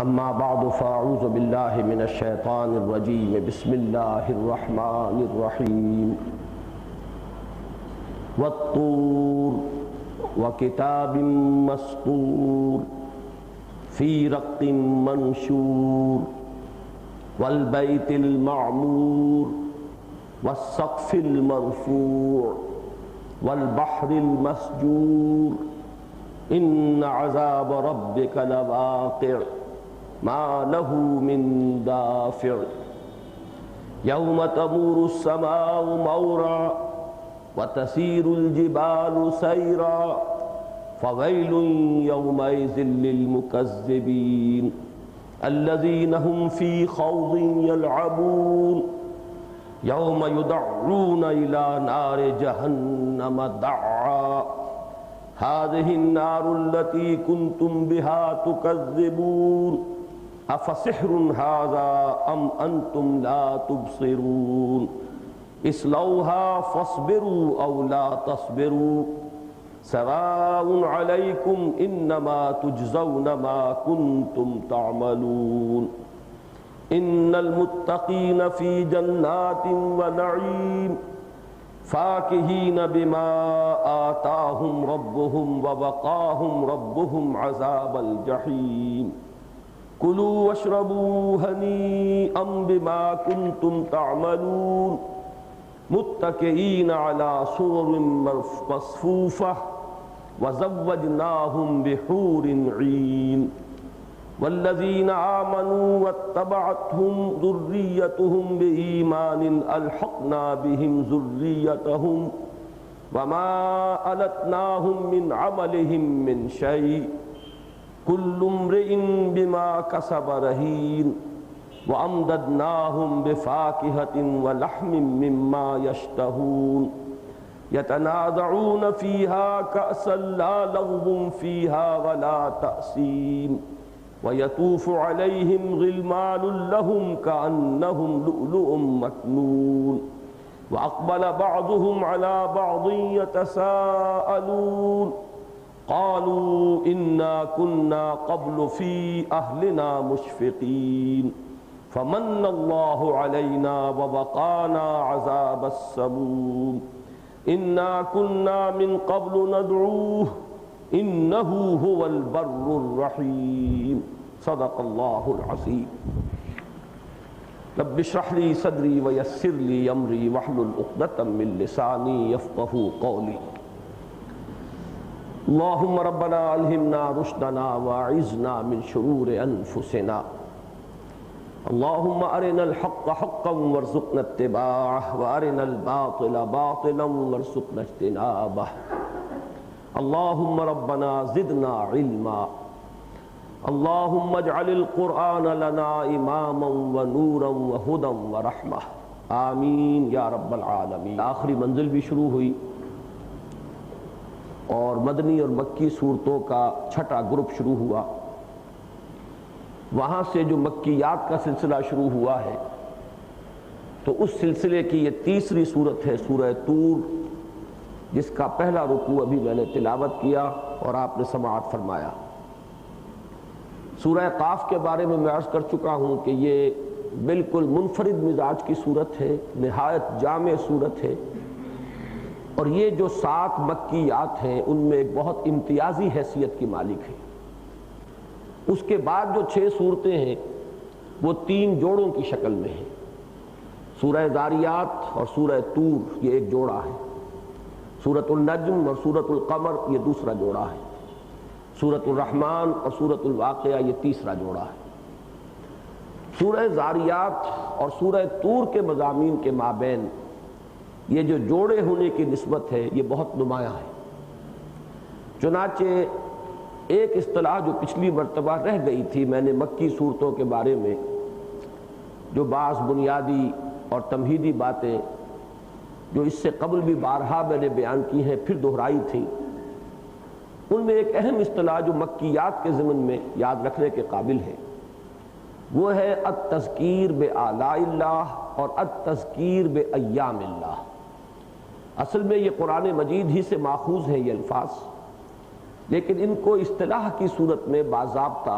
اما بعد فاعوذ باللہ من الشیطان الرجیم بسم اللہ الرحمن الرحیم والطور وکتاب مسطور فی رق منشور والبیت المعمور والسقف المرفوع والبحر المسجور ان عذاب ربک لواقع ما له من دافع یوم تمور السماء مورا وتسیر الجبال سیرا فویل یومئذ للمکذبین الذین هم فی خوض یلعبون یوم یدعون الی نار جہنم دعا هذه النار التي كنتم بها تكذبون افسحر هذا ام انتم لا تبصرون اصلوها فاصبروا او لا تصبروا سواء عليكم انما تجزون ما كنتم تعملون ان المتقين في جنات ونعيم فاکہین بما آتاہم ربہم ووقاہم ربہم عذاب الجحیم کلوا واشربوا ہنیئا بما کنتم تعملون متکئین علی سرر مصفوفہ وزوجناہم بحور عین والذین آمنوا واتبعتهم ذریتهم بإیمان الحقنا بهم ذریتهم وما ألتناهم من عملهم من شيء كل امرئ بما كسب رهين وأمددناهم بفاكهة ولحم مما يشتهون يتنازعون فيها كأسا لا لغو فيها ولا تأثيم وَيَطُوفُ عَلَيْهِمْ غِلْمَانٌ لَهُمْ كَأَنَّهُمْ لُؤْلُؤٌ مَكْنُونٌ وَأَقْبَلَ بَعْضُهُمْ عَلَى بَعْضٍ يَتَسَاءَلُونَ قَالُوا إِنَّا كُنَّا قَبْلُ فِي أَهْلِنَا مُشْفِقِينَ فَمَنَّ اللَّهُ عَلَيْنَا وَوَقَانَا عَذَابَ السَّمُومِ إِنَّا كُنَّا مِن قَبْلُ نَدْعُوهُ انہو هو البر الرحیم صدق اللہ العظیم رب اشرح لی صدری ویسر لی امری واحلل عقدۃ من لسانی یفقہوا قولی اللہم ربنا الہمنا رشدنا واعذنا من شرور انفسنا اللہم ارنا الحق حقا وارزقنا اتباعہ وارنا الباطل باطلا وارزقنا اجتنابہ اللہم ربنا زدنا علما اللہم اجعل القرآن لنا اماما ونورا وہدا ورحمہ آمین یا رب العالمین۔ آخری منزل بھی شروع ہوئی اور مدنی اور مکی صورتوں کا چھٹا گروپ شروع ہوا۔ وہاں سے جو مکیات کا سلسلہ شروع ہوا ہے تو اس سلسلے کی یہ تیسری صورت ہے سورہ طور، جس کا پہلا رکوع ابھی میں نے تلاوت کیا اور آپ نے سماعت فرمایا۔ سورہ قاف کے بارے میں عرض کر چکا ہوں کہ یہ بالکل منفرد مزاج کی صورت ہے، نہایت جامع صورت ہے، اور یہ جو 7 مکیات ہیں ان میں ایک بہت امتیازی حیثیت کی مالک ہے۔ اس کے بعد جو 6 صورتیں ہیں وہ 3 جوڑوں کی شکل میں ہیں۔ سورہ ذاریات اور سورہ طور یہ ایک جوڑا ہے، سورۃ النجم اور سورۃ القمر یہ دوسرا جوڑا ہے، سورۃ الرحمن اور سورۃ الواقعہ یہ تیسرا جوڑا ہے۔ سورہ ذاریات اور سورہ طور کے مضامین کے مابین یہ جو جوڑے ہونے کی نسبت ہے یہ بہت نمایاں ہے۔ چنانچہ ایک اصطلاح جو پچھلی مرتبہ رہ گئی تھی میں نے مکی صورتوں کے بارے میں، جو بعض بنیادی اور تمہیدی باتیں جو اس سے قبل بھی بارہا میں نے بیان کی ہیں پھر دہرائی تھی، ان میں ایک اہم اصطلاح جو مکیات کے ضمن میں یاد رکھنے کے قابل ہے وہ ہے التذکیر بآلاء اللہ اور التذکیر بایام اللہ۔ اصل میں یہ قرآن مجید ہی سے ماخوذ ہیں یہ الفاظ، لیکن ان کو اصطلاح کی صورت میں باضابطہ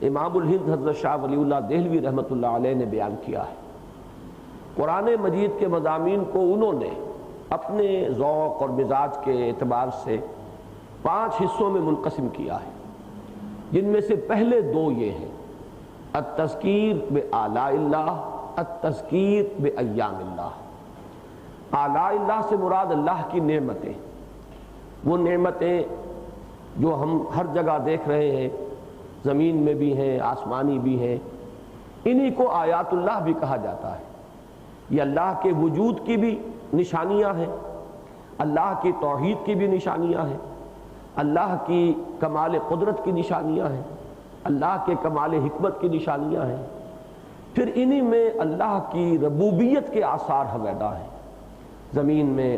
امام الہند حضرت شاہ ولی اللہ دہلوی رحمۃ اللہ علیہ نے بیان کیا ہے۔ قرآن مجید کے مضامین کو انہوں نے اپنے ذوق اور مزاج کے اعتبار سے 5 حصوں میں منقسم کیا ہے، جن میں سے پہلے 2 یہ ہیں: التذکیر بآلاء اللہ، التذکیر بایام اللہ۔ آلاء اللہ سے مراد اللہ کی نعمتیں، وہ نعمتیں جو ہم ہر جگہ دیکھ رہے ہیں، زمین میں بھی ہیں، آسمانی بھی ہیں، انہی کو آیات اللہ بھی کہا جاتا ہے۔ یہ اللہ کے وجود کی بھی نشانیاں ہیں، اللہ کی توحید کی بھی نشانیاں ہیں، اللہ کی کمال قدرت کی نشانیاں ہیں، اللہ کے کمال حکمت کی نشانیاں ہیں۔ پھر انہی میں اللہ کی ربوبیت کے آثار حویدہ ہیں۔ زمین میں،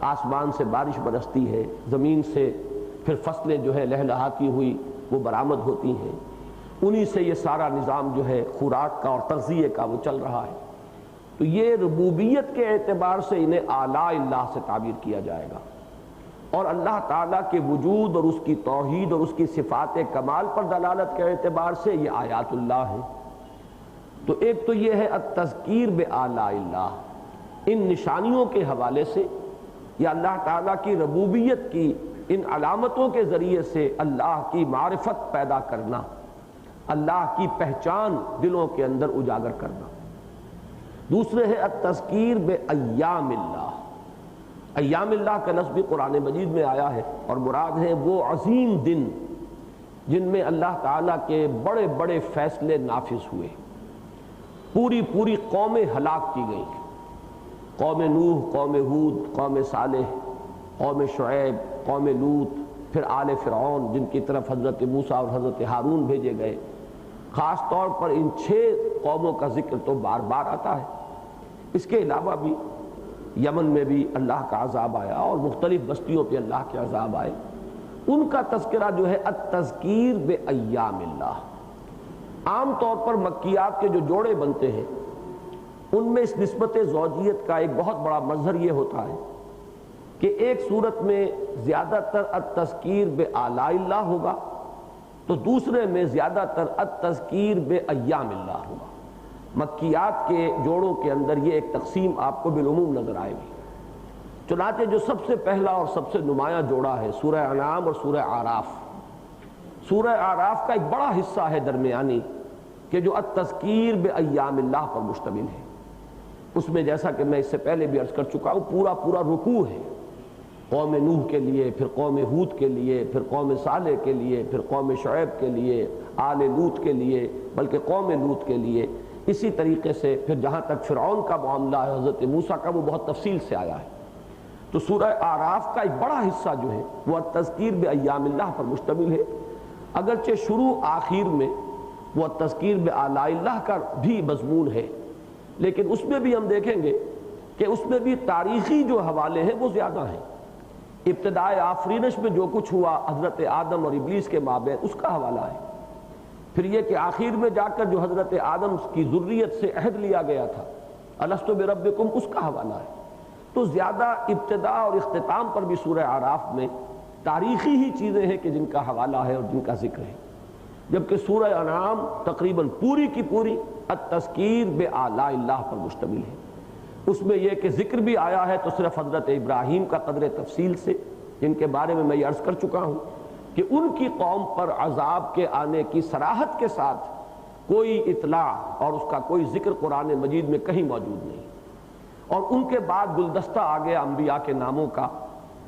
آسمان سے بارش برستی ہے، زمین سے پھر فصلیں جو ہے لہلہاتی ہوئی وہ برآمد ہوتی ہیں، انہی سے یہ سارا نظام جو ہے خوراک کا اور تغذیے کا وہ چل رہا ہے۔ تو یہ ربوبیت کے اعتبار سے انہیں آلاء اللہ سے تعبیر کیا جائے گا، اور اللہ تعالیٰ کے وجود اور اس کی توحید اور اس کی صفات کمال پر دلالت کے اعتبار سے یہ آیات اللہ ہیں۔ تو ایک تو یہ ہے التذکیر بآلاء اللہ، ان نشانیوں کے حوالے سے یا اللہ تعالیٰ کی ربوبیت کی ان علامتوں کے ذریعے سے اللہ کی معرفت پیدا کرنا، اللہ کی پہچان دلوں کے اندر اجاگر کرنا۔ دوسرے ہے التذکیر بایام اللہ۔ ایام اللہ کا لفظ بھی قرآن مجید میں آیا ہے، اور مراد ہے وہ عظیم دن جن میں اللہ تعالیٰ کے بڑے بڑے فیصلے نافذ ہوئے، پوری قومیں ہلاک کی گئیں، قوم نوح، قوم ہود، قوم صالح، قوم شعیب، قوم لوط، پھر آل فرعون جن کی طرف حضرت موسیٰ اور حضرت ہارون بھیجے گئے۔ خاص طور پر ان 6 قوموں کا ذکر تو بار بار آتا ہے۔ اس کے علاوہ بھی یمن میں بھی اللہ کا عذاب آیا، اور مختلف بستیوں پہ اللہ کے عذاب آئے۔ ان کا تذکرہ جو ہے التذکیر بایام اللہ۔ عام طور پر مکیات کے جو جوڑے بنتے ہیں ان میں اس نسبت زوجیت کا ایک بہت بڑا مظہر یہ ہوتا ہے کہ ایک صورت میں زیادہ تر التذکیر بآلاء اللہ ہوگا، تو دوسرے میں زیادہ تر التذکیر بایام اللہ ہوگا۔ مکیات کے جوڑوں کے اندر یہ ایک تقسیم آپ کو بالعموم نظر آئے گی۔ چنانچہ جو سب سے پہلا اور سب سے نمایاں جوڑا ہے سورہ انعام اور سورہ اعراف۔ سورہ اعراف کا ایک بڑا حصہ ہے درمیانی کہ جو التذکیر بایام اللہ پر مشتمل ہے۔ اس میں جیسا کہ میں اس سے پہلے بھی عرض کر چکا ہوں، پورا رکوع ہے قوم نوح کے لیے، پھر قوم ہود کے لیے، پھر قوم صالح کے لیے، پھر قوم شعیب کے لیے، آل لوط کے لیے، بلکہ قوم لوط کے لیے۔ اسی طریقے سے پھر جہاں تک فرعون کا معاملہ ہے، حضرت موسیٰ کا، وہ بہت تفصیل سے آیا ہے۔ تو سورہ اعراف کا ایک بڑا حصہ جو ہے وہ التذکیر بایام اللہ پر مشتمل ہے، اگرچہ شروع آخر میں وہ التذکیر بآلاء اللہ کا بھی مضمون ہے، لیکن اس میں بھی ہم دیکھیں گے کہ اس میں بھی تاریخی جو حوالے ہیں وہ زیادہ ہیں۔ ابتدائے آفرینش میں جو کچھ ہوا حضرت آدم اور ابلیس کے مابین، اس کا حوالہ ہے۔ پھر یہ کہ آخر میں جا کر جو حضرت آدم کی ذریت سے عہد لیا گیا تھا، الست بربکم، اس کا حوالہ ہے۔ تو زیادہ ابتداء اور اختتام پر بھی سورہ اعراف میں تاریخی ہی چیزیں ہیں کہ جن کا حوالہ ہے اور جن کا ذکر ہے، جبکہ سورہ انعام تقریباً پوری کی پوری التذکیر بآلاء اللہ پر مشتمل ہے۔ اس میں یہ کہ ذکر بھی آیا ہے تو صرف حضرت ابراہیم کا قدر تفصیل سے، جن کے بارے میں یہ عرض کر چکا ہوں کہ ان کی قوم پر عذاب کے آنے کی صراحت کے ساتھ کوئی اطلاع اور اس کا کوئی ذکر قرآن مجید میں کہیں موجود نہیں۔ اور ان کے بعد گلدستہ آ گیا انبیاء کے ناموں کا،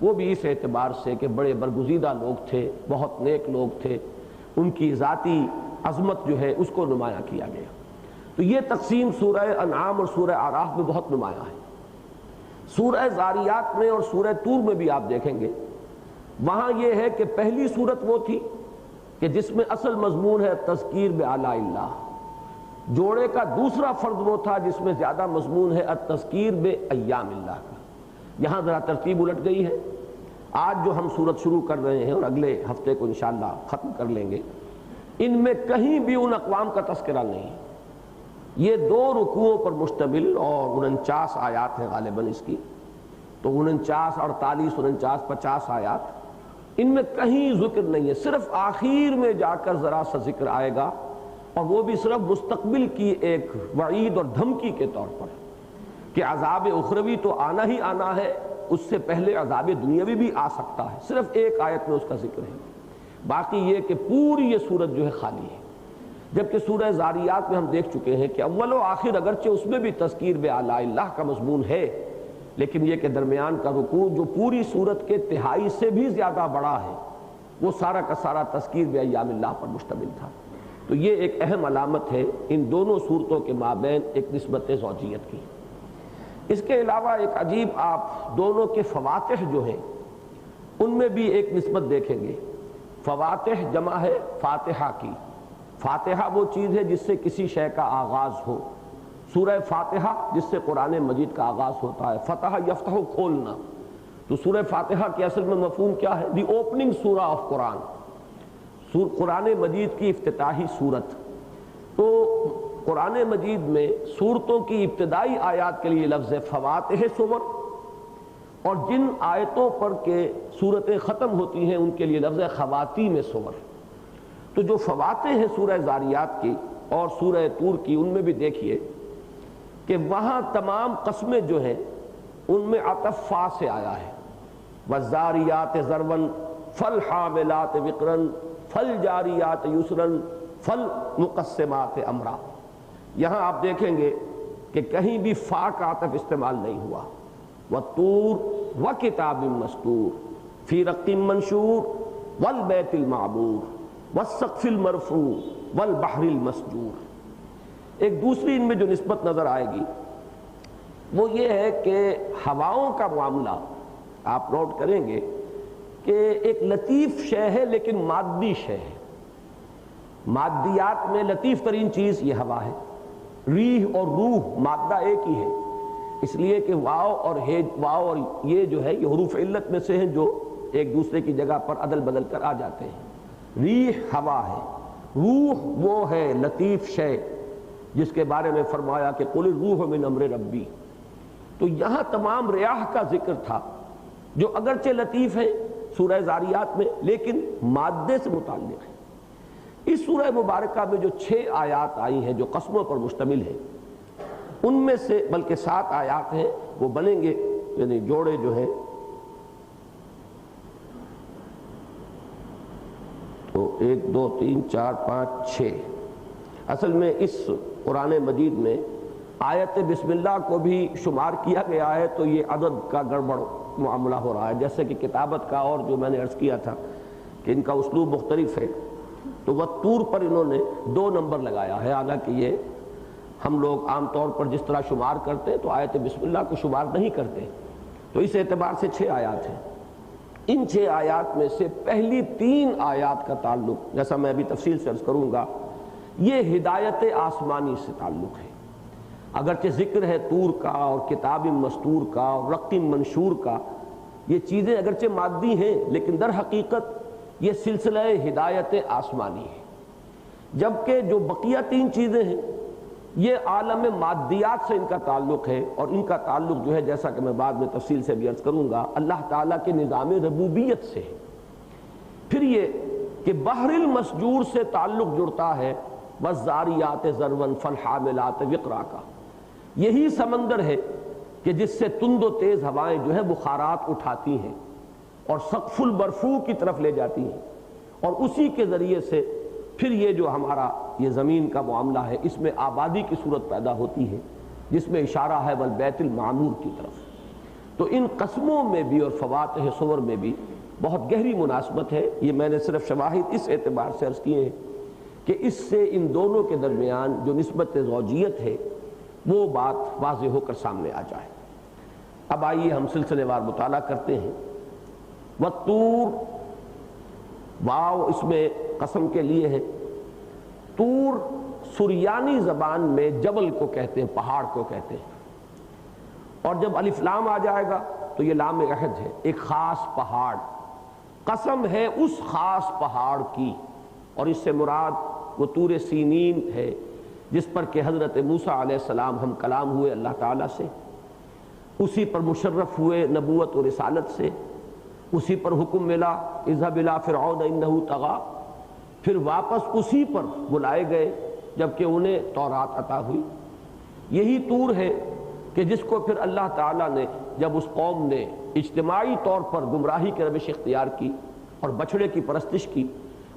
وہ بھی اس اعتبار سے کہ بڑے برگزیدہ لوگ تھے، بہت نیک لوگ تھے، ان کی ذاتی عظمت جو ہے اس کو نمایاں کیا گیا۔ تو یہ تقسیم سورہ انعام اور سورہ اعراف میں بہت نمایاں ہے۔ سورہ ذاریات میں اور سورہ طور میں بھی آپ دیکھیں گے، وہاں یہ ہے کہ پہلی صورت وہ تھی کہ جس میں اصل مضمون ہے تذکیر بآلاء اللہ، جوڑے کا دوسرا فرد وہ تھا جس میں زیادہ مضمون ہے التذکیر بایام اللہ کا۔ یہاں ذرا ترتیب الٹ گئی ہے۔ آج جو ہم صورت شروع کر رہے ہیں اور اگلے ہفتے کو انشاءاللہ ختم کر لیں گے، ان میں کہیں بھی ان اقوام کا تذکرہ نہیں۔ یہ 2 رکوعوں پر مشتمل اور 49 آیات ہیں غالباً اس کی، تو 49، 48، 49، 50 آیات، ان میں کہیں ذکر نہیں ہے، صرف آخر میں جا کر ذرا سا ذکر آئے گا، اور وہ بھی صرف مستقبل کی ایک وعید اور دھمکی کے طور پر کہ عذاب اخروی تو آنا ہی آنا ہے، اس سے پہلے عذاب دنیاوی بھی آ سکتا ہے۔ صرف ایک آیت میں اس کا ذکر ہے، باقی یہ کہ پوری یہ سورت جو ہے خالی ہے۔ جبکہ سورہ زاریات میں ہم دیکھ چکے ہیں کہ اول و آخر اگرچہ اس میں بھی تذکیر بآلاء اللہ کا مضمون ہے، لیکن یہ کہ درمیان کا رکوع جو پوری سورت کے تہائی سے بھی زیادہ بڑا ہے، وہ سارا کا سارا تذکیر بایام اللہ پر مشتمل تھا۔ تو یہ ایک اہم علامت ہے ان دونوں صورتوں کے مابین ایک نسبت زوجیت کی۔ اس کے علاوہ ایک عجیب آپ دونوں کے فواتح جو ہیں ان میں بھی ایک نسبت دیکھیں گے۔ فواتح جمع ہے فاتحہ کی، فاتحہ وہ چیز ہے جس سے کسی شے کا آغاز ہو، سورہ فاتحہ جس سے قرآن مجید کا آغاز ہوتا ہے، فتح یفتح کھولنا، تو سورہ فاتحہ کے اصل میں مفہوم کیا ہے؟ دی اوپننگ سورہ آف قرآن، قرآن مجید کی افتتاحی سورت۔ تو قرآن مجید میں سورتوں کی ابتدائی آیات کے لیے لفظ فواتح سور، اور جن آیتوں پر کہ سورتیں ختم ہوتی ہیں ان کے لیے لفظ خواتیم سور۔ تو جو فواتح ہیں سورہ زاریات کی اور سورہ طور کی، ان میں بھی دیکھیے کہ وہاں تمام قسمیں جو ہیں ان میں عطف فا سے آیا ہے، والزاریات ذرون فالحاملات وقرن فالجاریات یسرن فالمقسمات امرا۔ یہاں آپ دیکھیں گے کہ کہیں بھی فا کا عطف استعمال نہیں ہوا۔ والطور وکتاب مسطور فی رق منشور والبیت المعمور والسقف المرفوع والبحر المسجور۔ ایک دوسری ان میں جو نسبت نظر آئے گی وہ یہ ہے کہ ہواؤں کا معاملہ آپ نوٹ کریں گے کہ ایک لطیف شے ہے لیکن مادی شے ہے۔ مادیات میں لطیف ترین چیز یہ ہوا ہے، ریح اور روح مادہ ایک ہی ہے، اس لیے کہ واو اور یہ جو ہے یہ حروف علت میں سے ہیں جو ایک دوسرے کی جگہ پر عدل بدل کر آ جاتے ہیں۔ ریح ہوا ہے، روح وہ ہے لطیف شے جس کے بارے میں فرمایا کہ قل الروح من امر ربی۔ تو یہاں تمام ریاح کا ذکر تھا جو اگرچہ لطیف ہے سورہ زاریات میں لیکن مادے سے متعلق ہے۔ اس سورہ مبارکہ میں جو 6 آیات آئی ہیں جو قسموں پر مشتمل ہیں، ان میں سے بلکہ 7 آیات ہیں وہ بنیں گے، یعنی جوڑے جو ہیں تو 1 2 3 4 5 6۔ اصل میں اس قرآن مجید میں آیت بسم اللہ کو بھی شمار کیا گیا ہے، تو یہ عدد کا گڑبڑ معاملہ ہو رہا ہے، جیسے کہ کتابت کا اور جو میں نے عرض کیا تھا کہ ان کا اسلوب مختلف ہے۔ تو والطور پر انہوں نے 2 نمبر لگایا ہے، حالانکہ یہ ہم لوگ عام طور پر جس طرح شمار کرتے ہیں تو آیت بسم اللہ کو شمار نہیں کرتے، تو اس اعتبار سے 6 آیات ہیں۔ ان 6 آیات میں سے پہلی 3 آیات کا تعلق، جیسا میں ابھی تفصیل سے عرض کروں گا، یہ ہدایت آسمانی سے تعلق ہے۔ اگرچہ ذکر ہے طور کا اور کتاب مستور کا اور رق منشور کا، یہ چیزیں اگرچہ مادی ہیں لیکن در حقیقت یہ سلسلہ ہدایت آسمانی ہے، جبکہ جو بقیہ 3 چیزیں ہیں یہ عالم مادیات سے ان کا تعلق ہے، اور ان کا تعلق جو ہے جیسا کہ میں بعد میں تفصیل سے بھی عرض کروں گا اللہ تعالیٰ کے نظام ربوبیت سے ہے۔ پھر یہ کہ بحر المسجور سے تعلق جڑتا ہے والزاریات ذرون فالحاملات وقرا کا۔ یہی سمندر ہے کہ جس سے تند و تیز ہوائیں جو ہے بخارات اٹھاتی ہیں اور سقف المرفوع کی طرف لے جاتی ہیں، اور اسی کے ذریعے سے پھر یہ جو ہمارا یہ زمین کا معاملہ ہے اس میں آبادی کی صورت پیدا ہوتی ہے، جس میں اشارہ ہے والبیت المعمور کی طرف۔ تو ان قسموں میں بھی اور فواتح سور میں بھی بہت گہری مناسبت ہے۔ یہ میں نے صرف شواہد اس اعتبار سے عرض کیے ہیں کہ اس سے ان دونوں کے درمیان جو نسبت زوجیت ہے وہ بات واضح ہو کر سامنے آ جائے۔ اب آئیے ہم سلسلے وار مطالعہ کرتے ہیں۔ والطور، واو اس میں قسم کے لیے ہے۔ طور سریانی زبان میں جبل کو کہتے ہیں، پہاڑ کو کہتے ہیں، اور جب الف لام آ جائے گا تو یہ لام عہد ہے، ایک خاص پہاڑ، قسم ہے اس خاص پہاڑ کی، اور اس سے مراد وہ طور سینین ہے جس پر کہ حضرت موسیٰ علیہ السلام ہم کلام ہوئے اللہ تعالیٰ سے، اسی پر مشرف ہوئے نبوت و رسالت سے، اسی پر حکم ملا اذهب الى فرعون انه طغى، پھر واپس اسی پر بلائے گئے جبکہ انہیں تورات عطا ہوئی۔ یہی طور ہے کہ جس کو پھر اللہ تعالیٰ نے جب اس قوم نے اجتماعی طور پر گمراہی کی روش اختیار کی اور بچھڑے کی پرستش کی،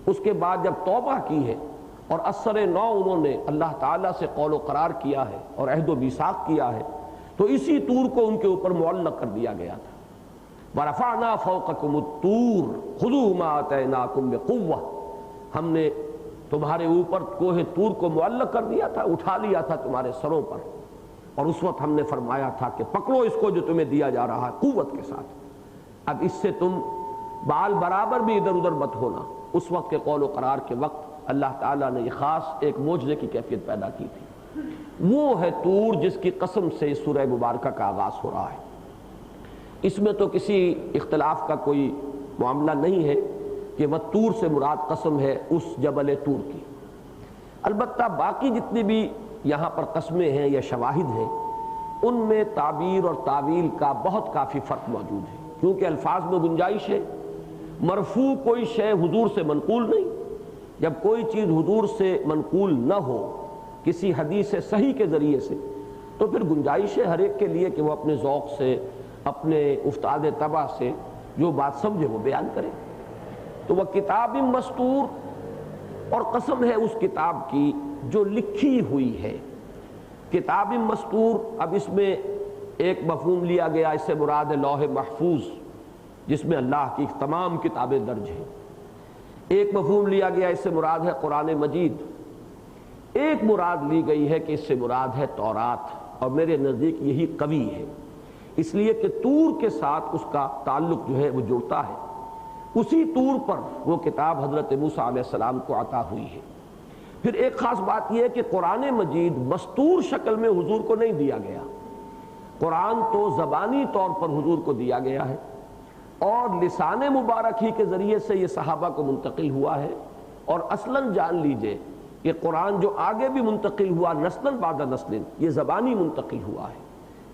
اس کے بعد جب توبہ کی ہے اور اثر نو انہوں نے اللہ تعالیٰ سے قول و قرار کیا ہے اور عہد و میثاق کیا ہے، تو اسی طور کو ان کے اوپر معلق کر دیا گیا تھا۔ وَرَفَعْنَا فَوْقَكُمُ الطُّورَ خُذُوا مَا آتَيْنَاكُمْ بِقُوَّةٍ، ہم نے تمہارے اوپر کوہ طور کو معلق کر دیا تھا، اٹھا لیا تھا تمہارے سروں پر، اور اس وقت ہم نے فرمایا تھا کہ پکڑو اس کو جو تمہیں دیا جا رہا ہے قوت کے ساتھ، اب اس سے تم بال برابر بھی ادھر ادھر مت ہونا۔ اس وقت کے قول و قرار کے وقت اللہ تعالیٰ نے یہ خاص ایک معجزے کی کیفیت پیدا کی تھی۔ وہ ہے طور جس کی قسم سے اس سورہ مبارکہ کا آغاز ہو رہا ہے۔ اس میں تو کسی اختلاف کا کوئی معاملہ نہیں ہے کہ وہ طور سے مراد قسم ہے اس جبل طور کی۔ البتہ باقی جتنی بھی یہاں پر قسمیں ہیں یا شواہد ہیں، ان میں تعبیر اور تعویل کا بہت کافی فرق موجود ہے، کیونکہ الفاظ میں گنجائش ہے۔ مرفوع کوئی شے حضور سے منقول نہیں، جب کوئی چیز حضور سے منقول نہ ہو کسی حدیث صحیح کے ذریعے سے، تو پھر گنجائش ہے ہر ایک کے لیے کہ وہ اپنے ذوق سے، اپنے افتاد طبع سے جو بات سمجھے وہ بیان کرے۔ تو وہ کتاب مستور، اور قسم ہے اس کتاب کی جو لکھی ہوئی ہے۔ کتاب مستور، اب اس میں ایک مفہوم لیا گیا، اس سے مراد ہے لوح محفوظ جس میں اللہ کی تمام کتابیں درج ہیں۔ ایک مفہوم لیا گیا، اس سے مراد ہے قرآن مجید۔ ایک مراد لی گئی ہے کہ اس سے مراد ہے تورات، اور میرے نزدیک یہی قوی ہے، اس لیے کہ طور کے ساتھ اس کا تعلق جو ہے وہ جڑتا ہے۔ اسی طور پر وہ کتاب حضرت موسیٰ علیہ السلام کو عطا ہوئی ہے۔ پھر ایک خاص بات یہ ہے کہ قرآن مجید مستور شکل میں حضور کو نہیں دیا گیا۔ قرآن تو زبانی طور پر حضور کو دیا گیا ہے، اور لسان مبارک ہی کے ذریعے سے یہ صحابہ کو منتقل ہوا ہے، اور اصلاً جان لیجئے کہ قرآن جو آگے بھی منتقل ہوا نسلاً بعد نسل، یہ زبانی منتقل ہوا ہے۔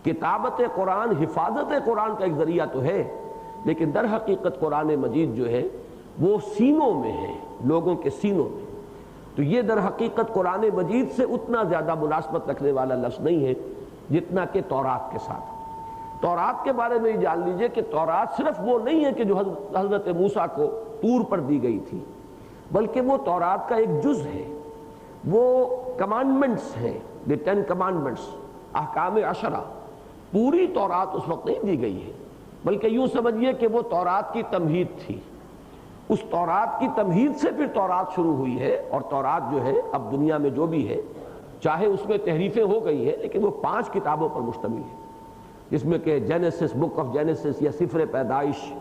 کتابت قرآن، حفاظت قرآن کا ایک ذریعہ تو ہے، لیکن در حقیقت قرآن مجید جو ہے وہ سینوں میں ہے، لوگوں کے سینوں میں۔ تو یہ در حقیقت قرآن مجید سے اتنا زیادہ مناسبت رکھنے والا لفظ نہیں ہے جتنا کہ تورات کے ساتھ۔ تورات کے بارے میں یہ جان لیجئے کہ تورات صرف وہ نہیں ہے کہ جو حضرت موسیٰ کو طور پر دی گئی تھی، بلکہ وہ تورات کا ایک جز ہے۔ وہ کمانڈمنٹس ہیں، دی 10 کمانڈمنٹس، احکام عشرہ۔ پوری تورات اس وقت نہیں دی گئی ہے، بلکہ یوں سمجھیے کہ وہ تورات کی تمہید تھی۔ اس تورات کی تمہید سے پھر تورات شروع ہوئی ہے، اور تورات جو ہے اب دنیا میں جو بھی ہے، چاہے اس میں تحریفیں ہو گئی ہیں، لیکن وہ 5 کتابوں پر مشتمل ہے، جس میں کہ جینیسس، بک آف جینیسس یا سفر پیدائش،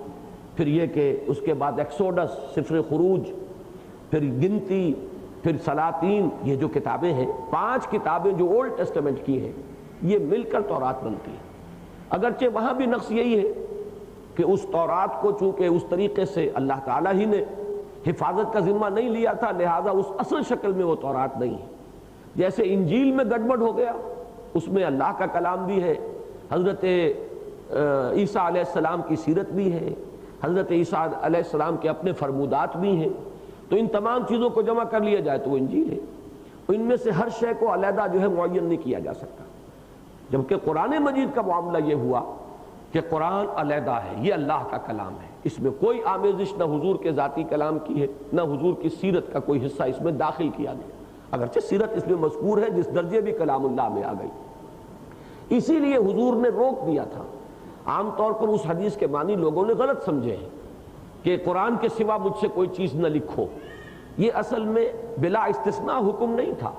پھر یہ کہ اس کے بعد ایکسوڈس، سفر خروج، پھر گنتی، پھر سلاطین، یہ جو کتابیں ہیں 5 کتابیں جو اولڈ ٹیسٹمنٹ کی ہیں، یہ مل کر تورات بنتی ہے۔ اگرچہ وہاں بھی نقص یہی ہے کہ اس تورات کو چونکہ اس طریقے سے اللہ تعالیٰ ہی نے حفاظت کا ذمہ نہیں لیا تھا، لہٰذا اس اصل شکل میں وہ تورات نہیں ہے۔ جیسے انجیل میں گڑبڑ ہو گیا، اس میں اللہ کا کلام بھی ہے، حضرت عیسیٰ علیہ السلام کی سیرت بھی ہے، حضرت عیسیٰ علیہ السلام کے اپنے فرمودات بھی ہیں، تو ان تمام چیزوں کو جمع کر لیا جائے تو وہ انجیل ہے۔ ان میں سے ہر شے کو علیحدہ جو ہے معین نہیں کیا جا سکتا، جبکہ قرآن مجید کا معاملہ یہ ہوا کہ قرآن علیحدہ ہے، یہ اللہ کا کلام ہے، اس میں کوئی آمیزش نہ حضور کے ذاتی کلام کی ہے، نہ حضور کی سیرت کا کوئی حصہ اس میں داخل کیا گیا، اگرچہ سیرت اس میں مذکور ہے جس درجے بھی کلام اللہ میں آ گئی۔ اسی لیے حضور نے روک دیا تھا۔ عام طور پر اس حدیث کے معنی لوگوں نے غلط سمجھے ہیں کہ قرآن کے سوا مجھ سے کوئی چیز نہ لکھو۔ یہ اصل میں بلا استثناء حکم نہیں تھا،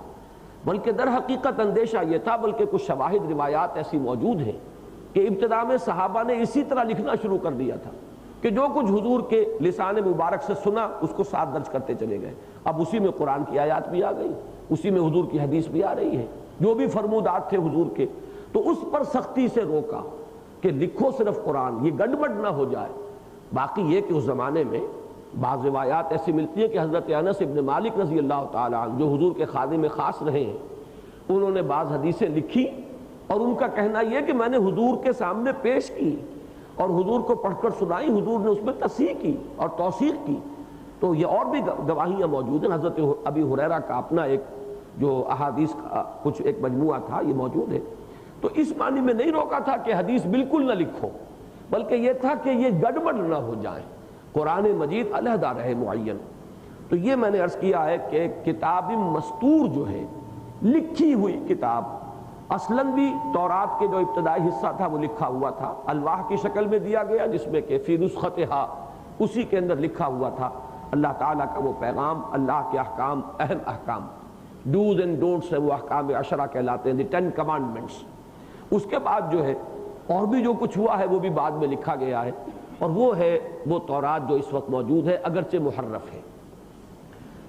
بلکہ در حقیقت اندیشہ یہ تھا، بلکہ کچھ شواہد روایات ایسی موجود ہیں کہ ابتدا میں صحابہ نے اسی طرح لکھنا شروع کر دیا تھا کہ جو کچھ حضور کے لسان مبارک سے سنا اس کو ساتھ درج کرتے چلے گئے۔ اب اسی میں قرآن کی آیات بھی آ گئی، اسی میں حضور کی حدیث بھی آ رہی ہے، جو بھی فرمودات تھے حضور کے، تو اس پر سختی سے روکا کہ لکھو صرف قرآن، یہ گڑبڑ نہ ہو جائے۔ باقی یہ کہ اس زمانے میں بعض روایات ایسی ملتی ہیں کہ حضرت انس ابن مالک رضی اللہ تعالیٰ عنہ جو حضور کے خادم خاص رہے ہیں، انہوں نے بعض حدیثیں لکھی، اور ان کا کہنا یہ کہ میں نے حضور کے سامنے پیش کی، اور حضور کو پڑھ کر سنائی، حضور نے اس میں تصحیح کی اور توثیق کی۔ تو یہ اور بھی گواہیاں موجود ہیں، حضرت ابی ہریرہ کا اپنا ایک جو احادیث کا کچھ ایک مجموعہ تھا یہ موجود ہے۔ تو اس معنی میں نہیں روکا تھا کہ حدیث بالکل نہ لکھو، بلکہ یہ تھا کہ یہ گڑبڑ نہ ہو جائیں، قرآن مجید علیحدہ رہے معین۔ تو یہ میں نے عرض کیا ہے کہ کتاب مستور جو ہے، لکھی ہوئی کتاب، اصلاً بھی تورات کے جو ابتدائی حصہ تھا وہ لکھا ہوا تھا، الواح کی شکل میں دیا گیا، جس میں کہ فی نسختہا، اسی کے اندر لکھا ہوا تھا اللہ تعالیٰ کا وہ پیغام، اللہ کے احکام، اہم احکام، ڈوز اینڈ ڈونٹس ہیں، وہ احکام عشرہ کہلاتے ہیں، دی 10 کمانڈمنٹس۔ اس کے بعد جو ہے اور بھی جو کچھ ہوا ہے وہ بھی بعد میں لکھا گیا ہے، اور وہ ہے وہ تورات جو اس وقت موجود ہے، اگرچہ محرف ہے۔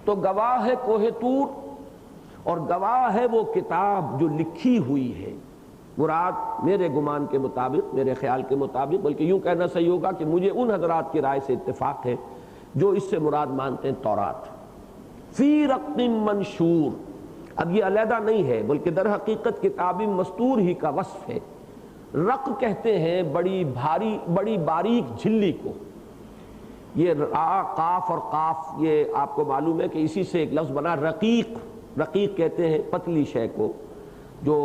تو گواہ ہے کوہ طور، اور گواہ ہے وہ کتاب جو لکھی ہوئی ہے۔ مراد میرے گمان کے مطابق، میرے خیال کے مطابق، بلکہ یوں کہنا صحیح ہوگا کہ مجھے ان حضرات کی رائے سے اتفاق ہے جو اس سے مراد مانتے ہیں تورات، فی رق منشور۔ اب یہ علیحدہ نہیں ہے، بلکہ در حقیقت کتاب مستور ہی کا وصف ہے۔ رق کہتے ہیں بڑی بھاری، بڑی باریک جھلی کو۔ یہ را، قاف اور قاف، یہ آپ کو معلوم ہے کہ اسی سے ایک لفظ بنا رقیق۔ رقیق کہتے ہیں پتلی شے کو، جو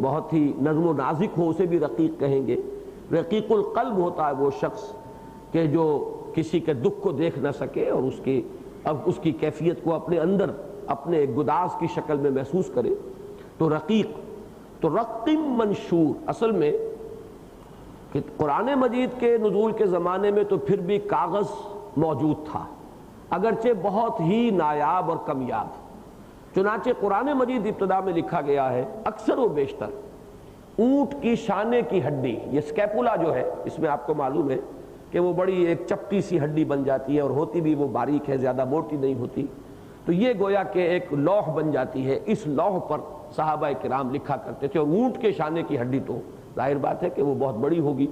بہت ہی نرم و نازک ہو، اسے بھی رقیق کہیں گے۔ رقیق القلب ہوتا ہے وہ شخص کہ جو کسی کے دکھ کو دیکھ نہ سکے اور اس کی کیفیت کو اپنے اندر اپنے گداز کی شکل میں محسوس کرے، تو رقیق۔ تو رق منشور اصل میں کہ قرآن مجید کے نزول کے زمانے میں تو پھر بھی کاغذ موجود تھا، اگرچہ بہت ہی نایاب اور کمیاب۔ چنانچہ قرآن مجید ابتدا میں لکھا گیا ہے اکثر و بیشتر اونٹ کی شانے کی ہڈی، یہ سکیپولا جو ہے، اس میں آپ کو معلوم ہے کہ وہ بڑی ایک چپٹی سی ہڈی بن جاتی ہے، اور ہوتی بھی وہ باریک ہے، زیادہ موٹی نہیں ہوتی۔ تو یہ گویا کہ ایک لوح بن جاتی ہے، اس لوح پر صحابہ کرام لکھا کرتے تھے، اور اونٹ کے شانے کی ہڈی تو ظاہر بات ہے کہ وہ بہت بڑی ہوگی،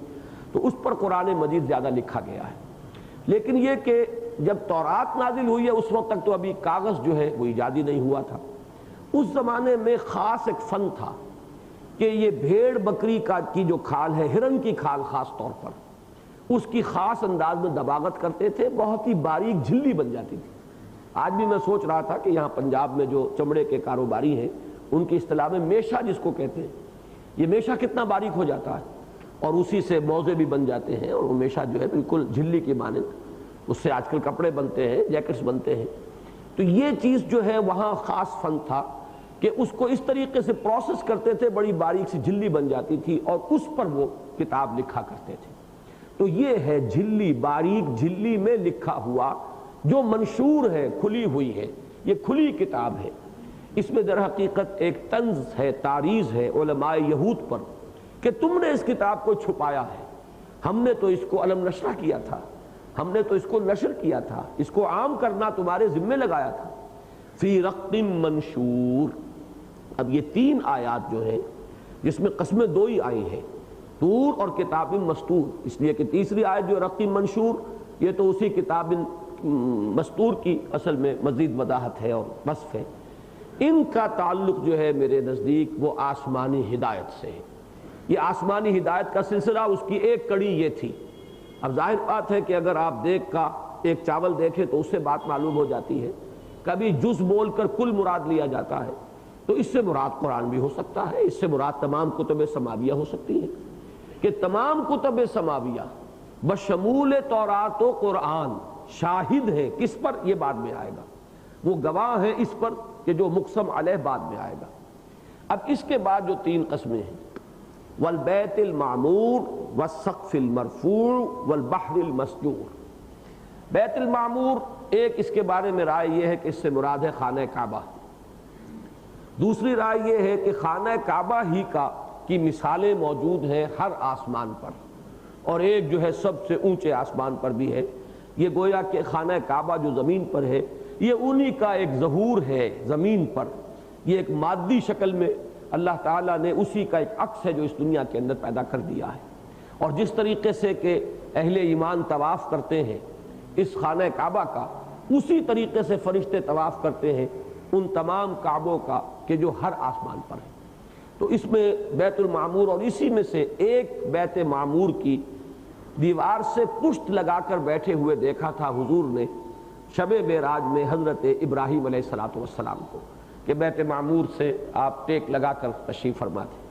تو اس پر قرآن مجید زیادہ لکھا گیا ہے۔ لیکن یہ کہ جب تورات نازل ہوئی ہے اس وقت تک تو ابھی کاغذ جو ہے وہ ایجادی نہیں ہوا تھا۔ اس زمانے میں خاص ایک فن تھا کہ یہ بھیڑ بکری کی جو کھال ہے، ہرن کی کھال خاص طور پر، اس کی خاص انداز میں دباغت کرتے تھے، بہت ہی باریک جھلی بن جاتی تھی۔ آج بھی میں سوچ رہا تھا کہ یہاں پنجاب میں جو چمڑے کے کاروباری ہیں ان کی اصطلاح میں میشا جس کو کہتے ہیں، یہ میشا کتنا باریک ہو جاتا ہے، اور اسی سے موزے بھی بن جاتے ہیں، اور وہ میشا جو ہے بالکل جھلی کی مانند، اس سے آج کل کپڑے بنتے ہیں، جیکٹس بنتے ہیں۔ تو یہ چیز جو ہے وہاں خاص فن تھا کہ اس کو اس طریقے سے پروسیس کرتے تھے، بڑی باریک سی جھلی بن جاتی تھی، اور اس پر وہ کتاب لکھا کرتے تھے۔ تو یہ ہے جھلی، باریک جھلی میں لکھا ہوا جو منشور ہے، کھلی ہوئی ہے، یہ کھلی کتاب ہے۔ اس میں در حقیقت ایک طنز ہے، تعریض ہے علماء یہود پر کہ تم نے اس کتاب کو چھپایا ہے، ہم نے تو اس کو علم نشرہ کیا تھا، ہم نے تو اس کو نشر کیا تھا، اس کو عام کرنا تمہارے ذمہ لگایا تھا۔ فی رق منشور۔ اب یہ 3 آیات جو ہیں جس میں قسمیں 2 ہی آئی ہیں، طور اور کتاب مستور، اس لیے کہ تیسری آیت جو رق منشور، یہ تو اسی کتاب مستور کی اصل میں مزید وضاحت ہے اور وصف ہے۔ ان کا تعلق جو ہے میرے نزدیک وہ آسمانی ہدایت سے ہے۔ یہ آسمانی ہدایت کا سلسلہ، اس کی ایک کڑی یہ تھی۔ اب ظاہر بات ہے کہ اگر آپ دیکھ کا ایک چاول دیکھیں تو اس سے بات معلوم ہو جاتی ہے، کبھی جز بول کر کل مراد لیا جاتا ہے، تو اس سے مراد قرآن بھی ہو سکتا ہے، اس سے مراد تمام کتب سماویہ ہو سکتی ہیں، کہ تمام کتب سماویہ بشمول تورات و قرآن شاہد ہے، کس پر؟ یہ بعد میں آئے گا، وہ گواہ ہے اس پر کہ جو مقسم علیہ بعد میں آئے گا۔ اب اس کے بعد جو 3 قسمیں ہیں، والبیت المعمور والسقف المرفوع والبحر المسجور۔ بیت المعمور، ایک اس کے بارے میں رائے یہ ہے کہ اس سے مراد ہے خانہ کعبہ، دوسری رائے یہ ہے کہ خانہ کعبہ ہی کی مثالیں موجود ہیں ہر آسمان پر، اور ایک جو ہے سب سے اونچے آسمان پر بھی ہے۔ یہ گویا کہ خانہ کعبہ جو زمین پر ہے یہ انہی کا ایک ظہور ہے زمین پر، یہ ایک مادی شکل میں اللہ تعالیٰ نے اسی کا ایک عکس ہے جو اس دنیا کے اندر پیدا کر دیا ہے۔ اور جس طریقے سے کہ اہل ایمان طواف کرتے ہیں اس خانہ کعبہ کا، اسی طریقے سے فرشتے طواف کرتے ہیں ان تمام کعبوں کا کہ جو ہر آسمان پر ہے۔ تو اس میں بیت المعمور اور اسی میں سے ایک بیت معمور کی دیوار سے پشت لگا کر بیٹھے ہوئے دیکھا تھا حضور نے شب معراج میں حضرت ابراہیم علیہ السلام کو کہ بیت معمور سے آپ ٹیک لگا کر تشریف فرما تھے۔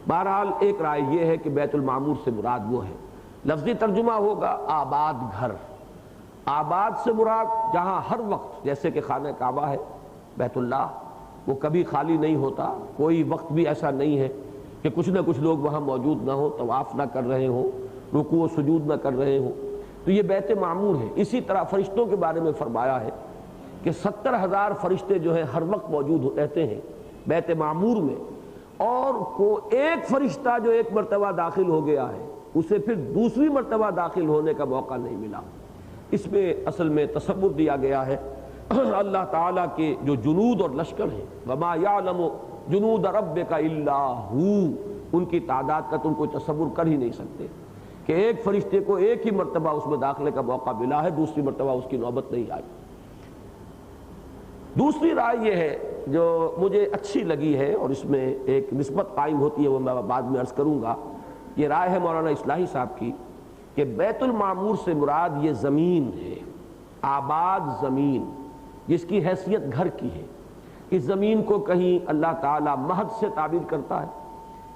بہرحال ایک رائے یہ ہے کہ بیت المعمور سے مراد وہ ہے، لفظی ترجمہ ہوگا آباد گھر۔ آباد سے مراد جہاں ہر وقت، جیسے کہ خانہ کعبہ ہے بیت اللہ، وہ کبھی خالی نہیں ہوتا، کوئی وقت بھی ایسا نہیں ہے کہ کچھ نہ کچھ لوگ وہاں موجود نہ ہو، طواف نہ کر رہے ہوں، رکوع و سجود نہ کر رہے ہوں، تو یہ بیت معمور ہے۔ اسی طرح فرشتوں کے بارے میں فرمایا ہے کہ 70,000 فرشتے جو ہیں ہر وقت موجود رہتے ہیں بیت معمور میں، اور کو ایک فرشتہ جو ایک مرتبہ داخل ہو گیا ہے اسے پھر دوسری مرتبہ داخل ہونے کا موقع نہیں ملا۔ اس میں اصل میں تصور دیا گیا ہے اللہ تعالیٰ کے جو جنود اور لشکر ہیں، وَمَا يَعْلَمُ جُنُودَ رَبِّكَ إِلَّا هُوَ، ان کی تعداد کا تم کوئی تصور کر ہی نہیں سکتے کہ ایک فرشتے کو ایک ہی مرتبہ اس میں داخلے کا موقع ملا ہے، دوسری مرتبہ اس کی نوبت نہیں آئی۔ دوسری رائے یہ ہے جو مجھے اچھی لگی ہے اور اس میں ایک نسبت قائم ہوتی ہے، وہ میں بعد میں عرض کروں گا۔ یہ رائے ہے مولانا اصلاحی صاحب کی کہ بیت المعمور سے مراد یہ زمین ہے، آباد زمین جس کی حیثیت گھر کی ہے۔ اس زمین کو کہیں اللہ تعالیٰ مہد سے تعبیر کرتا ہے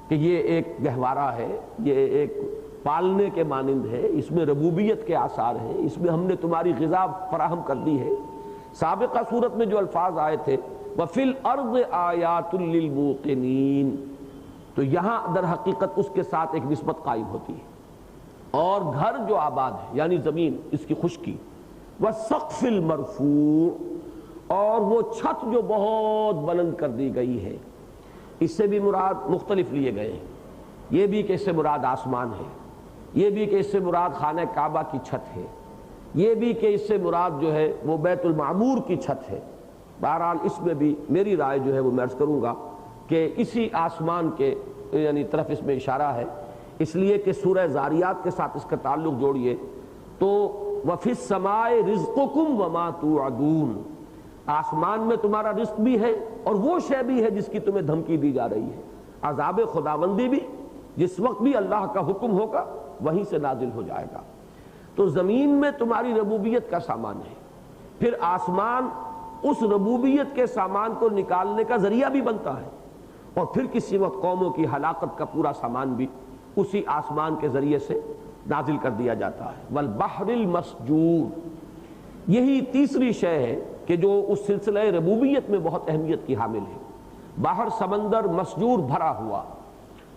کہ یہ ایک گہوارہ ہے، یہ ایک پالنے کے مانند ہے، اس میں ربوبیت کے آثار ہیں، اس میں ہم نے تمہاری غذا فراہم کر دی ہے۔ سابقہ صورت میں جو الفاظ آئے تھے وَفِي الْأَرْضِ آيَاتٌ لِّلْمُوقِنِينَ، تو یہاں در حقیقت اس کے ساتھ ایک نسبت قائم ہوتی ہے۔ اور گھر جو آباد ہے یعنی زمین، اس کی خشکی، وَالسَّقْفِ الْمَرْفُوعِ، اور وہ چھت جو بہت بلند کر دی گئی ہے، اس سے بھی مراد مختلف لیے گئے ہیں۔ یہ بھی کہ اس سے مراد آسمان ہے، یہ بھی کہ اس سے مراد خانہ کعبہ کی چھت ہے، یہ بھی کہ اس سے مراد جو ہے وہ بیت المعمور کی چھت ہے۔ بہرحال اس میں بھی میری رائے جو ہے وہ میں عرض کروں گا کہ اسی آسمان کے یعنی طرف اس میں اشارہ ہے، اس لیے کہ سورہ زاریات کے ساتھ اس کا تعلق جوڑیے تو وَفِي السَّمَاءِ رِزْقُكُمْ وَمَا تُوعَدُونَ، آسمان میں تمہارا رزق بھی ہے اور وہ شے بھی ہے جس کی تمہیں دھمکی دی جا رہی ہے۔ عذاب خداوندی بھی جس وقت بھی اللہ کا حکم ہوگا وہیں سے نازل ہو جائے گا۔ تو زمین میں تمہاری ربوبیت کا سامان ہے، پھر آسمان اس ربوبیت کے سامان کو نکالنے کا ذریعہ بھی بنتا ہے، اور پھر کسی وقت قوموں کی ہلاکت کا پورا سامان بھی اسی آسمان کے ذریعے سے نازل کر دیا جاتا ہے۔ والبحر المسجور، یہی تیسری شے ہے کہ جو اس سلسلہ ربوبیت میں بہت اہمیت کی حامل ہے۔ باہر سمندر مسجور بھرا ہوا،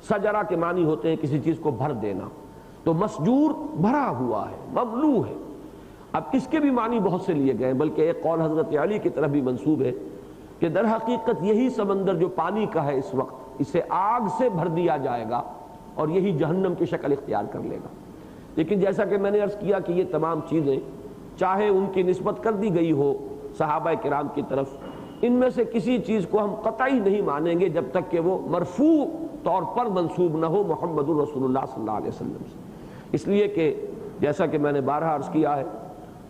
سجرہ کے معنی ہوتے ہیں کسی چیز کو بھر دینا، تو مسجور بھرا ہوا ہے، مملو ہے۔ اب اس کے بھی معنی بہت سے لیے گئے، بلکہ ایک قول حضرت علی کی طرف بھی منسوب ہے کہ در حقیقت یہی سمندر جو پانی کا ہے اس وقت، اسے آگ سے بھر دیا جائے گا اور یہی جہنم کی شکل اختیار کر لے گا۔ لیکن جیسا کہ میں نے عرض کیا کہ یہ تمام چیزیں چاہے ان کی نسبت کر دی گئی ہو صحابہ کرام کی طرف، ان میں سے کسی چیز کو ہم قطعی نہیں مانیں گے جب تک کہ وہ مرفوع طور پر منسوب نہ ہو محمد الرسول اللہ صلی اللہ علیہ وسلم سے۔ اس لیے کہ جیسا کہ میں نے بارہا عرض کیا ہے،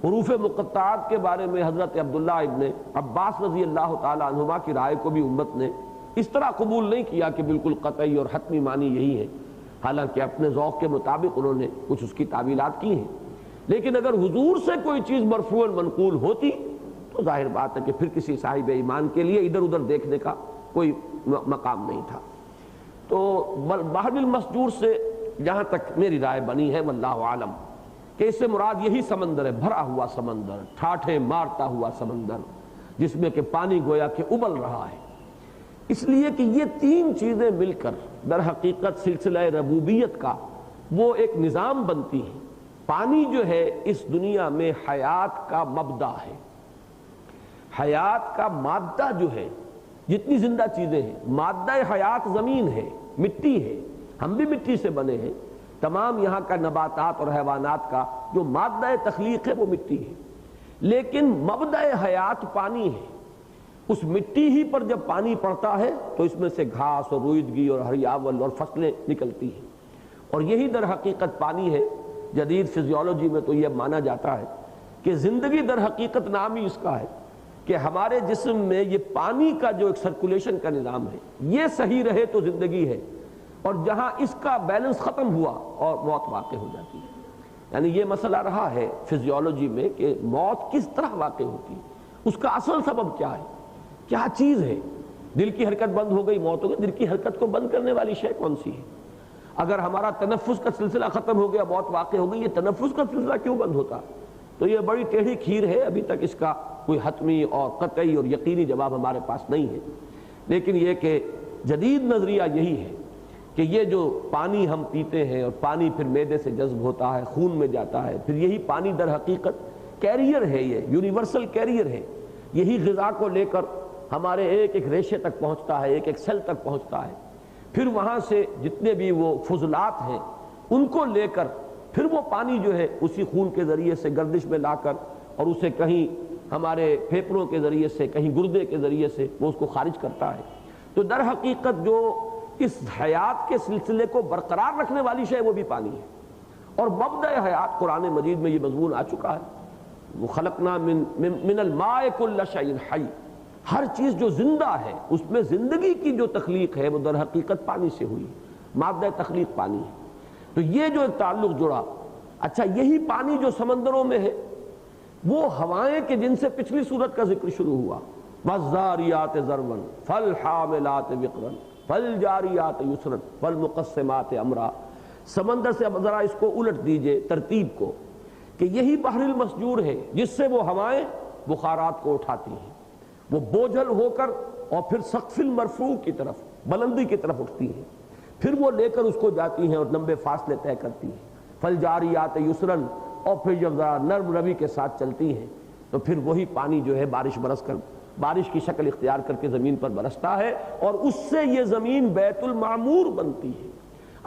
حروف مقطعات کے بارے میں حضرت عبداللہ ابن عباس رضی اللہ تعالی عنہما کی رائے کو بھی امت نے اس طرح قبول نہیں کیا کہ بالکل قطعی اور حتمی معنی یہی ہے، حالانکہ اپنے ذوق کے مطابق انہوں نے کچھ اس کی تعویلات کی ہیں۔ لیکن اگر حضور سے کوئی چیز مرفوعاً منقول ہوتی تو ظاہر بات ہے کہ پھر کسی صاحب ایمان کے لیے ادھر ادھر دیکھنے کا کوئی مقام نہیں تھا۔ تو بحر المسجور سے جہاں تک میری رائے بنی ہے واللہ عالم کہ اس سے مراد یہی سمندر ہے، بھرا ہوا سمندر، ٹھاٹھے مارتا ہوا سمندر جس میں کہ پانی گویا کہ ابل رہا ہے۔ اس لیے کہ یہ تین چیزیں مل کر در حقیقت سلسلہ ربوبیت کا وہ ایک نظام بنتی ہیں۔ پانی جو ہے اس دنیا میں حیات کا مبدا ہے، حیات کا مادہ جو ہے، جتنی زندہ چیزیں ہیں، مادہ حیات زمین ہے، مٹی ہے، ہم بھی مٹی سے بنے ہیں، تمام یہاں کا نباتات اور حیوانات کا جو مادہ تخلیق ہے وہ مٹی ہے، لیکن مبدأ حیات پانی ہے۔ اس مٹی ہی پر جب پانی پڑتا ہے تو اس میں سے گھاس اور روئیدگی اور ہریاول اور فصلیں نکلتی ہیں، اور یہی در حقیقت پانی ہے۔ جدید فزیولوجی میں تو یہ مانا جاتا ہے کہ زندگی در حقیقت نام ہی اس کا ہے کہ ہمارے جسم میں یہ پانی کا جو ایک سرکولیشن کا نظام ہے یہ صحیح رہے تو زندگی ہے، اور جہاں اس کا بیلنس ختم ہوا اور موت واقع ہو جاتی ہے۔ یعنی یہ مسئلہ رہا ہے فزیولوجی میں کہ موت کس طرح واقع ہوتی ہے، اس کا اصل سبب کیا ہے، کیا چیز ہے۔ دل کی حرکت بند ہو گئی، موت ہو گئی، دل کی حرکت کو بند کرنے والی شے کون سی ہے؟ اگر ہمارا تنفس کا سلسلہ ختم ہو گیا، موت واقع ہو گئی، یہ تنفس کا سلسلہ کیوں بند ہوتا؟ تو یہ بڑی ٹیڑھی کھیر ہے، ابھی تک اس کا کوئی حتمی اور قطعی اور یقینی جواب ہمارے پاس نہیں ہے، لیکن یہ کہ جدید نظریہ یہی ہے کہ یہ جو پانی ہم پیتے ہیں اور پانی پھر معدے سے جذب ہوتا ہے، خون میں جاتا ہے، پھر یہی پانی در حقیقت کیریئر ہے، یہ یونیورسل کیریئر ہے، یہی غذا کو لے کر ہمارے ایک ایک ریشے تک پہنچتا ہے، ایک ایک سیل تک پہنچتا ہے، پھر وہاں سے جتنے بھی وہ فضلات ہیں ان کو لے کر پھر وہ پانی جو ہے اسی خون کے ذریعے سے گردش میں لا کر اور اسے کہیں ہمارے پھیپھڑوں کے ذریعے سے، کہیں گردے کے ذریعے سے وہ اس کو خارج کرتا ہے۔ تو در حقیقت جو اس حیات کے سلسلے کو برقرار رکھنے والی شے وہ بھی پانی ہے، اور مبدأ حیات قرآن مجید میں یہ مضمون آ چکا ہے، وہ خلقنا من الماء کل شیء حی، ہر چیز جو زندہ ہے اس میں زندگی کی جو تخلیق ہے وہ در حقیقت پانی سے ہوئی، مادہ تخلیق پانی ہے۔ تو یہ جو تعلق جڑا، اچھا یہی پانی جو سمندروں میں ہے وہ ہوائیں کہ جن سے پچھلی صورت کا ذکر شروع ہوا، والذاریات ذروا فالحاملات وقرا فالجاریات یسرا فالمقسمات امرا۔ سمندر سے اب ذرا اس کو الٹ دیجئے ترتیب کو، کہ یہی بحر المسجور ہے جس سے وہ ہوائیں بخارات کو اٹھاتی ہیں، وہ بوجھل ہو کر اور پھر سقف المرفوع کی طرف، بلندی کی طرف اٹھتی ہیں، پھر وہ لے کر اس کو جاتی ہیں اور لمبے فاصلے طے کرتی ہیں، فالجاریات یسرا، اور پھر جب ذرا نرم روی کے ساتھ چلتی ہیں تو پھر وہی پانی جو ہے بارش برس کر، بارش کی شکل اختیار کر کے زمین پر برستا ہے، اور اس سے یہ زمین بیت المعمور بنتی ہے۔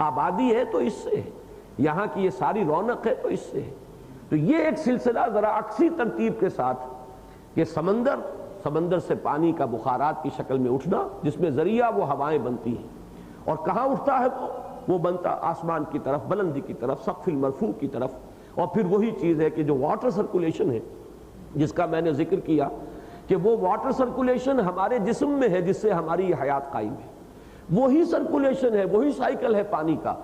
آبادی ہے تو اس سے ہے، یہاں کی یہ ساری رونق ہے تو اس سے ہے۔ تو یہ ایک سلسلہ ذرا عکسی ترتیب کے ساتھ کہ سمندر سے پانی کا بخارات کی شکل میں اٹھنا، جس میں ذریعہ وہ ہوائیں بنتی ہیں، اور کہاں اٹھتا ہے وہ بنتا آسمان کی طرف، بلندی کی طرف، سقف المرفوع کی طرف۔ اور پھر وہی چیز ہے کہ جو واٹر سرکولیشن ہے جس کا میں نے ذکر کیا کہ وہ واٹر سرکولیشن ہمارے جسم میں ہے جس سے ہماری یہ حیات قائم ہے، وہی سرکولیشن ہے، وہی سائیکل ہے پانی کا۔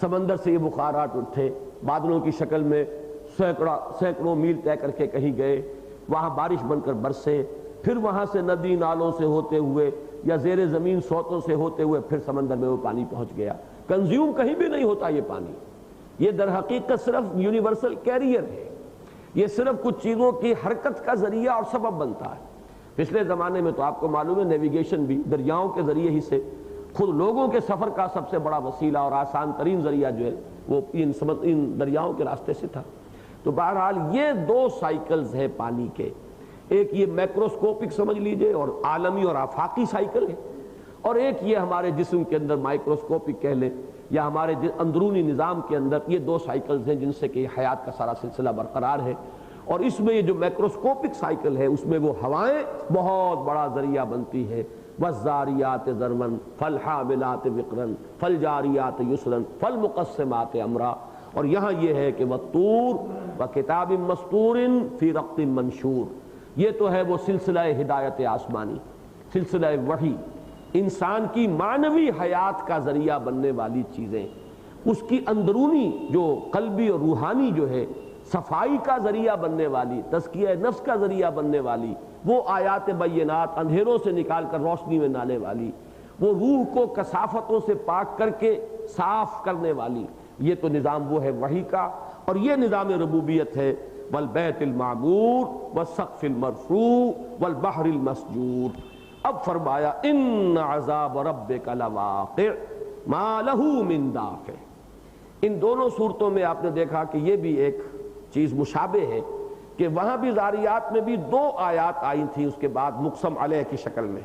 سمندر سے یہ بخارات اٹھے، بادلوں کی شکل میں سینکڑوں میل طے کر کے کہیں گئے، وہاں بارش بن کر برسے، پھر وہاں سے ندی نالوں سے ہوتے ہوئے یا زیر زمین سوتوں سے ہوتے ہوئے پھر سمندر میں وہ پانی پہنچ گیا۔ کنزیوم کہیں بھی نہیں ہوتا یہ پانی، یہ در حقیقت صرف یونیورسل کیریئر ہے، یہ صرف کچھ چیزوں کی حرکت کا ذریعہ اور سبب بنتا ہے۔ پچھلے زمانے میں تو آپ کو معلوم ہے نیویگیشن بھی دریاؤں کے ذریعے ہی سے، خود لوگوں کے سفر کا سب سے بڑا وسیلہ اور آسان ترین ذریعہ جو ہے وہ ان دریاؤں کے راستے سے تھا۔ تو بہرحال یہ دو سائیکلز ہیں پانی کے، ایک یہ میکروسکوپک سمجھ لیجئے اور عالمی اور آفاقی سائیکل ہے، اور ایک یہ ہمارے جسم کے اندر مائکروسکوپک کہہ لیں یا ہمارے اندرونی نظام کے اندر یہ دو سائیکلز ہیں جن سے کہ حیات کا سارا سلسلہ برقرار ہے۔ اور اس میں یہ جو میکروسکوپک سائیکل ہے اس میں وہ ہوائیں بہت بڑا ذریعہ بنتی ہے، والذاریات ذروا فالحاملات وقرا فالجاریات یسرا فالمقسمات امرا۔ اور یہاں یہ ہے کہ والطور وکتاب مسطور فی رق منشور، یہ تو ہے وہ سلسلہ ہدایت آسمانی، سلسلہ وحی، انسان کی معنوی حیات کا ذریعہ بننے والی چیزیں، اس کی اندرونی جو قلبی اور روحانی جو ہے صفائی کا ذریعہ بننے والی، تزکیہ نفس کا ذریعہ بننے والی، وہ آیات بینات اندھیروں سے نکال کر روشنی میں لانے والی، وہ روح کو کثافتوں سے پاک کر کے صاف کرنے والی، یہ تو نظام وہ ہے وحی کا، اور یہ نظام ربوبیت ہے والبیت المعمور والسقف المرفوع والبحر المسجور۔ اب فرمایا ان عذاب ربک لواقع ما لہ من دافع۔ ان دونوں صورتوں میں آپ نے دیکھا کہ یہ بھی ایک چیز مشابہ ہے کہ وہاں بھی ذاریات میں بھی دو آیات آئی تھیں اس کے بعد مقسم علیہ کی شکل میں،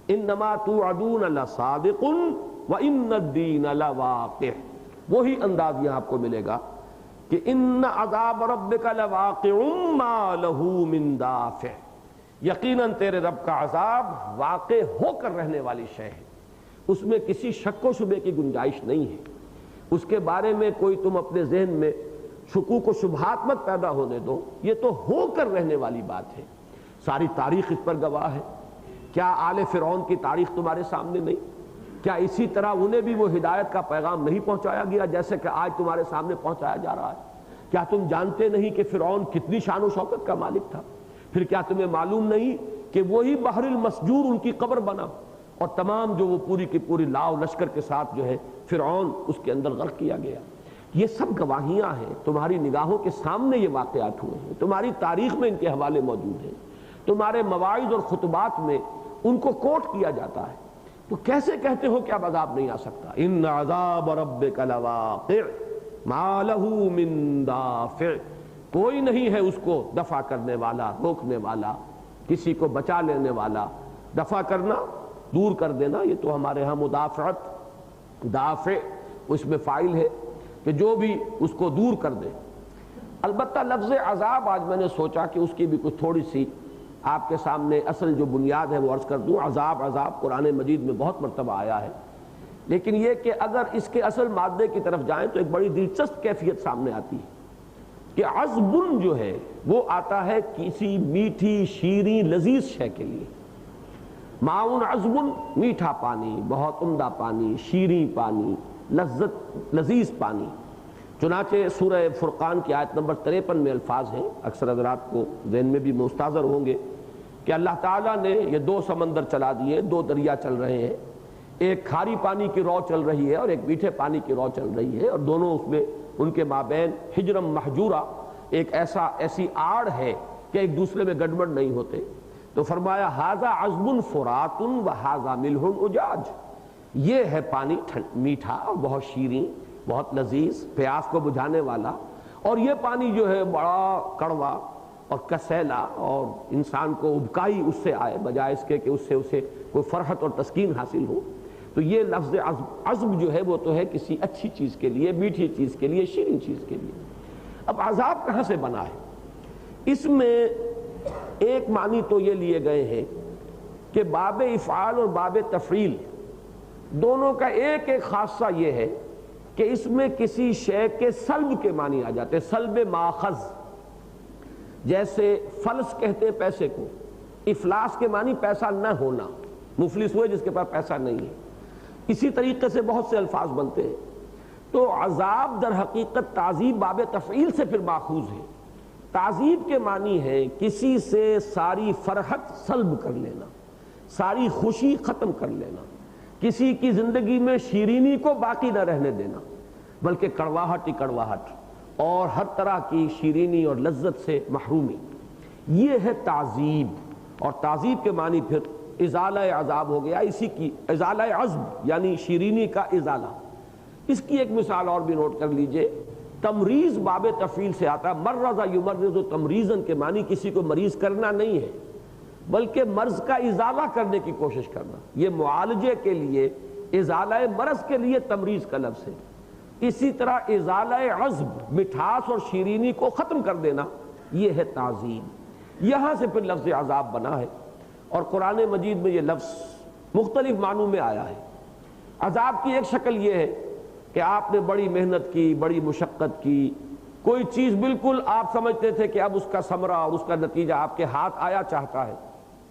انما توعدون لصادق وان الدین لواقع۔ وہی انداز یہاں آپ کو ملے گا کہ ان عذاب ربک لواقع ما لہ من دافع، یقیناً تیرے رب کا عذاب واقع ہو کر رہنے والی شے ہے، اس میں کسی شک و شبے کی گنجائش نہیں ہے، اس کے بارے میں کوئی تم اپنے ذہن میں شکوک و شبہات مت پیدا ہونے دو، یہ تو ہو کر رہنے والی بات ہے، ساری تاریخ اس پر گواہ ہے۔ کیا آل فرعون کی تاریخ تمہارے سامنے نہیں؟ کیا اسی طرح انہیں بھی وہ ہدایت کا پیغام نہیں پہنچایا گیا جیسے کہ آج تمہارے سامنے پہنچایا جا رہا ہے؟ کیا تم جانتے نہیں کہ فرعون کتنی شان و شوکت کا مالک تھا؟ پھر کیا تمہیں معلوم نہیں کہ وہی بحر المسجور ان کی قبر بنا، اور تمام جو وہ پوری کی پوری لاؤ لشکر کے ساتھ جو ہے فرعون اس کے اندر غرق کیا گیا۔ یہ سب گواہیاں ہیں، تمہاری نگاہوں کے سامنے یہ واقعات ہوئے ہیں، تمہاری تاریخ میں ان کے حوالے موجود ہیں، تمہارے مواعظ اور خطبات میں ان کو کوٹ کیا جاتا ہے، تو کیسے کہتے ہو کہ اب عذاب نہیں آ سکتا؟ ان عذاب ربک لواقع ما لہ من دافع، کوئی نہیں ہے اس کو دفع کرنے والا، روکنے والا، کسی کو بچا لینے والا۔ دفع کرنا، دور کر دینا، یہ تو ہمارے ہاں مدافعت، دافع اس میں فاعل ہے کہ جو بھی اس کو دور کر دے۔ البتہ لفظ عذاب آج میں نے سوچا کہ اس کی بھی کچھ تھوڑی سی آپ کے سامنے اصل جو بنیاد ہے وہ عرض کر دوں۔ عذاب قرآن مجید میں بہت مرتبہ آیا ہے، لیکن یہ کہ اگر اس کے اصل مادے کی طرف جائیں تو ایک بڑی دلچسپ کیفیت سامنے آتی ہے کہ عذب جو ہے وہ آتا ہے کسی میٹھی شیریں لذیذ شے کے لیے۔ معاون عذب، میٹھا پانی، بہت عمدہ پانی، شیریں پانی، لذیذ پانی۔ چنانچہ سورہ فرقان کی آیت نمبر 53 میں الفاظ ہیں، اکثر حضرات کو ذہن میں بھی مستحضر ہوں گے کہ اللہ تعالیٰ نے یہ دو سمندر چلا دیے، دو دریا چل رہے ہیں، ایک کھاری پانی کی رو چل رہی ہے اور ایک میٹھے پانی کی رو چل رہی ہے، اور دونوں اس میں ان کے مابین حجرم محجورہ، ایک ایسی آڑ ہے کہ ایک دوسرے میں گڑبڑ نہیں ہوتے۔ تو فرمایا ھذا عذب فرات وھذا ملح اجاج، یہ ہے پانی میٹھا اور بہت شیریں، بہت لذیذ، پیاس کو بجھانے والا، اور یہ پانی جو ہے بڑا کڑوا اور کسیلا، اور انسان کو ابکائی اس سے آئے بجائے اس کے کہ اس سے اسے کوئی فرحت اور تسکین حاصل ہو۔ تو یہ لفظ عذب جو ہے وہ تو ہے کسی اچھی چیز کے لیے، میٹھی چیز کے لیے، شیریں چیز کے لیے۔ اب عذاب کہاں سے بنا ہے؟ اس میں ایک معنی تو یہ لیے گئے ہیں کہ باب افعال اور باب تفعیل دونوں کا ایک خاصہ یہ ہے کہ اس میں کسی شے کے سلب کے معنی آ جاتے ہیں، سلب ماخذ، جیسے فلس کہتے ہیں پیسے کو، افلاس کے معنی پیسہ نہ ہونا، مفلس ہوئے جس کے پاس پیسہ نہیں ہے۔ اسی طریقے سے بہت سے الفاظ بنتے ہیں۔ تو عذاب در حقیقت تعذیب باب تفعیل سے پھر ماخوذ ہے۔ تعذیب کے معنی ہے کسی سے ساری فرحت سلب کر لینا، ساری خوشی ختم کر لینا، کسی کی زندگی میں شیرینی کو باقی نہ رہنے دینا، بلکہ کڑواہٹ ہی کڑواہٹ اور ہر طرح کی شیرینی اور لذت سے محرومی، یہ ہے تعذیب۔ اور تعذیب کے معنی پھر ازالہ عذاب ہو گیا، اسی کی ازالہ عذب یعنی شیرینی کا ازالہ۔ اس کی ایک مثال اور بھی نوٹ کر لیجئے، تمریض باب تفعیل سے آتا ہے، مرض یمرض تمریضاً کے معنی کسی کو مریض کرنا نہیں ہے بلکہ مرض کا ازالہ کرنے کی کوشش کرنا۔ یہ معالجے کے لیے، ازالہ مرض کے لیے تمریض کا لفظ ہے۔ اسی طرح ازالہ عذب، مٹھاس اور شیرینی کو ختم کر دینا، یہ ہے تعذیب۔ یہاں سے پھر لفظ عذاب بنا ہے، اور قرآن مجید میں یہ لفظ مختلف معنوں میں آیا ہے۔ عذاب کی ایک شکل یہ ہے کہ آپ نے بڑی محنت کی، بڑی مشقت کی، کوئی چیز بالکل آپ سمجھتے تھے کہ اب اس کا ثمرہ اور اس کا نتیجہ آپ کے ہاتھ آیا چاہتا ہے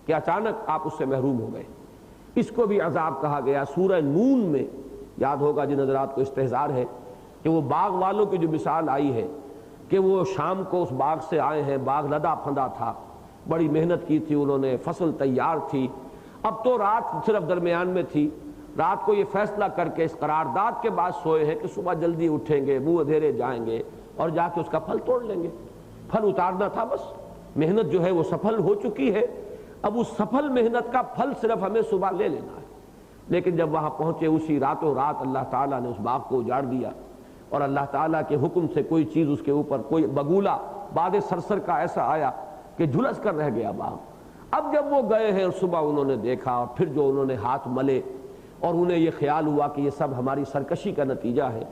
کہ اچانک آپ اس سے محروم ہو گئے، اس کو بھی عذاب کہا گیا۔ سورہ نون میں یاد ہوگا جن حضرات کو استحضار ہے کہ وہ باغ والوں کی جو مثال آئی ہے کہ وہ شام کو اس باغ سے آئے ہیں، باغ لدا پھندا تھا، بڑی محنت کی تھی انہوں نے، فصل تیار تھی، اب تو رات صرف درمیان میں تھی، رات کو یہ فیصلہ کر کے اس قرارداد کے بعد سوئے ہیں کہ صبح جلدی اٹھیں گے، منہ اندھیرے جائیں گے اور جا کے اس کا پھل توڑ لیں گے۔ پھل اتارنا تھا، بس محنت جو ہے وہ سفل ہو چکی ہے، اب اس سفل محنت کا پھل صرف ہمیں صبح لے لینا ہے۔ لیکن جب وہاں پہنچے اسی راتوں رات اللہ تعالیٰ نے اس باغ کو اجاڑ دیا، اور اللہ تعالیٰ کے حکم سے کوئی چیز اس کے اوپر، کوئی بگولہ باد سرسر کا ایسا آیا کہ جھلس کر رہ گیا باغ۔ اب جب وہ گئے ہیں اور صبح انہوں نے دیکھا، اور پھر جو انہوں نے ہاتھ ملے اور انہیں یہ خیال ہوا کہ یہ سب ہماری سرکشی کا نتیجہ ہے،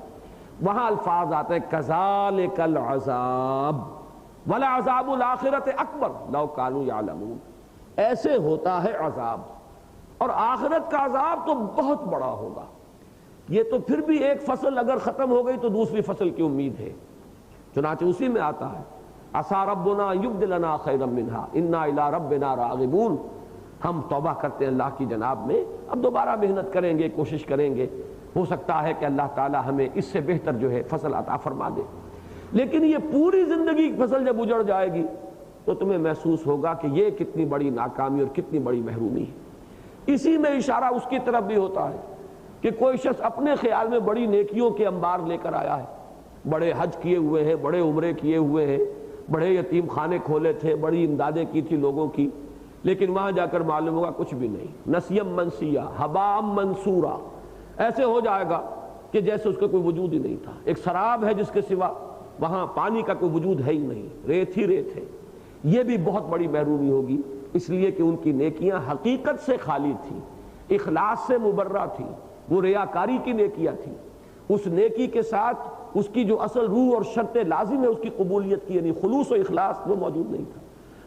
وہاں الفاظ آتے ہیں کذالک العذاب ولعذاب الآخرۃ اکبر لو کانوا یعلمون، ایسے ہوتا ہے عذاب، اور آخرت کا عذاب تو بہت بڑا ہوگا۔ یہ تو پھر بھی ایک فصل اگر ختم ہو گئی تو دوسری فصل کی امید ہے، چنانچہ اسی میں آتا ہے عسیٰ ربنا یبدلنا خیرا منہا انا الی ربنا راغبون، ہم توبہ کرتے ہیں اللہ کی جناب میں، اب دوبارہ محنت کریں گے، کوشش کریں گے، ہو سکتا ہے کہ اللہ تعالی ہمیں اس سے بہتر جو ہے فصل عطا فرما دے۔ لیکن یہ پوری زندگی کی فصل جب اجڑ جائے گی تو تمہیں محسوس ہوگا کہ یہ کتنی بڑی ناکامی اور کتنی بڑی محرومی ہے۔ اسی میں اشارہ اس کی طرف بھی ہوتا ہے کہ کوئی شخص اپنے خیال میں بڑی نیکیوں کے انبار لے کر آیا ہے، بڑے حج کیے ہوئے ہیں، بڑے عمرے کیے ہوئے ہیں، بڑے یتیم خانے کھولے تھے، بڑی امدادیں کی تھی لوگوں کی، لیکن وہاں جا کر معلوم ہوگا کچھ بھی نہیں، نسیم منسیہ، ہباء منصورا، ایسے ہو جائے گا کہ جیسے اس کا کوئی وجود ہی نہیں تھا، ایک سراب ہے جس کے سوا وہاں پانی کا کوئی وجود ہے ہی نہیں، ریت ہی ریت ہے۔ یہ بھی بہت بڑی محرومی ہوگی، اس لیے کہ ان کی نیکیاں حقیقت سے خالی تھیں، اخلاص سے مبرہ تھیں، وہ ریاکاری کی نیکیاں تھیں، اس نیکی کے ساتھ اس کی جو اصل روح اور شرط لازم ہے اس کی قبولیت کی، یعنی خلوص و اخلاص، وہ موجود نہیں تھا۔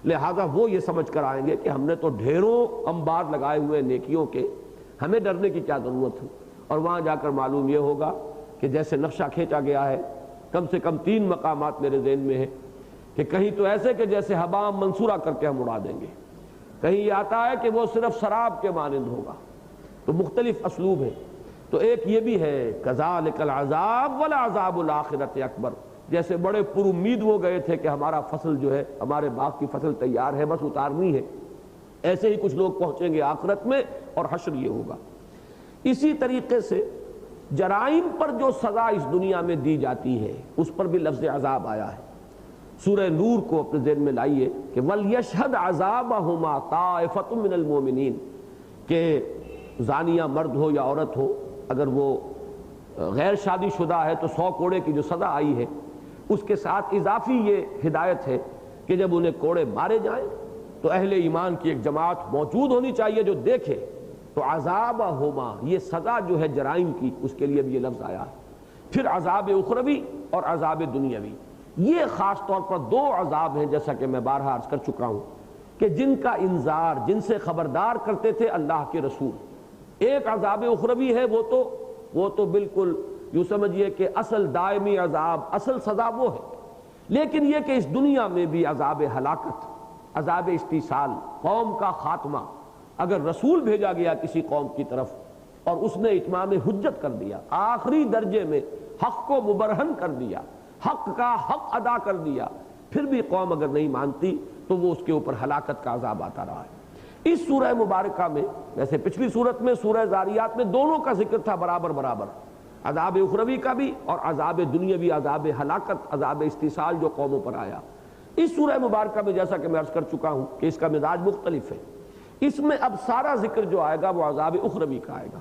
لہذا وہ یہ سمجھ کر آئیں گے کہ ہم نے تو ڈھیروں انبار لگائے ہوئے نیکیوں کے، ہمیں ڈرنے کی کیا ضرورت ہے، اور وہاں جا کر معلوم یہ ہوگا کہ جیسے نقشہ کھینچا گیا ہے، کم سے کم 3 مقامات میرے ذہن میں ہیں کہ کہیں تو ایسے کہ جیسے ہباء منصورہ کر کے ہم اڑا دیں گے، کہیں یہ آتا ہے کہ وہ صرف سراب کے مانند ہوگا، تو مختلف اسلوب ہیں۔ تو ایک یہ بھی ہے کذالک العذاب ولعذاب الآخرۃ اکبر، جیسے بڑے پر امید وہ گئے تھے کہ ہمارا فصل جو ہے، ہمارے باغ کی فصل تیار ہے، بس اتارنی ہے، ایسے ہی کچھ لوگ پہنچیں گے آخرت میں، اور حشر یہ ہوگا۔ اسی طریقے سے جرائم پر جو سزا اس دنیا میں دی جاتی ہے اس پر بھی لفظ عذاب آیا ہے۔ سورہ نور کو اپنے ذہن میں لائیے کہ وَلْيَشْهَدْ عَذَابَهُمَا طَائِفَةٌ مِّنَ الْمُؤْمِنِينَ، کہ زانیہ مرد ہو یا عورت ہو، اگر وہ غیر شادی شدہ ہے تو 100 کوڑے کی جو سزا آئی ہے، اس کے ساتھ اضافی یہ ہدایت ہے کہ جب انہیں کوڑے مارے جائیں تو اہل ایمان کی ایک جماعت موجود ہونی چاہیے جو دیکھے، تو عذابہما، یہ سزا جو ہے جرائم کی، اس کے لیے بھی یہ لفظ آیا ہے۔ پھر عذاب اخروی اور عذاب دنیاوی، یہ خاص طور پر 2 عذاب ہیں، جیسا کہ میں بارہا عرض کر چکا ہوں کہ جن کا انذار، جن سے خبردار کرتے تھے اللہ کے رسول۔ ایک عذاب اخروی ہے، وہ تو بالکل یوں سمجھیے کہ اصل دائمی عذاب، اصل سزا وہ ہے، لیکن یہ کہ اس دنیا میں بھی عذاب ہلاکت، عذاب استیصال، قوم کا خاتمہ، اگر رسول بھیجا گیا کسی قوم کی طرف اور اس نے اتمام حجت کر دیا، آخری درجے میں حق کو مبرہن کر دیا، حق کا حق ادا کر دیا، پھر بھی قوم اگر نہیں مانتی تو وہ اس کے اوپر ہلاکت کا عذاب آتا رہا ہے۔ اس سورہ مبارکہ میں، ویسے پچھلی صورت میں سورہ زاریات میں دونوں کا ذکر تھا برابر برابر، عذاب اخروی کا بھی اور عذاب دنیاوی، عذاب ہلاکت، عذاب استیصال جو قوموں پر آیا۔ اس سورہ مبارکہ میں جیسا کہ میں عرض کر چکا ہوں کہ اس کا مزاج مختلف ہے، اس میں اب سارا ذکر جو آئے گا وہ عذاب اخروی کا آئے گا۔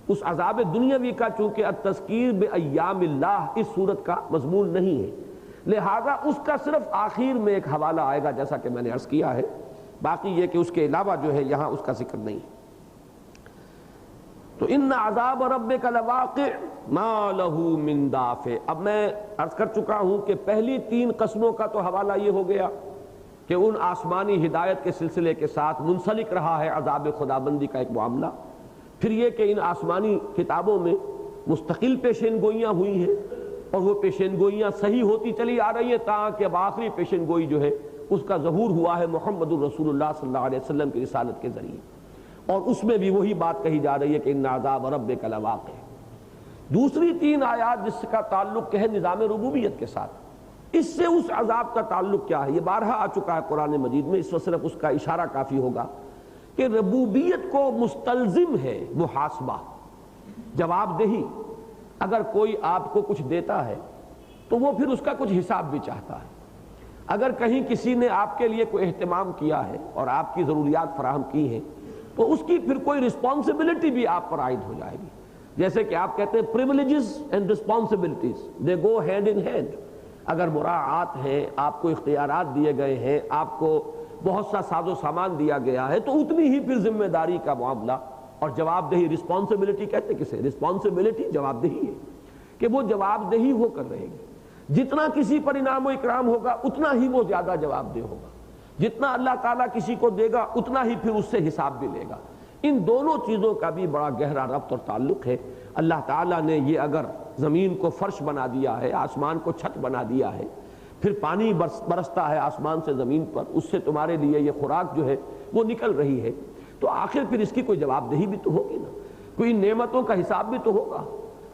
اس عذاب دنیاوی کا چونکہ التذکیر بایام اللہ اس صورت کا مضمون نہیں ہے، لہذا اس کا صرف آخر میں ایک حوالہ آئے گا جیسا کہ میں نے عرض کیا ہے، باقی یہ کہ اس کے علاوہ جو ہے یہاں اس کا ذکر نہیں۔ تو ان عذاب ربک لواقع ما لہ من دافع، اب میں عرض کر چکا ہوں کہ پہلی 3 قسموں کا تو حوالہ یہ ہو گیا کہ ان آسمانی ہدایت کے سلسلے کے ساتھ منسلک رہا ہے عذاب خدابندی کا ایک معاملہ، پھر یہ کہ ان آسمانی کتابوں میں مستقل پیشین گوئیاں ہوئی ہیں اور وہ پیشین گوئیاں صحیح ہوتی چلی آ رہی ہیں، تاکہ اب آخری پیشین گوئی جو ہے اس کا ظہور ہوا ہے محمد الرسول اللہ صلی اللہ علیہ وسلم کی رسالت کے ذریعے، اور اس میں بھی وہی بات کہی جا رہی ہے کہ ان عذاب ربک لواقع۔ دوسری 3 آیات جس کا تعلق ہے نظام ربوبیت کے ساتھ، اس سے اس عذاب کا تعلق کیا ہے یہ بارہا آ چکا ہے قرآن مجید میں، اس وقت صرف اس کا اشارہ کافی ہوگا کہ ربوبیت کو مستلزم ہے محاسبہ، جواب دہی۔ اگر کوئی آپ کو کچھ دیتا ہے تو وہ پھر اس کا کچھ حساب بھی چاہتا ہے، اگر کہیں کسی نے آپ کے لیے کوئی اہتمام کیا ہے اور آپ کی ضروریات فراہم کی ہیں تو اس کی پھر کوئی رسپانسبلٹی بھی آپ پر عائد ہو جائے گی، جیسے کہ آپ کہتے ہیں privileges and responsibilities they go hand in hand. اگر مراعات ہیں، آپ کو اختیارات دیے گئے ہیں، آپ کو بہت سا ساز و سامان دیا گیا ہے، تو اتنی ہی پھر ذمہ داری کا معاملہ اور جواب دہی، رسپانسبلٹی کہتے ہیں کسے، رسپانسبلٹی جواب دہی ہے کہ وہ جواب دہی ہو کر رہے گی، جتنا کسی پر انعام و اکرام ہوگا اتنا ہی وہ زیادہ جواب دہ ہوگا، جتنا اللہ تعالیٰ کسی کو دے گا اتنا ہی پھر اس سے حساب بھی لے گا۔ ان دونوں چیزوں کا بھی بڑا گہرا ربط اور تعلق ہے۔ اللہ تعالیٰ نے یہ اگر زمین کو فرش بنا دیا ہے، آسمان کو چھت بنا دیا ہے، پھر پانی برستا ہے آسمان سے زمین پر، اس سے تمہارے لیے یہ خوراک جو ہے وہ نکل رہی ہے، تو آخر پھر اس کی کوئی جواب دہی بھی تو ہوگی نا، کوئی نعمتوں کا حساب بھی تو ہوگا۔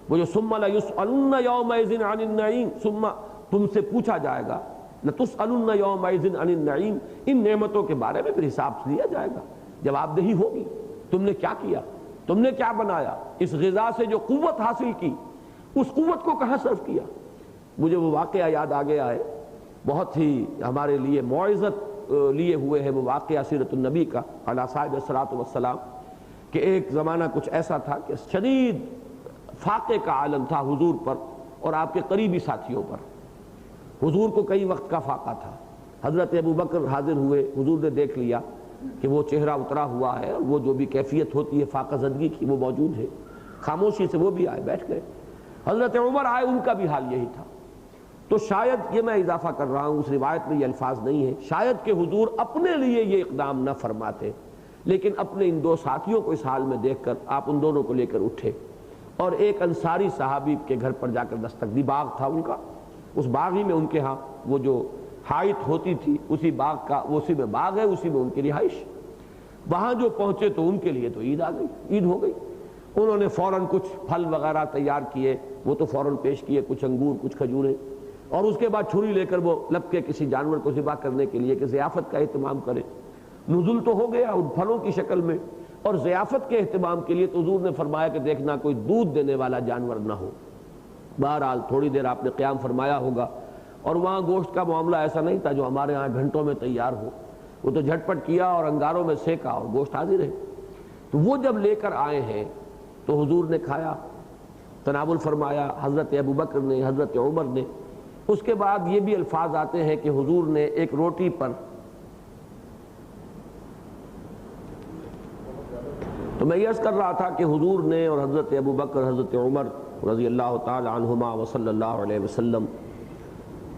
وہ جو ثم لَيُسْأَلُنَّ يَوْمَئِذٍ عَنِ النَّعِيمِ، ثم تم سے پوچھا جائے گا، لَتُسْأَلُنَّ يَوْمَئِذٍ عَنِ النَّعِيمِ، ان نعمتوں کے بارے میں پھر حساب لیا جائے گا، جواب دہی ہوگی۔ تم نے کیا کیا، تم نے کیا بنایا، اس غذا سے جو قوت حاصل کی اس قوت کو کہاں صرف کیا۔ مجھے وہ واقعہ یاد آ گیا ہے، بہت ہی ہمارے لیے موعظت لیے ہوئے ہے وہ واقعہ سیرت النبی کا علیہ صاحب الصلاۃ والسلام، کہ ایک زمانہ کچھ ایسا تھا کہ شدید فاقے کا عالم تھا حضور پر اور آپ کے قریبی ساتھیوں پر۔ حضور کو کئی وقت کا فاقہ تھا۔ حضرت ابو بکر حاضر ہوئے، حضور نے دیکھ لیا کہ وہ چہرہ اترا ہوا ہے اور وہ جو بھی کیفیت ہوتی ہے فاقہ زدگی کی وہ موجود ہے، خاموشی سے وہ بھی آئے، بیٹھ گئے۔ حضرت عمر آئے، ان کا بھی حال یہی تھا۔ تو شاید یہ میں اضافہ کر رہا ہوں، اس روایت میں یہ الفاظ نہیں ہے، شاید کہ حضور اپنے لیے یہ اقدام نہ فرماتے، لیکن اپنے ان دو ساتھیوں کو اس حال میں دیکھ کر آپ ان دونوں کو لے کر اٹھے اور ایک انصاری صحابی کے گھر پر جا کر دستک دی۔ باغ تھا ان کا، اس باغ ہی میں ان کے ہاں وہ جو حائط ہوتی تھی اسی باغ کا، وہ اسی میں باغ ہے، اسی میں ان کی رہائش۔ وہاں جو پہنچے تو ان کے لیے تو عید آ گئی، عید ہو گئی۔ انہوں نے فوراً کچھ پھل وغیرہ تیار کیے، وہ تو فوراً پیش کیے، کچھ انگور کچھ کھجوریں، اور اس کے بعد چھری لے کر وہ لپ کے کسی جانور کو ذبح کرنے کے لیے کہ ضیافت کا اہتمام کرے۔ نزول تو ہو گیا ان پھلوں کی شکل میں، اور ضیافت کے اہتمام کے لیے تو حضور نے فرمایا کہ دیکھنا کوئی دودھ دینے والا جانور نہ ہو۔ بہرحال تھوڑی دیر آپ نے قیام فرمایا ہوگا، اور وہاں گوشت کا معاملہ ایسا نہیں تھا جو ہمارے ہاں گھنٹوں میں تیار ہو، وہ تو جھٹ پٹ کیا اور انگاروں میں سیکا اور گوشت حاضر ہے۔ تو وہ جب لے کر آئے ہیں تو حضور نے کھایا، تناول فرمایا، حضرت ابو بکر نے، حضرت عمر نے۔ اس کے بعد یہ بھی الفاظ آتے ہیں کہ حضور نے ایک روٹی پر، تو میں یہ عرض کر رہا تھا کہ حضور نے اور حضرت ابو بکر، حضرت عمر رضی اللہ تعالی عنہما وصلی اللہ علیہ وسلم،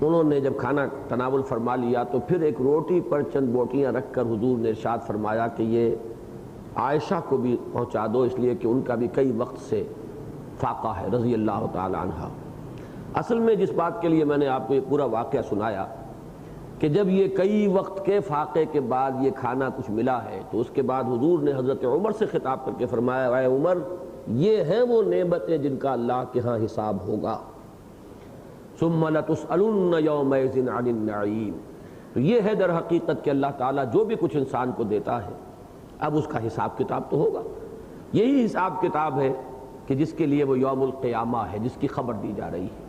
انہوں نے جب کھانا تناول فرما لیا تو پھر ایک روٹی پر چند بوٹیاں رکھ کر حضور نے ارشاد فرمایا کہ یہ عائشہ کو بھی پہنچا دو، اس لیے کہ ان کا بھی کئی وقت سے فاقہ ہے رضی اللہ تعالی عنہ۔ اصل میں جس بات کے لیے میں نے آپ کو یہ پورا واقعہ سنایا کہ جب یہ کئی وقت کے فاقے کے بعد یہ کھانا کچھ ملا ہے تو اس کے بعد حضور نے حضرت عمر سے خطاب کر کے فرمایا، اے عمر، یہ ہیں وہ نعمتیں جن کا اللہ کے ہاں حساب ہوگا۔ ثم لتسألن یومئذ عن النعیم۔ تو یہ ہے در حقیقت کہ اللہ تعالیٰ جو بھی کچھ انسان کو دیتا ہے اب اس کا حساب کتاب تو ہوگا۔ یہی حساب کتاب ہے کہ جس کے لیے وہ یوم القیامہ ہے، جس کی خبر دی جا رہی ہے،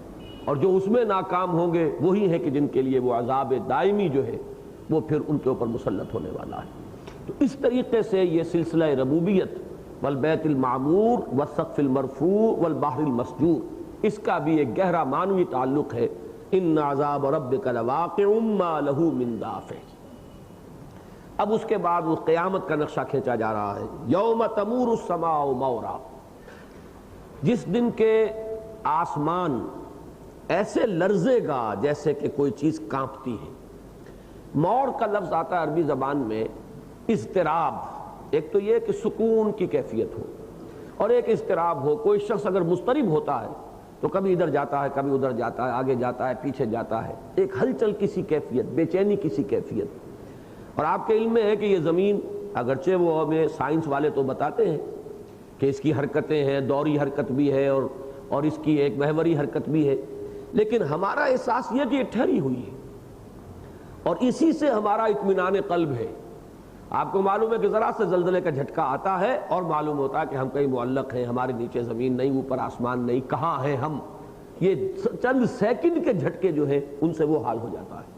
اور جو اس میں ناکام ہوں گے وہی ہے کہ جن کے لیے وہ عذاب دائمی جو ہے وہ پھر ان کے اوپر مسلط ہونے والا ہے۔ تو اس طریقے سے یہ سلسلہ ربوبیت والبیت المعمور والسقف المرفوع والبحر المسجور، اس کا بھی ایک گہرا معنوی تعلق ہے۔ ان عذاب ربک لواقع ما له من دافع۔ اب اس کے بعد وہ قیامت کا نقشہ کھینچا جا رہا ہے۔ یوم تمور السماء مورا، جس دن کے آسمان ایسے لرزے گا جیسے کہ کوئی چیز کانپتی ہے۔ مور کا لفظ آتا ہے عربی زبان میں اضطراب، ایک تو یہ کہ سکون کی کیفیت ہو اور ایک اضطراب ہو۔ کوئی شخص اگر مضطرب ہوتا ہے تو کبھی ادھر جاتا ہے، کبھی ادھر جاتا ہے، آگے جاتا ہے، پیچھے جاتا ہے، ایک ہلچل کسی کیفیت، بے چینی کسی کیفیت۔ اور آپ کے علم میں ہے کہ یہ زمین، اگرچہ وہ ہمیں سائنس والے تو بتاتے ہیں کہ اس کی حرکتیں ہیں، دوری حرکت بھی ہے اور اس کی ایک محوری حرکت بھی ہے، لیکن ہمارا احساس یہ کہ یہ ٹھہری ہوئی ہے، اور اسی سے ہمارا اطمینان قلب ہے۔ آپ کو معلوم ہے کہ ذرا سے زلزلے کا جھٹکا آتا ہے اور معلوم ہوتا ہے کہ ہم کہیں معلق ہیں، ہمارے نیچے زمین نہیں، اوپر آسمان نہیں، کہاں ہیں ہم۔ یہ چند سیکنڈ کے جھٹکے جو ہیں ان سے وہ حال ہو جاتا ہے۔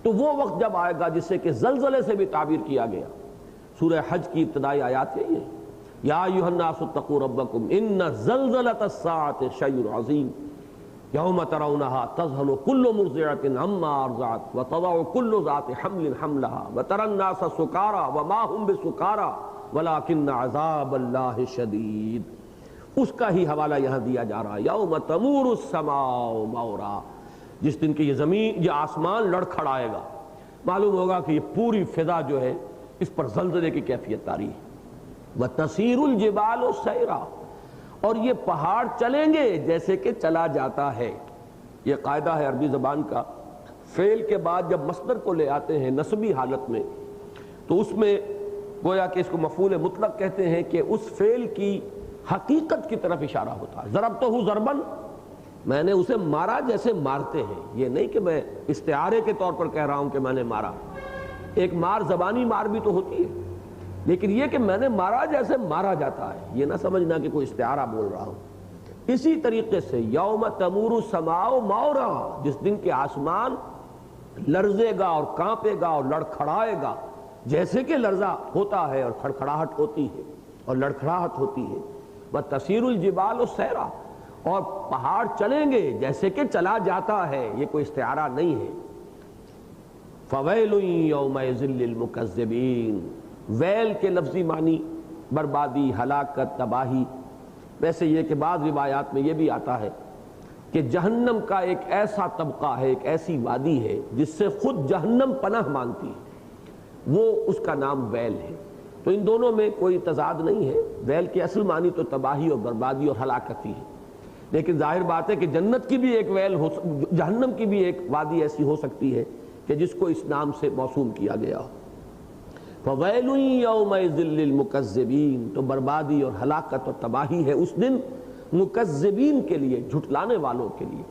تو وہ وقت جب آئے گا جسے کہ زلزلے سے بھی تعبیر کیا گیا، سورہ حج کی ابتدائی آیات یہی ہے، یا ایھا الناس اتقوا ربکم ان زلزلۃ الساعۃ شیء عظیم یوم ترونہا تذہل کل مرضعۃ عما ارضعت وتضع کل ذات حمل حملها وتری الناس سکارى وما هم بسکارى ولکن عذاب اللہ شدید۔ اس کا ہی حوالہ یہاں دیا جا رہا ہے، یوم تمور السماء مورا، جس دن کہ یہ زمین، یہ آسمان لڑکھڑائے گا، معلوم ہوگا کہ یہ پوری فضا جو ہے اس پر زلزلے کی کیفیت طاری ہے۔ وَتَسِيرُ الْجِبَالُ سَيْرًا، اور یہ پہاڑ چلیں گے جیسے کہ چلا جاتا ہے۔ یہ قاعدہ ہے عربی زبان کا، فعل کے بعد جب مصدر کو لے آتے ہیں نسبی حالت میں تو اس میں گویا کہ اس کو مفعول مطلق کہتے ہیں کہ اس فعل کی حقیقت کی طرف اشارہ ہوتا ہے۔ ضربتہ ضرباً میں نے اسے مارا جیسے مارتے ہیں. یہ نہیں کہ میں استعارے کے طور پر کہہ رہا ہوں کہ میں نے مارا. ایک مار زبانی مار بھی تو ہوتی ہے, لیکن یہ کہ میں نے مارا جیسے مارا جاتا ہے, یہ نہ سمجھنا کہ کوئی استعارہ بول رہا ہوں. اسی طریقے سے یوم تمور السماء مورا, جس دن کے آسمان لرزے گا اور کانپے گا اور لڑکھڑائے گا, جیسے کہ لرزہ ہوتا ہے اور کھڑکھڑاہٹ ہوتی ہے اور لڑکھڑاہٹ ہوتی ہے. وَتَسِيرُ الْجِبَالُ سَيْرًا, اور پہاڑ چلیں گے جیسے کہ چلا جاتا ہے. یہ کوئی استعارہ نہیں ہے. فَوَيْلٌ يَوْمَئِذٍ لِّلْمُكَذِّبِينَ, ویل کے لفظی معنی بربادی, ہلاکت, تباہی. ویسے یہ کہ بعض روایات میں یہ بھی آتا ہے کہ جہنم کا ایک ایسا طبقہ ہے, ایک ایسی وادی ہے جس سے خود جہنم پناہ مانگتی ہے, وہ اس کا نام ویل ہے. تو ان دونوں میں کوئی تضاد نہیں ہے. ویل کے اصل معنی تو تباہی اور بربادی اور ہلاکت ہی ہے, لیکن ظاہر بات ہے کہ جنت کی بھی ایک ویل ہو, جہنم کی بھی ایک وادی ایسی ہو سکتی ہے کہ جس کو اس نام سے موسوم کیا گیا. فَوَيْلٌ يَوْمَئِذٍ لِّلْمُكَذِّبِينَ, تو بربادی اور ہلاکت اور تباہی ہے اس دن مکذبین کے لیے, جھٹلانے والوں کے لیے,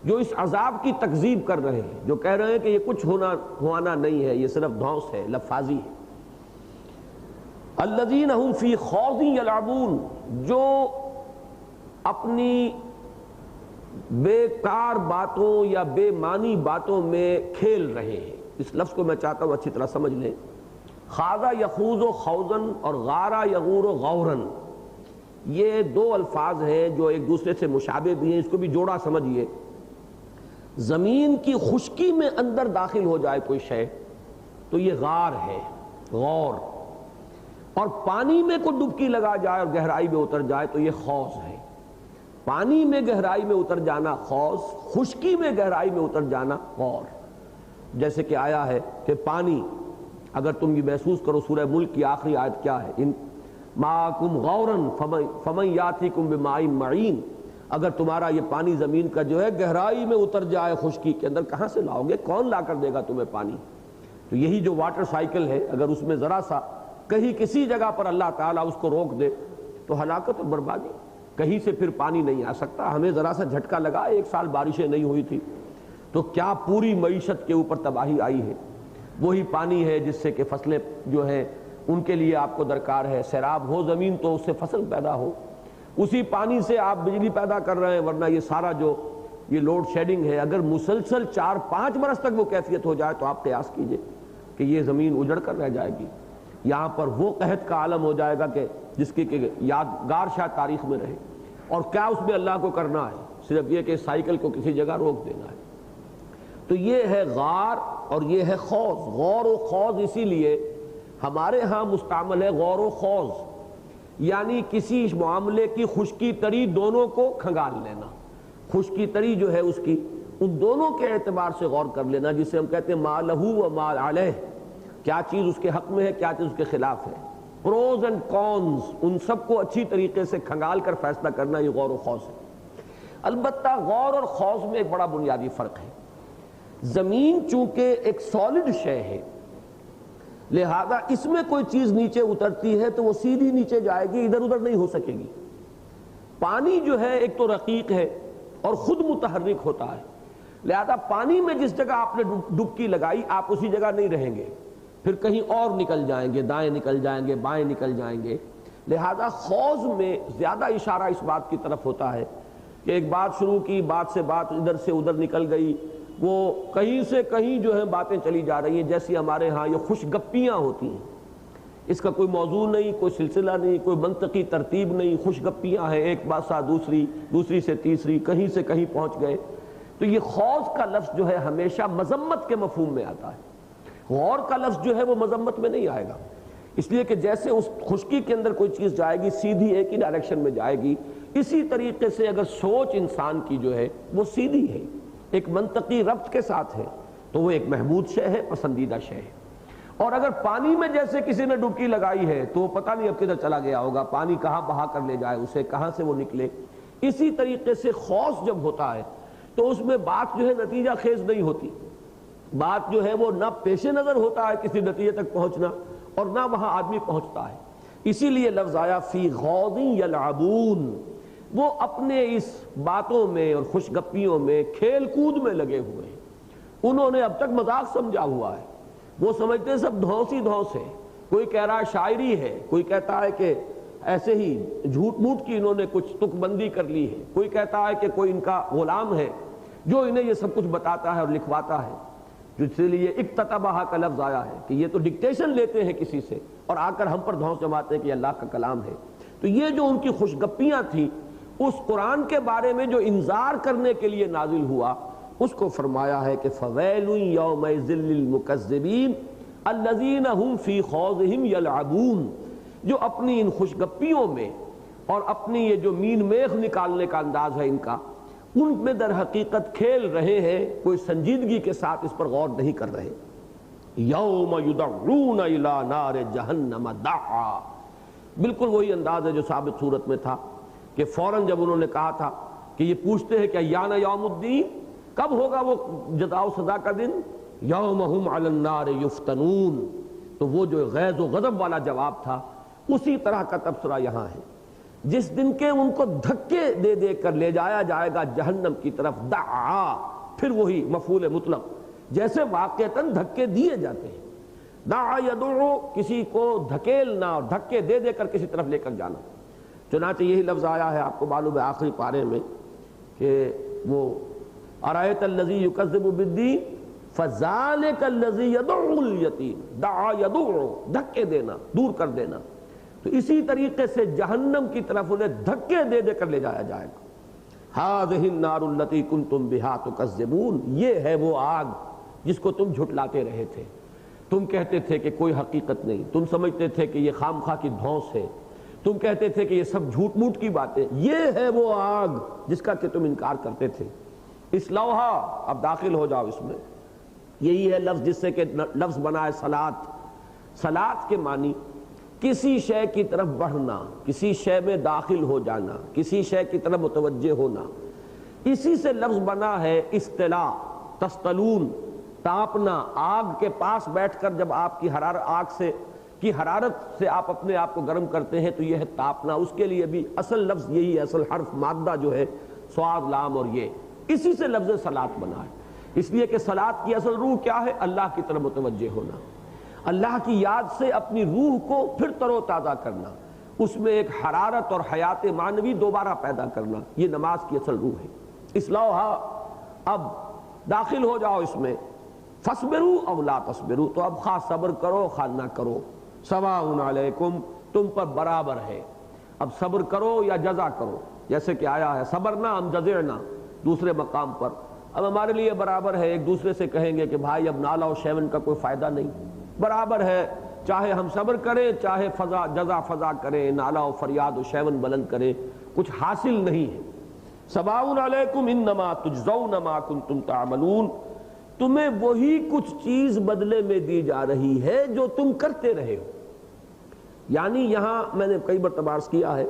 جو اس عذاب کی تکذیب کر رہے ہیں, جو کہہ رہے ہیں کہ یہ کچھ ہونا نہیں ہے, یہ صرف دھونس ہے, لفاظی ہے. الذین هم فی خوض یلعبون, جو اپنی بیکار باتوں یا بے معنی باتوں میں کھیل رہے ہیں. اس لفظ کو میں چاہتا ہوں اچھی طرح سمجھ لیں. خاضا یخوض خوضاً اور غارا یغور غوراً, یہ دو الفاظ ہیں جو ایک دوسرے سے مشابہ بھی ہیں. اس کو بھی جوڑا سمجھیے. زمین کی خشکی میں اندر داخل ہو جائے کوئی شے تو یہ غار ہے, غور. اور پانی میں کوئی ڈبکی لگا جائے اور گہرائی میں اتر جائے تو یہ خوض ہے. پانی میں گہرائی میں اتر جانا خوض, خشکی میں گہرائی میں اتر جانا غور. جیسے کہ آیا ہے کہ پانی, اگر تم یہ محسوس کرو, سورہ ملک کی آخری آیت کیا ہے, ان ماکم غوراً فمن یاتیکم بماء معین, اگر تمہارا یہ پانی زمین کا جو ہے گہرائی میں اتر جائے خشکی کے اندر, کہاں سے لاؤ گے, کون لا کر دے گا تمہیں پانی؟ تو یہی جو واٹر سائیکل ہے, اگر اس میں ذرا سا کہیں کسی جگہ پر اللہ تعالیٰ اس کو روک دے تو ہلاکت اور بربادی. کہیں سے پھر پانی نہیں آ سکتا. ہمیں ذرا سا جھٹکا لگا, ایک سال بارشیں نہیں ہوئی تھی تو کیا پوری معیشت کے اوپر تباہی آئی ہے. وہی پانی ہے جس سے کہ فصلیں جو ہیں ان کے لیے آپ کو درکار ہے, سیراب ہو زمین تو اس سے فصل پیدا ہو, اسی پانی سے آپ بجلی پیدا کر رہے ہیں. ورنہ یہ سارا جو یہ لوڈ شیڈنگ ہے, اگر مسلسل 4-5 برس تک وہ کیفیت ہو جائے تو آپ قیاس کیجئے کہ یہ زمین اجڑ کر رہ جائے گی. یہاں پر وہ قحط کا عالم ہو جائے گا کہ جس کی کہ یادگار شاید تاریخ میں رہے. اور کیا اس میں اللہ کو کرنا ہے, صرف یہ کہ سائیکل کو کسی جگہ روک دینا ہے. تو یہ ہے غار اور یہ ہے خوض. غور و خوض اسی لیے ہمارے ہاں مستعمل ہے غور و خوض, یعنی کسی معاملے کی خشکی تری دونوں کو کھنگال لینا. خشکی تری جو ہے اس کی, ان دونوں کے اعتبار سے غور کر لینا, جسے ہم کہتے ہیں ما لہو و ما علیہ, کیا چیز اس کے حق میں ہے, کیا چیز اس کے خلاف ہے. پروز اینڈ کونز, ان سب کو اچھی طریقے سے کھنگال کر فیصلہ کرنا, یہ غور و خوض ہے. البتہ غور اور خوض میں ایک بڑا بنیادی فرق ہے. زمین چونکہ ایک سالڈ شے ہے, لہذا اس میں کوئی چیز نیچے اترتی ہے تو وہ سیدھی نیچے جائے گی, ادھر ادھر نہیں ہو سکے گی. پانی جو ہے ایک تو رقیق ہے اور خود متحرک ہوتا ہے, لہذا پانی میں جس جگہ آپ نے ڈبکی لگائی آپ اسی جگہ نہیں رہیں گے, پھر کہیں اور نکل جائیں گے, دائیں نکل جائیں گے, بائیں نکل جائیں گے. لہذا خوض میں زیادہ اشارہ اس بات کی طرف ہوتا ہے کہ ایک بات شروع کی, بات سے بات ادھر سے ادھر نکل گئی, وہ کہیں سے کہیں جو ہے باتیں چلی جا رہی ہیں. جیسی ہمارے ہاں یہ خوش گپیاں ہوتی ہیں, اس کا کوئی موضوع نہیں, کوئی سلسلہ نہیں, کوئی منطقی ترتیب نہیں, خوش گپیاں ہیں, ایک بات سا دوسری, دوسری سے تیسری, کہیں سے کہیں پہنچ گئے. تو یہ خوض کا لفظ جو ہے ہمیشہ مذمت کے مفہوم میں آتا ہے. غور کا لفظ جو ہے وہ مذمت میں نہیں آئے گا, اس لیے کہ جیسے اس خشکی کے اندر کوئی چیز جائے گی سیدھی ایک ہی ڈائریکشن میں جائے گی, اسی طریقے سے اگر سوچ انسان کی جو ہے وہ سیدھی ہے, ایک منطقی ربط کے ساتھ ہے, تو وہ ایک محمود شے ہے, پسندیدہ شے ہے. اور اگر پانی میں جیسے کسی نے ڈبکی لگائی ہے تو وہ پتہ نہیں اب کدھر چلا گیا ہوگا, پانی کہاں بہا کر لے جائے اسے, کہاں سے وہ نکلے. اسی طریقے سے خوض جب ہوتا ہے تو اس میں بات جو ہے نتیجہ خیز نہیں ہوتی, بات جو ہے وہ نہ پیش نظر ہوتا ہے کسی نتیجے تک پہنچنا اور نہ وہاں آدمی پہنچتا ہے. اسی لیے لفظ آیا فی غوض یلعبون, وہ اپنے اس باتوں میں اور خوش گپیوں میں کھیل کود میں لگے ہوئے ہیں. انہوں نے اب تک مذاق سمجھا ہوا ہے. وہ سمجھتے ہیں سب دھونس ہی دھونس ہے. کوئی کہہ رہا ہے شاعری ہے, کوئی کہتا ہے کہ ایسے ہی جھوٹ موٹ کی انہوں نے کچھ تک بندی کر لی ہے, کوئی کہتا ہے کہ کوئی ان کا غلام ہے جو انہیں یہ سب کچھ بتاتا ہے اور لکھواتا ہے. جس لیے اقتتبہ کا لفظ آیا ہے کہ یہ تو ڈکٹیشن لیتے ہیں کسی سے اور آ کر ہم پر دھونس جماتے ہیں کہ یہ اللہ کا کلام ہے. تو یہ جو ان کی خوش گپیاں تھیں اس قرآن کے بارے میں جو انذار کرنے کے لیے نازل ہوا, اس کو فرمایا ہے کہ فَوَيْلٌ يَوْمَئِذٍ لِّلْمُكَذِّبِينَ الَّذِينَ هُمْ فِي خَوْضِهِمْ يَلْعَبُونَ, جو اپنی ان خوش گپیوں میں اور اپنی یہ جو مین میخ نکالنے کا انداز ہے ان کا, ان میں در حقیقت کھیل رہے ہیں, کوئی سنجیدگی کے ساتھ اس پر غور نہیں کر رہے. یوم یدعون الی نار جہنم دعا, بالکل وہی انداز ہے جو سابق صورت میں تھا کہ فوراً جب انہوں نے کہا تھا کہ یہ پوچھتے ہیں کہ ایان یوم الدین, کب ہوگا وہ جزا و سزا کا دن, یوم ہم علی النار یفتنون, تو وہ جو غیظ و غضب والا جواب تھا اسی طرح کا تبصرہ یہاں ہے. جس دن کے ان کو دھکے دے دے کر لے جایا جائے گا جہنم کی طرف, دعا, پھر وہی مفعول مطلق جیسے واقعتاً دھکے دیے جاتے ہیں. دعا یدعو, کسی کو دھکیلنا اور دھکے دے دے کر کسی طرف لے کر جانا. چنانچہ یہی لفظ آیا ہے, آپ کو معلوم ہے آخری پارے میں, کہ وہ ارأیت الذی یکذب بالدین فذلک الذی یدعو الیتیم, دعا یدعو, دھکے دینا, دور کر دینا. تو اسی طریقے سے جہنم کی طرف انہیں دھکے دے دے کر لے جایا جائے گا. ھذہ النار التی کنتم بہا تکذبون, یہ ہے وہ آگ جس کو تم جھٹلاتے رہے تھے. تم کہتے تھے کہ کوئی حقیقت نہیں, تم سمجھتے تھے کہ یہ خام خواہ کی دھونس ہے, تم کہتے تھے کہ یہ سب جھوٹ موٹ کی باتیں. یہ ہے وہ آگ جس کا کہ تم انکار کرتے تھے. اصلوہا, اب داخل ہو جاؤ اس میں. یہی ہے لفظ جس سے کہ لفظ بنا ہے صلاۃ. صلاۃ کے معنی کسی شے کی طرف بڑھنا, کسی شے میں داخل ہو جانا, کسی شے کی طرف متوجہ ہونا. اسی سے لفظ بنا ہے اصطلاع, تستلون, تاپنا. آگ کے پاس بیٹھ کر جب آپ کی حرارت, آگ سے کی حرارت سے آپ اپنے آپ کو گرم کرتے ہیں تو یہ ہے تاپنا. اس کے لیے بھی اصل لفظ یہی ہے, اصل حرف مادہ جو ہے صاد لام, اور یہ اسی سے لفظ صلاۃ بنا ہے. اس لیے کہ صلاۃ کی اصل روح کیا ہے, اللہ کی طرف متوجہ ہونا, اللہ کی یاد سے اپنی روح کو پھر تر و تازہ کرنا, اس میں ایک حرارت اور حیات معنوی دوبارہ پیدا کرنا. یہ نماز کی اصل روح ہے. اصلاحا, اب داخل ہو جاؤ اس میں. فاصبروا او لا تصبروا, تو اب خواہ صبر کرو خواہ نہ کرو, سواء علیکم, تم پر برابر ہے. اب صبر کرو یا جزا کرو, جیسے کہ آیا ہے صبرنا ام جزعنا دوسرے مقام پر. اب ہمارے لیے برابر ہے, ایک دوسرے سے کہیں گے کہ بھائی اب نالا و شیون کا کوئی فائدہ نہیں, برابر ہے, چاہے ہم صبر کریں چاہے جزا فضا کریں, نالا و فریاد و شیون بلند کریں, کچھ حاصل نہیں ہے. سواء علیکم انما تجزون ما کنتم تعملون, تمہیں وہی کچھ چیز بدلے میں دی جا رہی ہے جو تم کرتے رہے ہو. یعنی یہاں میں نے کئی بار عرض کیا ہے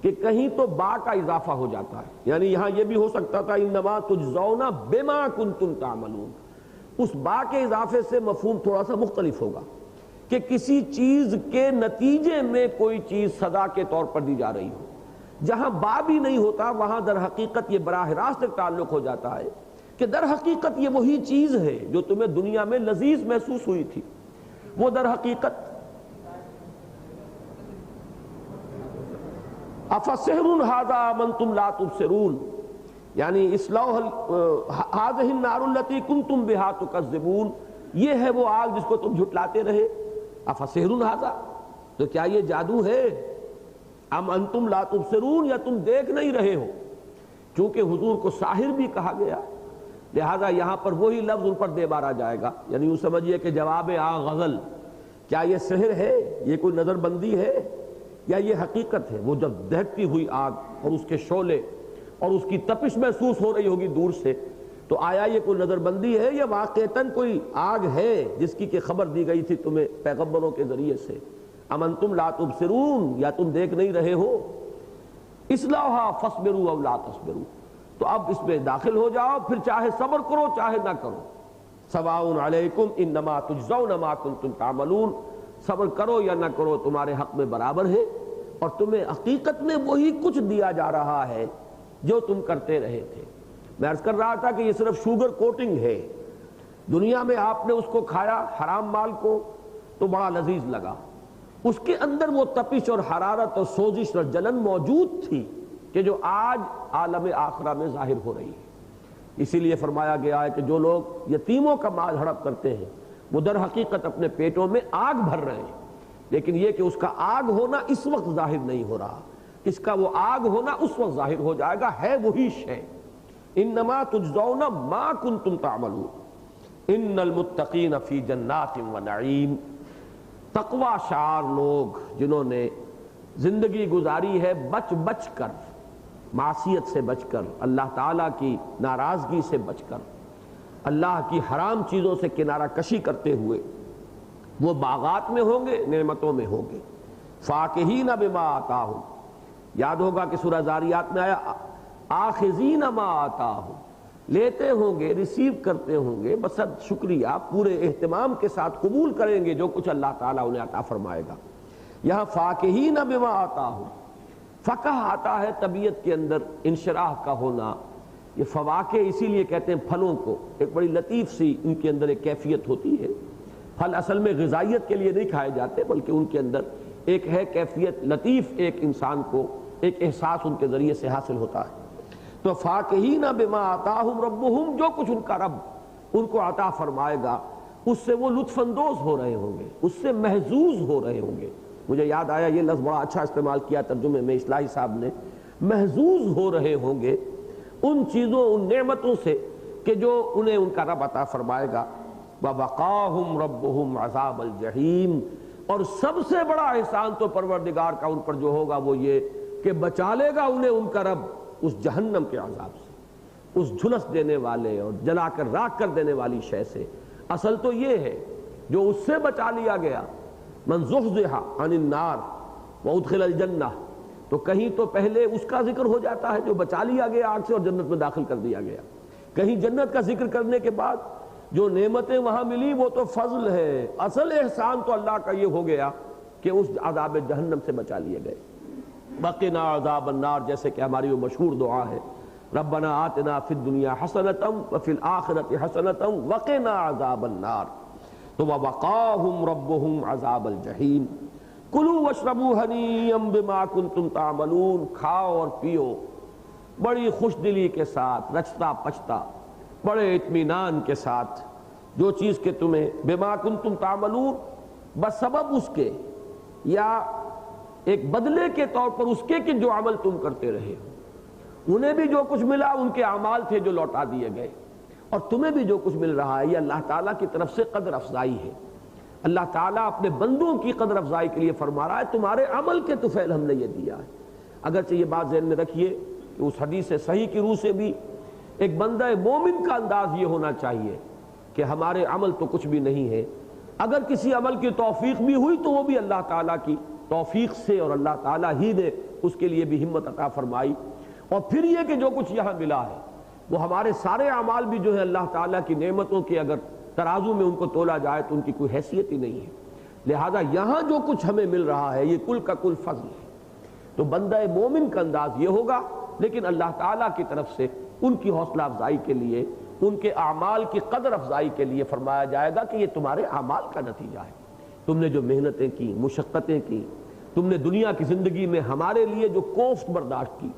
کہ کہیں تو با کا اضافہ ہو جاتا ہے, یعنی یہاں یہ بھی ہو سکتا تھا انما تجزون بما کنتم تعملون. اس با کے اضافے سے مفہوم تھوڑا سا مختلف ہوگا کہ کسی چیز کے نتیجے میں کوئی چیز سزا کے طور پر دی جا رہی ہو. جہاں با بھی نہیں ہوتا وہاں در حقیقت یہ براہ راست ایک تعلق ہو جاتا ہے کہ در حقیقت یہ وہی چیز ہے جو تمہیں دنیا میں لذیذ محسوس ہوئی تھی, وہ در حقیقت افسحر ھذا ام انتم لا تبصرون, یعنی اصلاح ھذہ النار التی کنتم بہا تکذبون, یہ ہے وہ آگ جس کو تم جھٹلاتے رہے. افسحر ھذا, تو کیا یہ جادو ہے, ام انتم لا تبصرون, یا تم دیکھ نہیں رہے ہو. چونکہ حضور کو ساحر بھی کہا گیا لہذا یہاں پر وہی لفظ ان پر دے بارا جائے گا. یعنی یوں سمجھیے کہ جواب آگ غزل, کیا یہ سحر ہے, یہ کوئی نظر بندی ہے, یا یہ حقیقت ہے. وہ جب دہتی ہوئی آگ اور اس کے شعلے اور اس کی تپش محسوس ہو رہی ہوگی دور سے, تو آیا یہ کوئی نظر بندی ہے یا واقعتاً کوئی آگ ہے جس کی کہ خبر دی گئی تھی تمہیں پیغمبروں کے ذریعے سے. ام انتم لا تبصرون, یا تم دیکھ نہیں رہے ہو. اصلاحا فاصبروا او لا تصبروا, تو اب اس میں داخل ہو جاؤ, پھر چاہے صبر کرو چاہے نہ کرو. سواء علیکم انما تجزون ما کنتم تعملون, صبر کرو یا نہ کرو تمہارے حق میں برابر ہے. اور تمہیں حقیقت میں وہی کچھ دیا جا رہا ہے جو تم کرتے رہے تھے۔ میں عرض کر رہا تھا کہ یہ صرف شوگر کوٹنگ ہے، دنیا میں آپ نے اس کو کھایا حرام مال کو تو بڑا لذیذ لگا، اس کے اندر وہ تپش اور حرارت اور سوزش اور جلن موجود تھی کہ جو آج عالم آخرہ میں ظاہر ہو رہی ہے۔ اسی لیے فرمایا گیا ہے کہ جو لوگ یتیموں کا مال ہڑپ کرتے ہیں وہ در حقیقت اپنے پیٹوں میں آگ بھر رہے ہیں، لیکن یہ کہ اس کا آگ ہونا اس وقت ظاہر نہیں ہو رہا، اس کا وہ آگ ہونا اس وقت ظاہر ہو جائے گا، ہے وہی شے۔ انما تجزون ما کنتم تعملون ان المتقین فی جنات و نعیم۔ تقوی شعار لوگ جنہوں نے زندگی گزاری ہے بچ بچ کر، معصیت سے بچ کر، اللہ تعالیٰ کی ناراضگی سے بچ کر، اللہ کی حرام چیزوں سے کنارہ کشی کرتے ہوئے، وہ باغات میں ہوں گے، نعمتوں میں ہوں گے۔ فاکہین بما آتاہم، یاد ہوگا کہ سورہ زاریات میں آیا آخذین ما آتاہم، لیتے ہوں گے، ریسیو کرتے ہوں گے بصد شکریہ، پورے اہتمام کے ساتھ قبول کریں گے جو کچھ اللہ تعالیٰ انہیں عطا فرمائے گا۔ یہاں فاکہین بما آتاہم، فقہ آتا ہے طبیعت کے اندر انشراح کا ہونا، یہ فواکہ اسی لیے کہتے ہیں پھلوں کو، ایک بڑی لطیف سی ان کے اندر ایک کیفیت ہوتی ہے۔ پھل اصل میں غذائیت کے لیے نہیں کھائے جاتے بلکہ ان کے اندر ایک ہے کیفیت لطیف، ایک انسان کو ایک احساس ان کے ذریعے سے حاصل ہوتا ہے۔ تو فاکہین بما آتاہم ربہم، جو کچھ ان کا رب ان کو عطا فرمائے گا اس سے وہ لطف اندوز ہو رہے ہوں گے، اس سے محظوظ ہو رہے ہوں گے۔ مجھے یاد آیا یہ لفظ بڑا اچھا استعمال کیا ترجمے میں اصلاحی صاحب نے، محظوظ ہو رہے ہوں گے ان چیزوں، ان نعمتوں سے کہ جو انہیں ان کا رب عطا فرمائے گا۔ وَوَقَاهُمْ رَبُّهُمْ عَذَابَ الْجَحِيمِ، اور سب سے بڑا احسان تو پروردگار کا ان پر جو ہوگا وہ یہ کہ بچا لے گا انہیں ان کا رب اس جہنم کے عذاب سے، اس جھلس دینے والے اور جلا کر راکھ کر دینے والی شے سے۔ اصل تو یہ ہے جو اس سے بچا لیا گیا، من زحزح عن النار وادخل الجنہ، تو کہیں تو پہلے اس کا ذکر ہو جاتا ہے جو بچا لیا گیا آگ سے اور جنت میں داخل کر دیا گیا، کہیں جنت کا ذکر کرنے کے بعد جو نعمتیں وہاں ملی وہ تو فضل ہے، اصل احسان تو اللہ کا یہ ہو گیا کہ اس عذاب جہنم سے بچا لیے گئے۔ وقنا عذاب النار، جیسے کہ ہماری وہ مشہور دعا ہے ربنا آتنا فی الدنیا حسنۃ وفی الآخرۃ حسنۃ وقنا عذاب النار۔ تو ووقاہم ربہم عذاب الجحیم۔ کلوا واشربوا ہنیئا بما کنتم تعملون، کھاؤ اور پیو بڑی خوش دلی کے ساتھ، رچتا پچتا، بڑے اطمینان کے ساتھ، جو چیز کہ تمہیں بما کنتم تعملون، بسبب اس کے یا ایک بدلے کے طور پر اس کے کہ جو عمل تم کرتے رہے ہو، انہیں بھی جو کچھ ملا ان کے اعمال تھے جو لوٹا دیے گئے، اور تمہیں بھی جو کچھ مل رہا ہے یہ اللہ تعالیٰ کی طرف سے قدر افزائی ہے۔ اللہ تعالیٰ اپنے بندوں کی قدر افزائی کے لیے فرما رہا ہے تمہارے عمل کے طفیل ہم نے یہ دیا ہے۔ اگرچہ یہ بات ذہن میں رکھیے کہ اس حدیث صحیح کی روح سے بھی ایک بندہ مومن کا انداز یہ ہونا چاہیے کہ ہمارے عمل تو کچھ بھی نہیں ہے، اگر کسی عمل کی توفیق بھی ہوئی تو وہ بھی اللہ تعالیٰ کی توفیق سے، اور اللہ تعالیٰ ہی نے اس کے لیے بھی ہمت عطا فرمائی۔ اور پھر یہ کہ جو کچھ یہاں ملا ہے وہ ہمارے سارے اعمال بھی جو ہے اللہ تعالیٰ کی نعمتوں کے اگر ترازو میں ان کو تولا جائے تو ان کی کوئی حیثیت ہی نہیں ہے، لہذا یہاں جو کچھ ہمیں مل رہا ہے یہ کل کا کل فضل ہے۔ تو بندہ مومن کا انداز یہ ہوگا، لیکن اللہ تعالیٰ کی طرف سے ان کی حوصلہ افزائی کے لیے، ان کے اعمال کی قدر افزائی کے لیے فرمایا جائے گا کہ یہ تمہارے اعمال کا نتیجہ ہے۔ تم نے جو محنتیں کی، مشقتیں کی، تم نے دنیا کی زندگی میں ہمارے لیے جو کوفت برداشت کی،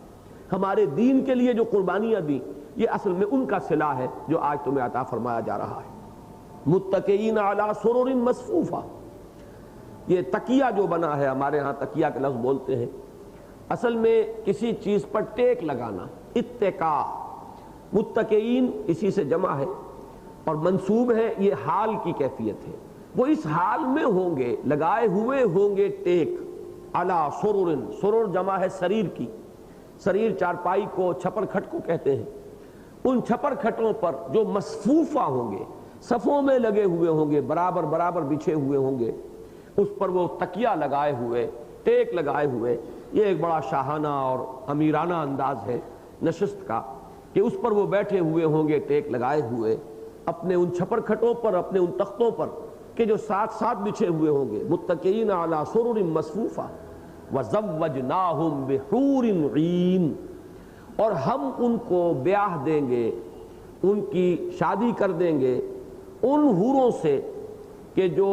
ہمارے دین کے لیے جو قربانیاں دی، یہ اصل میں ان کا صلہ ہے جو آج تمہیں عطا فرمایا جا رہا ہے۔ متکئین علی سرر مصفوفہ، یہ تکیہ جو بنا ہے، ہمارے ہاں تکیہ کے لفظ بولتے ہیں، اصل میں کسی چیز پر ٹیک لگانا، اتکا۔ متکئین اسی سے جمع ہے اور منصوب ہے، یہ حال کی کیفیت ہے، وہ اس حال میں ہوں گے، لگائے ہوئے ہوں گے ٹیک، علی سرر، سرر جمع ہے سریر کی، سریر چارپائی کو، چھپر کھٹ کو کہتے ہیں، ان چھپر کھٹوں پر جو مصفوفہ ہوں گے، صفوں میں لگے ہوئے ہوں گے، برابر برابر بچھے ہوئے ہوں گے، اس پر وہ تکیہ لگائے ہوئے، ٹیک لگائے ہوئے۔ یہ ایک بڑا شاہانہ اور امیرانہ انداز ہے نشست کا کہ اس پر وہ بیٹھے ہوئے ہوں گے ٹیک لگائے ہوئے، اپنے ان چھپر کھٹوں پر، اپنے ان تختوں پر کہ جو ساتھ ساتھ بچھے ہوئے ہوں گے۔ متکئین علی سرر مصفوفہ، وَزَوَّجْنَاهُمْ بِحُورٍ عِین، اور ہم ان کو بیاہ دیں گے، ان کی شادی کر دیں گے ان حوروں سے کہ جو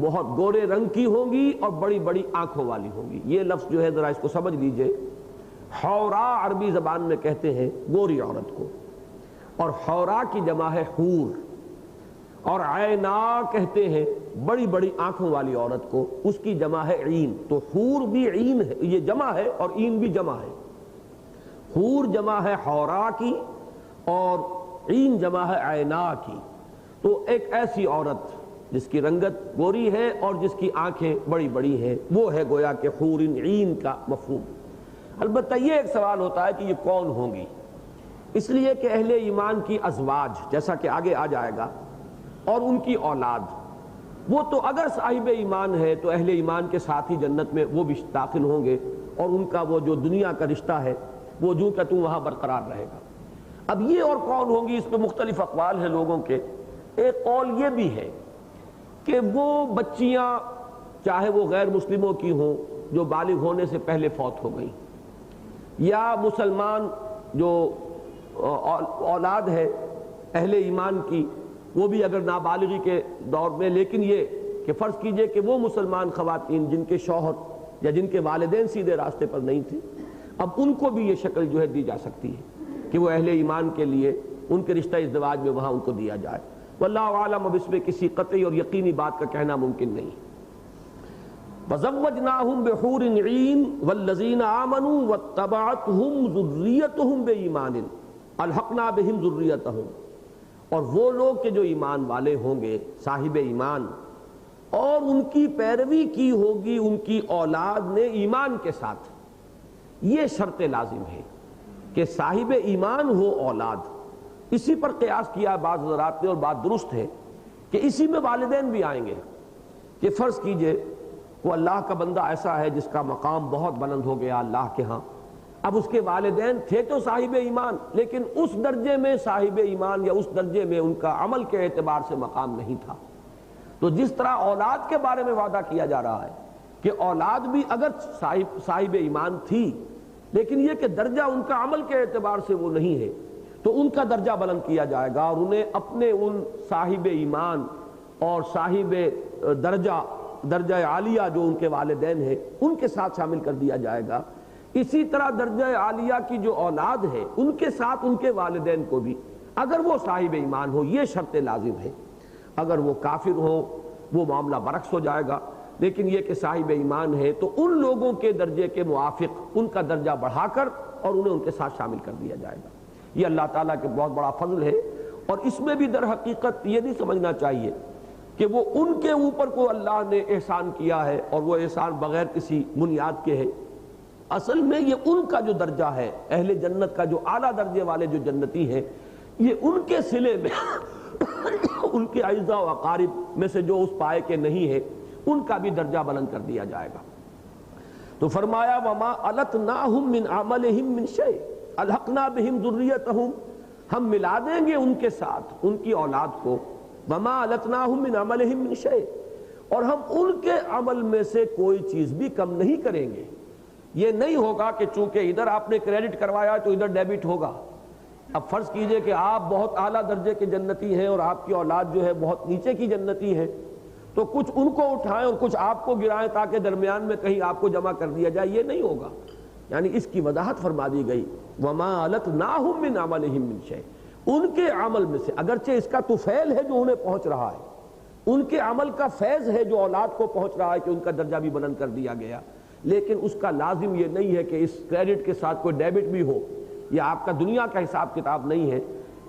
بہت گورے رنگ کی ہوں گی اور بڑی بڑی آنکھوں والی ہوں گی۔ یہ لفظ جو ہے ذرا اس کو سمجھ لیجئے، حورا عربی زبان میں کہتے ہیں گوری عورت کو، اور حورا کی جمع ہے حور، اور عینا کہتے ہیں بڑی بڑی آنکھوں والی عورت کو، اس کی جمع ہے عین۔ تو حور بھی عین ہے، یہ جمع ہے، اور عین بھی جمع ہے۔ حور جمع ہے حورا کی اور عین جمع ہے عینا کی۔ تو ایک ایسی عورت جس کی رنگت گوری ہے اور جس کی آنکھیں بڑی بڑی ہیں، وہ ہے گویا کہ حور عین کا مفہوم۔ البتہ یہ ایک سوال ہوتا ہے کہ یہ کون ہوں گی، اس لیے کہ اہل ایمان کی ازواج، جیسا کہ آگے آ جائے گا، اور ان کی اولاد، وہ تو اگر صاحب ایمان ہے تو اہل ایمان کے ساتھ ہی جنت میں وہ بھی داخل ہوں گے، اور ان کا وہ جو دنیا کا رشتہ ہے وہ جو کہ تو وہاں برقرار رہے گا۔ اب یہ اور کون ہوں گی، اس پہ مختلف اقوال ہیں لوگوں کے۔ ایک قول یہ بھی ہے کہ وہ بچیاں چاہے وہ غیر مسلموں کی ہوں جو بالغ ہونے سے پہلے فوت ہو گئیں، یا مسلمان جو اولاد ہے اہل ایمان کی، وہ بھی اگر نابالغی کے دور میں، لیکن یہ کہ فرض کیجئے کہ وہ مسلمان خواتین جن کے شوہر یا جن کے والدین سیدھے راستے پر نہیں تھے، اب ان کو بھی یہ شکل جو ہے دی جا سکتی ہے کہ وہ اہل ایمان کے لیے ان کے رشتہ ازدواج میں وہاں ان کو دیا جائے۔ واللہ عالم، اب اس میں کسی قطعی اور یقینی بات کا کہنا ممکن نہیں۔ وَزَوَّجْنَاهُمْ بِحُورٍ عِین وَالَّذِينَ آمَنُوا وَاتَّبَعَتْهُمْ ذُرِّيَّتُهُمْ بِإِیمَانٍ أَلْحَقْنَا بِهِمْ ذُرِّيَّتَهُمْ، اور وہ لوگ کہ جو ایمان والے ہوں گے، صاحب ایمان، اور ان کی پیروی کی ہوگی ان کی اولاد نے ایمان کے ساتھ، یہ شرط لازم ہے کہ صاحب ایمان ہو اولاد۔ اسی پر قیاس کیا بعض حضرات نے، اور بات درست ہے کہ اسی میں والدین بھی آئیں گے، کہ فرض کیجئے وہ اللہ کا بندہ ایسا ہے جس کا مقام بہت بلند ہو گیا اللہ کے ہاں، اب اس کے والدین تھے تو صاحب ایمان، لیکن اس درجے میں صاحب ایمان یا اس درجے میں ان کا عمل کے اعتبار سے مقام نہیں تھا۔ تو جس طرح اولاد کے بارے میں وعدہ کیا جا رہا ہے کہ اولاد بھی اگر صاحب ایمان تھی، لیکن یہ کہ درجہ ان کا عمل کے اعتبار سے وہ نہیں ہے، تو ان کا درجہ بلند کیا جائے گا، اور انہیں اپنے ان صاحب ایمان اور صاحب درجہ عالیہ جو ان کے والدین ہیں ان کے ساتھ شامل کر دیا جائے گا۔ اسی طرح درجہ عالیہ کی جو اولاد ہے ان کے ساتھ ان کے والدین کو بھی، اگر وہ صاحب ایمان ہو، یہ شرط لازم ہے۔ اگر وہ کافر ہو وہ معاملہ برعکس ہو جائے گا، لیکن یہ کہ صاحب ایمان ہے تو ان لوگوں کے درجے کے موافق ان کا درجہ بڑھا کر اور انہیں ان کے ساتھ شامل کر دیا جائے گا۔ یہ اللہ تعالیٰ کے بہت بڑا فضل ہے، اور اس میں بھی در حقیقت یہ نہیں سمجھنا چاہیے کہ وہ ان کے اوپر کو اللہ نے احسان کیا ہے اور وہ احسان بغیر کسی بنیاد کے ہے۔ اصل میں یہ ان کا جو درجہ ہے، اہل جنت کا جو اعلیٰ درجے والے جو جنتی ہیں، یہ ان کے صلے میں ان کے اعزاء و اقارب میں سے جو اس پائے کے نہیں ہے، ان کا بھی درجہ بلند کر دیا جائے گا۔ تو فرمایا وَمَا أَلَتْنَاهُمْ مِنْ عَمَلِهِمْ مِنْ شَيْءٍ أَلْحَقْنَا بِهِمْ ذُرِّيَّتَهُمْ، ہم ملا دیں گے ان کے ساتھ ان کی اولاد کو، وَمَا أَلَتْنَاهُمْ مِنْ عَمَلِهِمْ مِنْ شَيْءٍ، اور ہم ان کے عمل میں سے کوئی چیز بھی کم نہیں کریں گے۔ یہ نہیں ہوگا کہ چونکہ ادھر آپ نے کریڈٹ کروایا تو ادھر ڈیبٹ ہوگا۔ اب فرض کیجئے کہ آپ بہت اعلیٰ درجے کے جنتی ہیں اور آپ کی اولاد جو ہے بہت نیچے کی جنتی ہے، تو کچھ ان کو اٹھائیں اور کچھ آپ کو گرائیں تاکہ درمیان میں کہیں آپ کو جمع کر دیا جائے، یہ نہیں ہوگا۔ یعنی اس کی وضاحت فرما دی گئی وَمَا أَلَتْنَاهُمْ مِنْ عَمَلِهِمْ مِنْ شَيْءٍ، ان کے عمل میں سے، اگرچہ اس کا تو فعل ہے جو انہیں پہنچ رہا ہے، ان کے عمل کا فیض ہے جو اولاد کو پہنچ رہا ہے کہ ان کا درجہ بھی بلند کر دیا گیا، لیکن اس کا لازم یہ نہیں ہے کہ اس کریڈٹ کے ساتھ کوئی ڈیبٹ بھی ہو۔ یہ آپ کا دنیا کا حساب کتاب نہیں ہے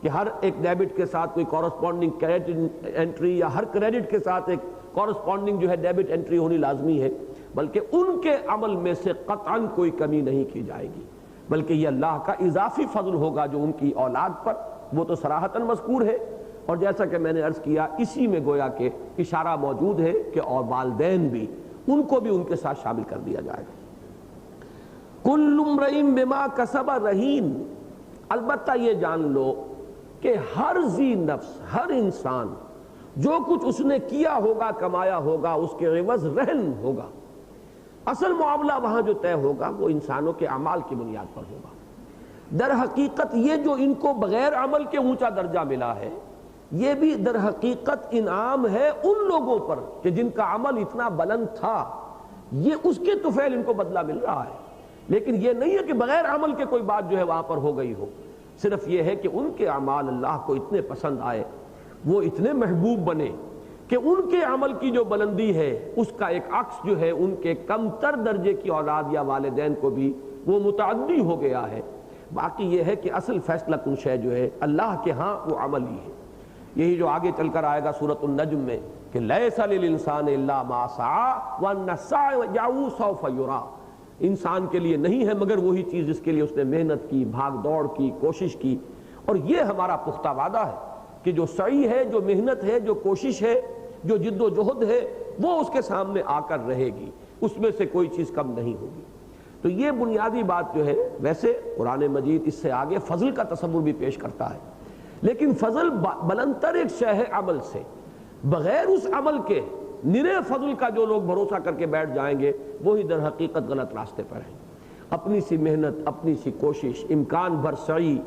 کہ ہر ایک ڈیبٹ کے ساتھ کوئی کورسپونڈنگ کریڈٹ انٹری یا ہر کریڈٹ کے ساتھ ایک کورسپونڈنگ جو ہے ڈیبٹ انٹری ہونی لازمی ہے، بلکہ ان کے عمل میں سے قطعاً کوئی کمی نہیں کی جائے گی، بلکہ یہ اللہ کا اضافی فضل ہوگا جو ان کی اولاد پر، وہ تو صراحتاً مذکور ہے، اور جیسا کہ میں نے عرض کیا اسی میں گویا کہ اشارہ موجود ہے کہ اور والدین بھی، ان کو بھی ان کے ساتھ شامل کر دیا جائے گا۔ کل امرئ بما کسب رہین، البتہ یہ جان لو کہ ہر ذی نفس، ہر انسان جو کچھ اس نے کیا ہوگا، کمایا ہوگا، اس کے عوض رہن ہوگا۔ اصل معاملہ وہاں جو طے ہوگا وہ انسانوں کے اعمال کی بنیاد پر ہوگا۔ در حقیقت یہ جو ان کو بغیر عمل کے اونچا درجہ ملا ہے، یہ بھی در حقیقت انعام ہے ان لوگوں پر کہ جن کا عمل اتنا بلند تھا، یہ اس کے طفیل ان کو بدلہ مل رہا ہے۔ لیکن یہ نہیں ہے کہ بغیر عمل کے کوئی بات جو ہے وہاں پر ہو گئی ہو، صرف یہ ہے کہ ان کے اعمال اللہ کو اتنے پسند آئے، وہ اتنے محبوب بنے کہ ان کے عمل کی جو بلندی ہے اس کا ایک عکس جو ہے ان کے کم تر درجے کی اولاد یا والدین کو بھی وہ متعدی ہو گیا ہے۔ باقی یہ ہے کہ اصل فیصلہ کن شے جو ہے اللہ کے ہاں وہ عمل ہی ہے۔ یہی جو آگے چل کر آئے گا سورۃ النجم میں کہ لیس للانسان الا ما سعى وان السعي سوف يرى، انسان کے لیے نہیں ہے مگر وہی چیز جس کے لیے اس نے محنت کی، بھاگ دوڑ کی، کوشش کی۔ اور یہ ہمارا پختہ وعدہ ہے کہ جو سعی ہے، جو محنت ہے، جو کوشش ہے، جو جد و جہد ہے، وہ اس کے سامنے آ کر رہے گی، اس میں سے کوئی چیز کم نہیں ہوگی۔ تو یہ بنیادی بات جو ہے، ویسے قرآن مجید اس سے آگے فضل کا تصور بھی پیش کرتا ہے، لیکن فضل بلندتر ایک شے ہے عمل سے۔ بغیر اس عمل کے نرے فضل کا جو لوگ بھروسہ کر کے بیٹھ جائیں گے وہی در حقیقت غلط راستے پر ہیں۔ اپنی سی محنت، اپنی سی کوشش، امکان بھر سعی،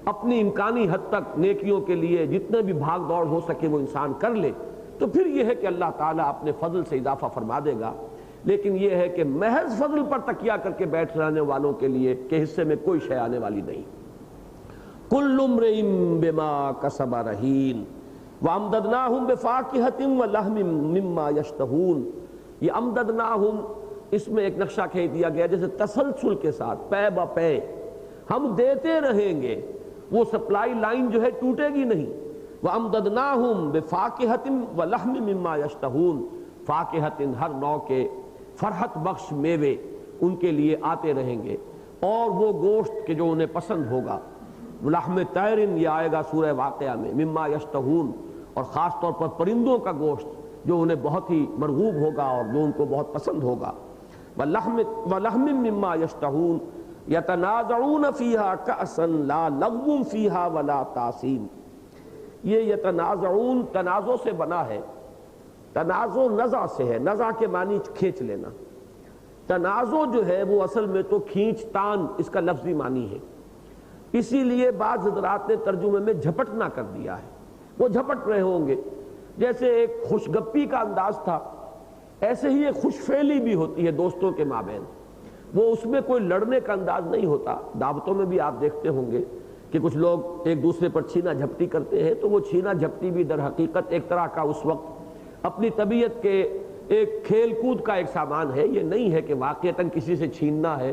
اپنی امکانی حد تک نیکیوں کے لیے جتنے بھی بھاگ دوڑ ہو سکے وہ انسان کر لے تو پھر یہ ہے کہ اللہ تعالیٰ اپنے فضل سے اضافہ فرما دے گا۔ لیکن یہ ہے کہ محض فضل پر تکیہ کر کے بیٹھ رہنے والوں کے لیے کہ حصے میں کوئی شے آنے والی نہیں۔ کل امرئ بما کسب رہین وامددناہم بفاکہۃ ولحم مما یشتہون۔ یہ امددناہم، اس میں ایک نقشہ کھینچ دیا گیا جیسے تسلسل کے ساتھ پے بہ پے ہم دیتے رہیں گے، وہ سپلائی لائن جو ہے ٹوٹے گی نہیں۔ وامددناہم بفاکہۃ ولحم مما یشتہون، فاکہۃ ہر نوع کے فرحت بخش میوے ان کے لیے آتے رہیں گے، اور وہ گوشت کہ جو انہیں پسند ہوگا۔ لحم طیر یہ آئے گا سورہ واقعہ میں، مما یشتہون، اور خاص طور پر پرندوں کا گوشت جو انہیں بہت ہی مرغوب ہوگا اور جو ان کو بہت پسند ہوگا۔ وَلَحْمٍ مِّمَّا يَشْتَهُونَ يَتَنَازَعُونَ فِيهَا كَأْسًا لَا لَغْوٌ فِيهَا وَلَا تَأْثِيمٌ۔ یہ یتنازعون تنازع سے بنا ہے، تنازع نزع سے ہے، نزع کے معنی کھینچ لینا۔ تنازع جو ہے وہ اصل میں تو کھینچ تان اس کا لفظی معنی ہے، اسی لیے بعض حضرات نے ترجمے میں جھپٹنا کر دیا ہے، وہ جھپٹ رہے ہوں گے۔ جیسے ایک خوش گپی کا انداز تھا، ایسے ہی ایک خوش فعلی بھی ہوتی ہے دوستوں کے مابین، وہ اس میں کوئی لڑنے کا انداز نہیں ہوتا۔ دعوتوں میں بھی آپ دیکھتے ہوں گے کہ کچھ لوگ ایک دوسرے پر چھینا جھپٹی کرتے ہیں، تو وہ چھینا جھپٹی بھی در حقیقت ایک طرح کا اس وقت اپنی طبیعت کے ایک کھیل کود کا ایک سامان ہے، یہ نہیں ہے کہ واقعتاً کسی سے چھیننا ہے۔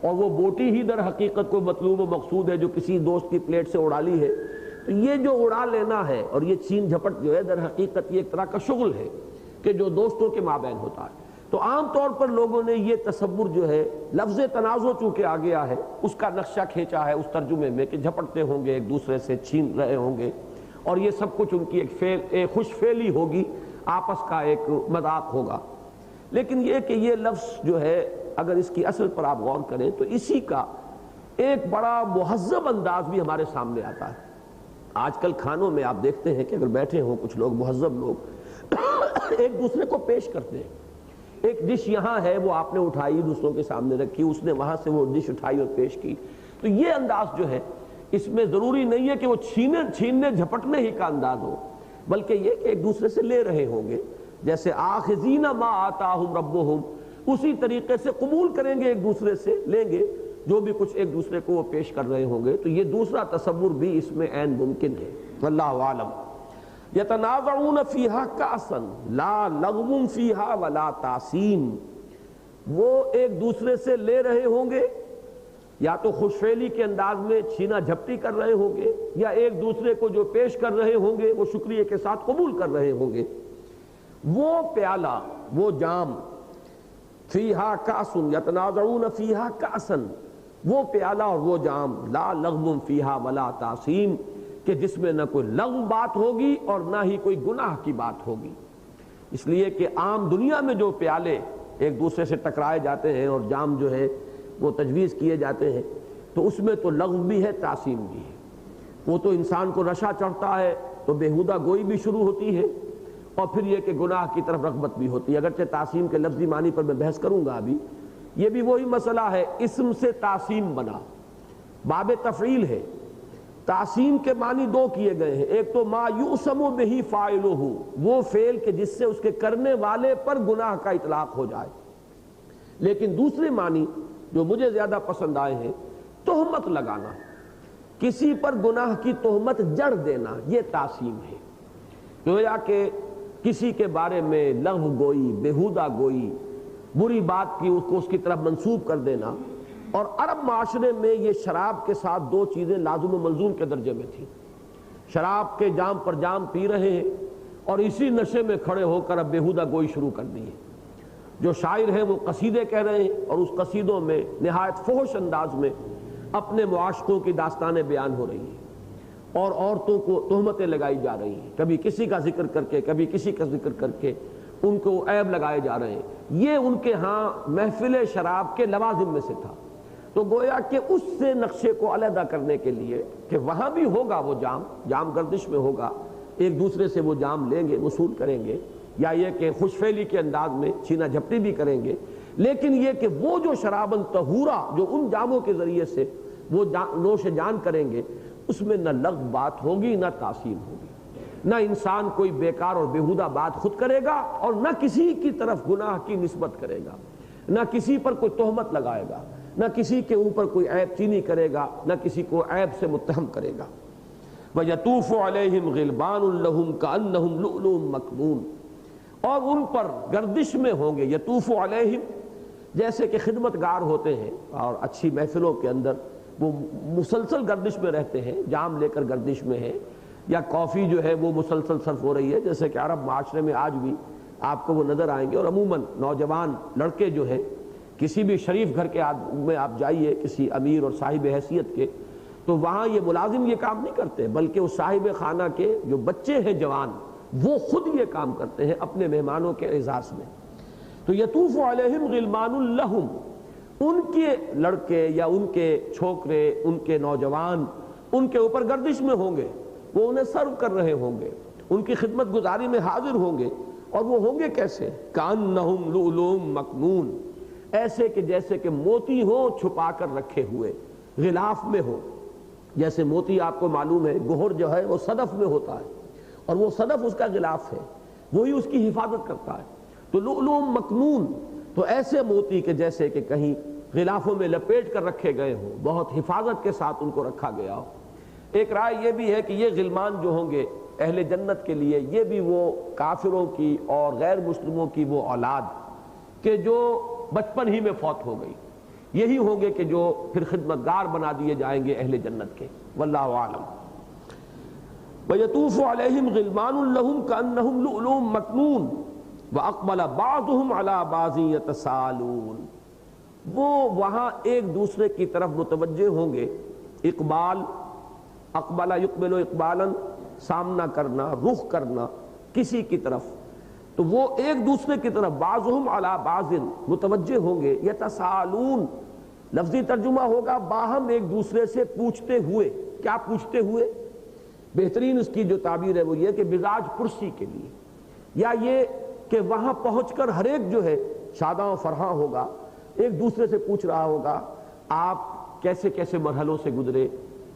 اور وہ بوٹی ہی در حقیقت کوئی مطلوب و مقصود ہے جو کسی دوست کی پلیٹ سے اڑا لی ہے، تو یہ جو اڑا لینا ہے اور یہ چھین جھپٹ جو ہے در حقیقت یہ ایک طرح کا شغل ہے کہ جو دوستوں کے مابین ہوتا ہے۔ تو عام طور پر لوگوں نے یہ تصور جو ہے لفظ تنازع چونکہ آ گیا ہے اس کا نقشہ کھینچا ہے اس ترجمے میں کہ جھپٹتے ہوں گے، ایک دوسرے سے چھین رہے ہوں گے، اور یہ سب کچھ ان کی ایک خوش فعلی ہوگی، آپس کا ایک مذاق ہوگا۔ لیکن یہ کہ یہ لفظ جو ہے اگر اس کی اصل پر آپ غور کریں تو اسی کا ایک بڑا مہذب انداز بھی ہمارے سامنے آتا ہے۔ آج کل کھانوں میں آپ دیکھتے ہیں کہ اگر بیٹھے ہوں کچھ لوگ مہذب لوگ ایک دوسرے کو پیش کرتے ہیں، ایک ڈش یہاں ہے وہ آپ نے اٹھائی دوسروں کے سامنے رکھی، اس نے وہاں سے وہ ڈش اٹھائی اور پیش کی، تو یہ انداز جو ہے اس میں ضروری نہیں ہے کہ وہ چھیننے جھپٹنے ہی کا انداز ہو، بلکہ یہ کہ ایک دوسرے سے لے رہے ہوں گے، جیسے آخذین ما آتاہم ربہم، اسی طریقے سے قبول کریں گے، ایک دوسرے سے لیں گے جو بھی کچھ ایک دوسرے کو وہ پیش کر رہے ہوں گے۔ تو یہ دوسرا تصور بھی اس میں عین ممکن ہے، واللہ اعلم۔ یتنازعون فیہا کأسا لا لغو فیہا ولا تاثیم، وہ ایک دوسرے سے لے رہے ہوں گے، یا تو خوش فعلی کے انداز میں چھینا جھپٹی کر رہے ہوں گے، یا ایک دوسرے کو جو پیش کر رہے ہوں گے وہ شکریہ کے ساتھ قبول کر رہے ہوں گے۔ وہ پیالہ، وہ جام، فیہا کأس یتنازعون فیہا کأسا، وہ پیالہ اور وہ جام، لا لغو فیہا ولا تاثیم، کہ جس میں نہ کوئی لغو بات ہوگی اور نہ ہی کوئی گناہ کی بات ہوگی۔ اس لیے کہ عام دنیا میں جو پیالے ایک دوسرے سے ٹکرائے جاتے ہیں اور جام جو ہے وہ تجویز کیے جاتے ہیں، تو اس میں تو لغو بھی ہے، تاثیم بھی ہے۔ وہ تو انسان کو نشہ چڑھتا ہے تو بیہودہ گوئی بھی شروع ہوتی ہے، اور پھر یہ کہ گناہ کی طرف رغبت بھی ہوتی ہے۔ اگرچہ تعصیم کے لفظی معنی پر میں بحث کروں گا ابھی، یہ بھی وہی مسئلہ ہے، اسم سے تعصیم بنا، باب تفعیل ہے۔ تعصیم کے معنی دو کیے گئے ہیں، ایک تو ما یؤسم بہ فاعلہ، وہ فعل کہ جس سے اس کے کرنے والے پر گناہ کا اطلاق ہو جائے، لیکن دوسرے معنی جو مجھے زیادہ پسند آئے ہیں، تہمت لگانا، کسی پر گناہ کی تہمت جڑ دینا، یہ تعصیم ہے۔ گویا کہ کسی کے بارے میں لغو گوئی، بیہودہ گوئی، بری بات کی اس کی طرف منسوب کر دینا۔ اور عرب معاشرے میں یہ شراب کے ساتھ دو چیزیں لازم و ملزوم کے درجے میں تھیں۔ شراب کے جام پر جام پی رہے ہیں اور اسی نشے میں کھڑے ہو کر اب بیہودہ گوئی شروع کر دی ہے۔ جو شاعر ہیں وہ قصیدے کہہ رہے ہیں اور اس قصیدوں میں نہایت فحش انداز میں اپنے معاشقوں کی داستانیں بیان ہو رہی ہیں اور عورتوں کو تہمتیں لگائی جا رہی ہیں، کبھی کسی کا ذکر کر کے کبھی کسی کا ذکر کر کے ان کو عیب لگائے جا رہے ہیں۔ یہ ان کے ہاں محفل شراب کے لوازم میں سے تھا۔ تو گویا کہ اس سے نقشے کو علیحدہ کرنے کے لیے کہ وہاں بھی ہوگا وہ جام گردش میں ہوگا، ایک دوسرے سے وہ جام لیں گے، وصول کریں گے، یا یہ کہ خوش فعلی کے انداز میں چھینا جھپٹی بھی کریں گے، لیکن یہ کہ وہ جو شرابن طہورا جو ان جاموں کے ذریعے سے وہ نوش جان کریں گے، اس میں نہ لغو بات ہوگی نہ تعصیم ہوگی، نہ انسان کوئی بیکار اور بیہودہ بات خود کرے گا اور نہ کسی کی طرف گناہ کی نسبت کرے گا، نہ کسی پر کوئی تہمت لگائے گا، نہ کسی کے اوپر کوئی عیب چینی کرے گا، نہ کسی کو عیب سے متہم کرے گا۔ وَيَطُوفُ عَلَيْهِمْ غِلْبَانٌ لَهُمْ كَأَنَّهُمْ لُؤْلُؤٌ مَكْنُونٌ، اور ان پر گردش میں ہوں گے، یطوف علیہم، جیسے کہ خدمتگار ہوتے ہیں اور اچھی محفلوں کے اندر وہ مسلسل گردش میں رہتے ہیں، جام لے کر گردش میں ہیں، یا کافی جو ہے وہ مسلسل صرف ہو رہی ہے، جیسے کہ عرب معاشرے میں آج بھی آپ کو وہ نظر آئیں گے۔ اور عموماً نوجوان لڑکے جو ہیں، کسی بھی شریف گھر کے میں آپ جائیے، کسی امیر اور صاحب حیثیت کے، تو وہاں یہ ملازم یہ کام نہیں کرتے، بلکہ اس صاحب خانہ کے جو بچے ہیں جوان، وہ خود یہ کام کرتے ہیں اپنے مہمانوں کے اعزاز میں۔ تو یطوف علیہم غلمان لہم، ان کے لڑکے یا ان کے چھوکرے، ان کے نوجوان ان کے اوپر گردش میں ہوں گے، وہ انہیں سرو کر رہے ہوں گے، ان کی خدمت گزاری میں حاضر ہوں گے، اور وہ ہوں گے کیسے؟ کأنہم لؤلؤ مکنون، ایسے کہ جیسے کہ موتی ہو چھپا کر رکھے ہوئے، غلاف میں ہو۔ جیسے موتی آپ کو معلوم ہے گہر جو ہے وہ صدف میں ہوتا ہے، اور وہ صدف اس کا غلاف ہے، وہی اس کی حفاظت کرتا ہے۔ تو لؤلؤ مکنون، تو ایسے موتی کہ جیسے کہ کہیں غلافوں میں لپیٹ کر رکھے گئے ہوں، بہت حفاظت کے ساتھ ان کو رکھا گیا ہو۔ ایک رائے یہ بھی ہے کہ یہ غلمان جو ہوں گے اہل جنت کے لیے، یہ بھی وہ کافروں کی اور غیر مسلموں کی وہ اولاد کہ جو بچپن ہی میں فوت ہو گئی، یہی ہوں گے کہ جو پھر خدمتگار بنا دیے جائیں گے اہل جنت کے، واللہ اعلم۔ وَيَطُوفُ عَلَيْهِمْ غِلْمَانٌ لَهُمْ كَأَنَّهُمْ لُؤْلُؤٌ مَكْنُونٌ وَأَقْبَلَ بَعْضُهُمْ عَلَى بَعْضٍ يَتَسَاءَلُونَ، وہ وہاں ایک دوسرے کی طرف متوجہ ہوں گے۔ اقبال، اقبل یقبل اقبالاً، سامنا کرنا، رخ کرنا کسی کی طرف، تو وہ ایک دوسرے کی طرف بعضهم علی بعض متوجہ ہوں گے۔ یتساءلون، لفظی ترجمہ ہوگا باہم ایک دوسرے سے پوچھتے ہوئے۔ کیا پوچھتے ہوئے؟ بہترین اس کی جو تعبیر ہے وہ یہ کہ مزاج پرسی کے لیے، یا یہ کہ وہاں پہنچ کر ہر ایک جو ہے شاداں و فرحاں ہوگا، ایک دوسرے سے پوچھ رہا ہوگا آپ کیسے کیسے مرحلوں سے گزرے،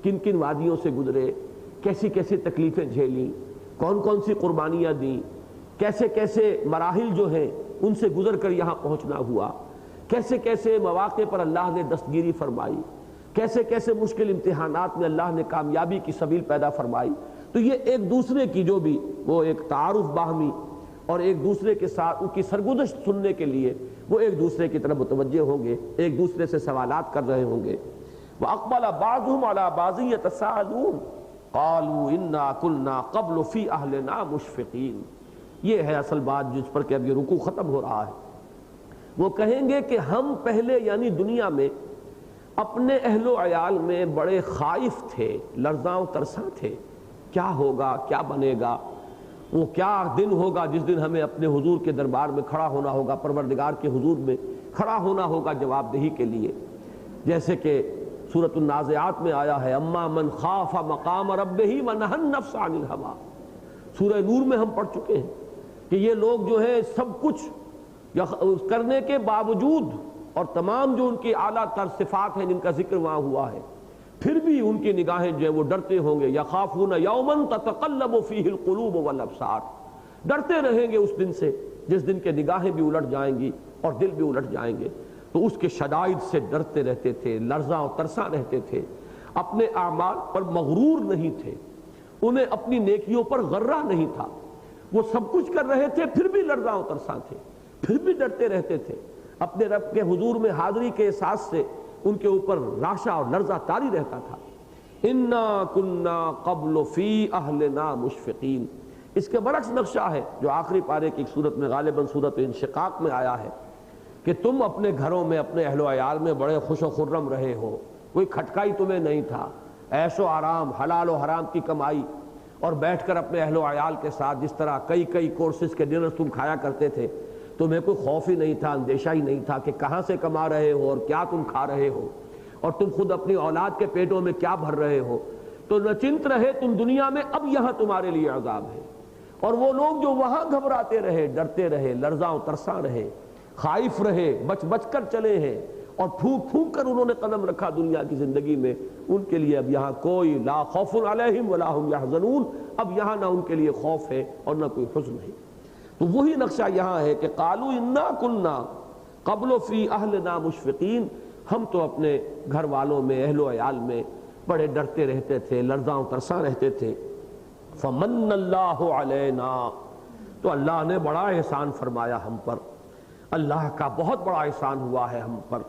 کن کن وادیوں سے گزرے، کیسی کیسی تکلیفیں جھیلیں، کون کون سی قربانیاں دیں، کیسے کیسے مراحل جو ہیں ان سے گزر کر یہاں پہنچنا ہوا، کیسے کیسے مواقع پر اللہ نے دستگیری فرمائی، کیسے کیسے مشکل امتحانات میں اللہ نے کامیابی کی سبیل پیدا فرمائی۔ تو یہ ایک دوسرے کی جو بھی وہ ایک تعارف باہمی اور ایک دوسرے کے ساتھ ان کی سرگزشت سننے کے لیے وہ ایک دوسرے کی طرف متوجہ ہوں گے، ایک دوسرے سے سوالات کر رہے ہوں گے۔ وَأَقْبَلَ بَعْضُهُمْ عَلَى بَعْضٍ يَتَسَاءَلُونَ قَالُوا إِنَّا كُنَّا قَبْلُ فِي أَهْلِنَا مُشْفِقِينَ، یہ ہے اصل بات جس پر کہ اب یہ رکوع ختم ہو رہا ہے۔ وہ کہیں گے کہ ہم پہلے یعنی دنیا میں اپنے اہل و عیال میں بڑے خائف تھے، لرزاں و ترساں تھے، کیا ہوگا، کیا بنے گا، وہ کیا دن ہوگا جس دن ہمیں اپنے حضور کے دربار میں کھڑا ہونا ہوگا، پروردگار کے حضور میں کھڑا ہونا ہوگا جواب دہی کے لیے۔ جیسے کہ سورۃ النازعات میں آیا ہے اما من خاف مقام ربہ ونہى النفس عن الہویٰ، سورہ نور میں ہم پڑھ چکے ہیں کہ یہ لوگ جو ہے سب کچھ کرنے کے باوجود اور تمام جو ان کی اعلیٰ تر صفات ہیں جن کا ذکر وہاں ہوا ہے، پھر بھی ان کی نگاہیں جو ہے وہ ڈرتے ہوں گے. یخافون یوما تتقلب فیہ القلوب والابصار، ڈرتے رہیں گے اس دن سے جس دن کے نگاہیں بھی الٹ جائیں گی اور دل بھی الٹ جائیں گے. تو اس کے شدائد سے ڈرتے رہتے تھے، لرزاں و ترساں رہتے تھے، اپنے اعمال پر مغرور نہیں تھے، انہیں اپنی نیکیوں پر غرہ نہیں تھا. وہ سب کچھ کر رہے تھے پھر بھی لرزاں و ترساں تھے، پھر بھی ڈرتے رہتے تھے. اپنے رب کے حضور میں حاضری کے احساس سے ان کے اوپر راشا اور لرزہ طاری رہتا تھا. انا کنا قبل فی اہلنا مشفقین. اس کے برعکس نقشہ ہے جو آخری پارے کی ایک صورت میں غالباً صورت انشقاق میں آیا ہے کہ تم اپنے گھروں میں اپنے اہل و عیال میں بڑے خوش و خرم رہے ہو، کوئی کھٹکائی تمہیں نہیں تھا، عیش و آرام، حلال و حرام کی کمائی، اور بیٹھ کر اپنے اہل و عیال کے ساتھ جس طرح کئی کورسز کے ڈنر تم کھایا کرتے تھے. تمہیں کوئی خوف ہی نہیں تھا، اندیشہ ہی نہیں تھا کہ کہاں سے کما رہے ہو اور کیا تم کھا رہے ہو، اور تم خود اپنی اولاد کے پیٹوں میں کیا بھر رہے ہو. تو نچنت رہے تم دنیا میں، اب یہاں تمہارے لیے عذاب ہے. اور وہ لوگ جو وہاں گھبراتے رہے، ڈرتے رہے، لرزاں و ترساں رہے، خائف رہے، بچ کر چلے ہیں اور پھونک کر انہوں نے قدم رکھا دنیا کی زندگی میں، ان کے لیے اب یہاں کوئی لا خوف علیہم ولا هم یحزنون. اب یہاں نہ ان کے لیے خوف ہے اور نہ کوئی حزن ہے. تو وہی نقشہ یہاں ہے کہ قالوا انا کنا قبل فی اہلنا مشفقین. ہم تو اپنے گھر والوں میں، اہل و عیال میں بڑے ڈرتے رہتے تھے، لرزاں و ترساں رہتے تھے. فمن اللہ علینا، تو اللہ نے بڑا احسان فرمایا ہم پر، اللہ کا بہت بڑا احسان ہوا ہے ہم پر.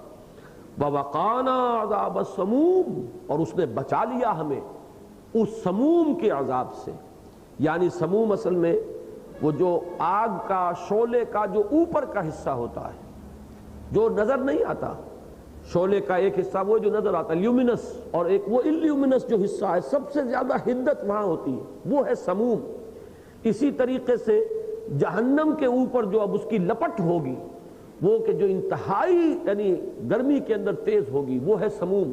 ووقانا عذاب السموم، اور اس نے بچا لیا ہمیں اس سموم کے عذاب سے. یعنی سموم اصل میں وہ جو آگ کا، شعلے کا جو اوپر کا حصہ ہوتا ہے جو نظر نہیں آتا. شعلے کا ایک حصہ وہ جو نظر آتا ہے لیومینس، اور ایک وہ اللیومینس جو حصہ ہے، سب سے زیادہ حدت وہاں ہوتی ہے، وہ ہے سموم. اسی طریقے سے جہنم کے اوپر جو اب اس کی لپٹ ہوگی، وہ کہ جو انتہائی یعنی گرمی کے اندر تیز ہوگی، وہ ہے سموم.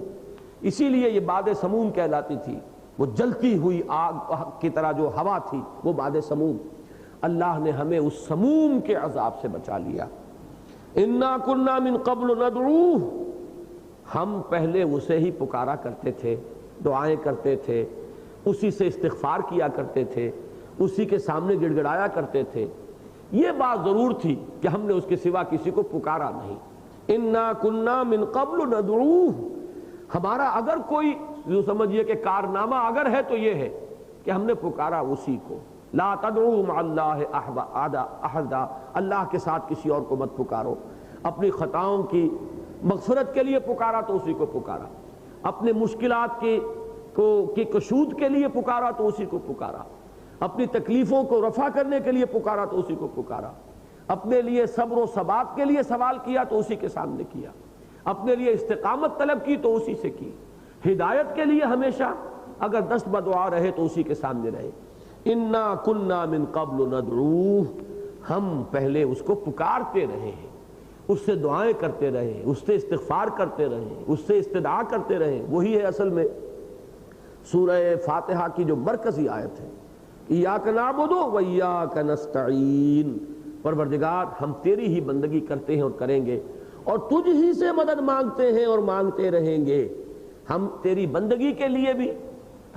اسی لیے یہ باد سموم کہلاتی تھی. وہ جلتی ہوئی آگ کی طرح جو ہوا تھی وہ باد سموم. اللہ نے ہمیں اس سموم کے عذاب سے بچا لیا. انا کنا من قبل ندعوہ، ہم پہلے اسے ہی پکارا کرتے تھے، دعائیں کرتے تھے، اسی سے استغفار کیا کرتے تھے، اسی کے سامنے گڑ گڑایا کرتے تھے. یہ بات ضرور تھی کہ ہم نے اس کے سوا کسی کو پکارا نہیں. انا کنا من قبل ندعوہ، ہمارا اگر کوئی جو سمجھیے کہ کارنامہ اگر ہے تو یہ ہے کہ ہم نے پکارا اسی کو. لا تدعوا مع اللہ احدا، اللہ کے ساتھ کسی اور کو مت پکارو. اپنی خطاؤں کی مغفرت کے لیے پکارا تو اسی کو پکارا، اپنے مشکلات کی کشود کے لیے پکارا تو اسی کو پکارا، اپنی تکلیفوں کو رفع کرنے کے لیے پکارا تو اسی کو پکارا، اپنے لیے صبر و ثبات کے لیے سوال کیا تو اسی کے سامنے کیا، اپنے لیے استقامت طلب کی تو اسی سے کی، ہدایت کے لیے ہمیشہ اگر دست بدعا رہے تو اسی کے سامنے رہے. انا کنا من قبل ندعوہ، ہم پہلے اس کو پکارتے رہے ہیں، اس سے دعائیں کرتے رہے، اس سے استغفار کرتے رہے، اس سے استدعا کرتے رہے. وہی ہے اصل میں سورہ فاتحہ کی جو مرکزی آیت ہے، ایاک نعبد و ایاک نستعین. پروردگار ہم تیری ہی بندگی کرتے ہیں اور کریں گے، اور تجھ ہی سے مدد مانگتے ہیں اور مانگتے رہیں گے. ہم تیری بندگی کے لیے بھی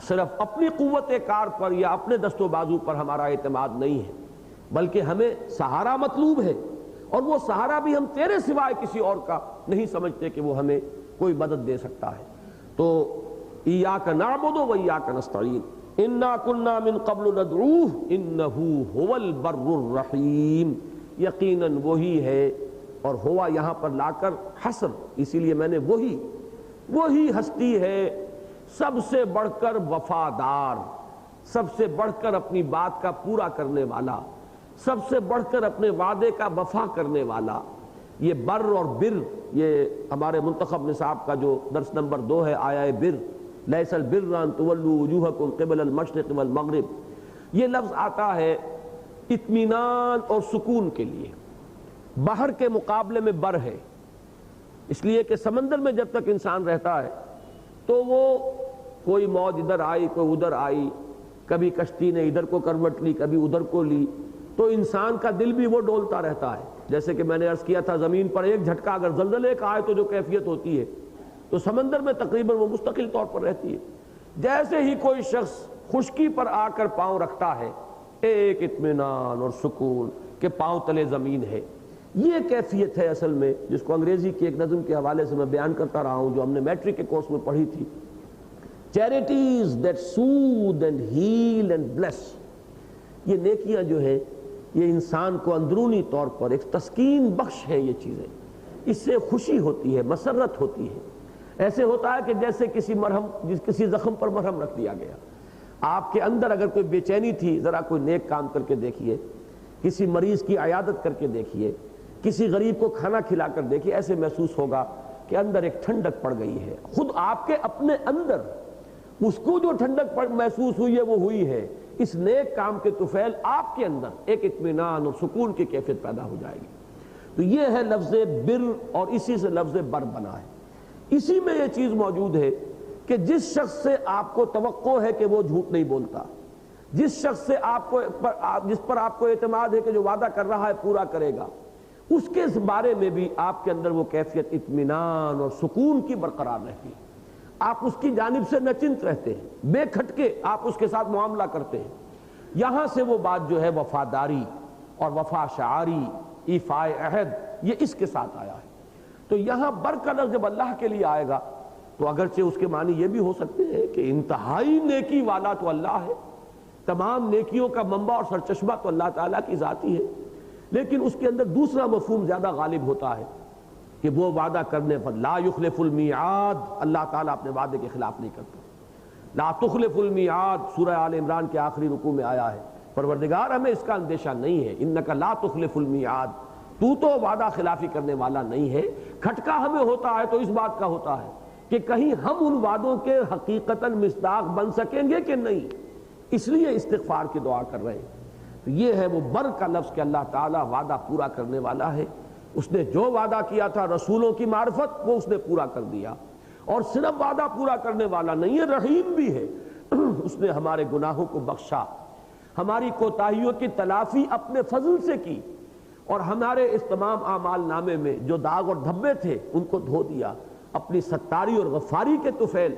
صرف اپنی قوت کار پر یا اپنے دست و بازو پر ہمارا اعتماد نہیں ہے، بلکہ ہمیں سہارا مطلوب ہے، اور وہ سہارا بھی ہم تیرے سوائے کسی اور کا نہیں سمجھتے کہ وہ ہمیں کوئی مدد دے سکتا ہے. تو ایاک نعبد و ایاک نستعین. انا کنا من قبل ندعوہ انہ هو البر الرحیم، یقیناً وہی ہے. اور ہوا یہاں پر لا کر حسر، اسی لیے میں نے وہی ہستی ہے سب سے بڑھ کر وفادار، سب سے بڑھ کر اپنی بات کا پورا کرنے والا، سب سے بڑھ کر اپنے وعدے کا وفا کرنے والا. یہ بر اور بر، یہ ہمارے منتخب نصاب کا جو درس نمبر 2 ہے، آیا بر، لیس البر ان تولوا وجوہکم قبل المشرق والمغرب. یہ لفظ آتا ہے اطمینان اور سکون کے لیے. بحر کے مقابلے میں بر ہے، اس لیے کہ سمندر میں جب تک انسان رہتا ہے تو وہ کوئی موج ادھر آئی کوئی ادھر آئی، کبھی کشتی نے ادھر کو کروٹ لی کبھی ادھر کو لی، تو انسان کا دل بھی وہ ڈولتا رہتا ہے. جیسے کہ میں نے عرض کیا تھا زمین پر ایک جھٹکا اگر زلزلے کا آئے تو جو کیفیت ہوتی ہے تو سمندر میں تقریباً وہ مستقل طور پر رہتی ہے. جیسے ہی کوئی شخص خشکی پر آ کر پاؤں رکھتا ہے ایک اطمینان اور سکون کہ پاؤں تلے زمین ہے. یہ کیفیت ہے اصل میں جس کو انگریزی کی ایک نظم کے حوالے سے میں بیان کرتا رہا ہوں جو ہم نے میٹرک کے کورس میں پڑھی تھی. Charities that soothe and heal and bless. یہ نیکیاں جو ہے یہ انسان کو اندرونی طور پر ایک تسکین بخش ہے. یہ چیزیں اس سے خوشی ہوتی ہے, مسرت ہوتی ہے. ایسے ہوتا ہے کہ جیسے کسی زخم پر مرہم رکھ دیا گیا. آپ کے اندر اگر کوئی بے چینی تھی ذرا کوئی نیک کام کر کے دیکھیے, کسی مریض کی عیادت کر کے دیکھیے, کسی غریب کو کھانا کھلا کر دیکھیے, ایسے محسوس ہوگا کہ اندر ایک ٹھنڈک پڑ گئی ہے. خود آپ کے اپنے اندر اس کو جو ٹھنڈک محسوس ہوئی ہے وہ ہوئی ہے. اس نیک کام کے طفیل آپ کے اندر ایک اطمینان اور سکون کی کیفیت پیدا ہو جائے گی. تو یہ ہے لفظ بر, اور اسی سے لفظ بر بنا ہے. اسی میں یہ چیز موجود ہے کہ جس شخص سے آپ کو توقع ہے کہ وہ جھوٹ نہیں بولتا, جس شخص سے جس پر آپ کو اعتماد ہے کہ جو وعدہ کر رہا ہے پورا کرے گا, اس کے بارے میں بھی آپ کے اندر وہ کیفیت اطمینان اور سکون کی برقرار رہتی ہے. آپ اس کی جانب سے نچنت رہتے ہیں, بے کھٹکے آپ اس کے ساتھ معاملہ کرتے ہیں. یہاں سے وہ بات جو ہے وفاداری اور وفا شعاری, ایفاء عہد, یہ اس کے ساتھ آیا ہے. تو یہاں بر کا لفظ جب اللہ کے لیے آئے گا تو اگرچہ اس کے معنی یہ بھی ہو سکتے ہیں کہ انتہائی نیکی والا تو اللہ ہے, تمام نیکیوں کا منبع اور سرچشمہ تو اللہ تعالیٰ کی ذات ہی ہے, لیکن اس کے اندر دوسرا مفہوم زیادہ غالب ہوتا ہے کہ وہ وعدہ کرنے پر لا یخلف المیعاد, اللہ تعالیٰ اپنے وعدے کے خلاف نہیں کرتا. لا تخلف المیعاد سورہ آل عمران کے آخری رکوع میں آیا ہے. پروردگار ہمیں اس کا اندیشہ نہیں ہے, انک لا تخلف المیعاد, تو وعدہ خلافی کرنے والا نہیں ہے. کھٹکا ہمیں ہوتا ہے تو اس بات کا ہوتا ہے کہ کہیں ہم ان وعدوں کے حقیقتاً مصداق بن سکیں گے کہ نہیں, اس لیے استغفار کی دعا کر رہے ہیں. تو یہ ہے وہ بر کا لفظ کہ اللہ تعالیٰ وعدہ پورا کرنے والا ہے. اس نے جو وعدہ کیا تھا رسولوں کی معرفت وہ اس نے پورا کر دیا, اور صرف وعدہ پورا کرنے والا نہیں ہے, رحیم بھی ہے. اس نے ہمارے گناہوں کو بخشا, ہماری کوتاہیوں کی تلافی اپنے فضل سے کی, اور ہمارے اس تمام اعمال نامے میں جو داغ اور دھبے تھے ان کو دھو دیا. اپنی ستاری اور غفاری کے طفیل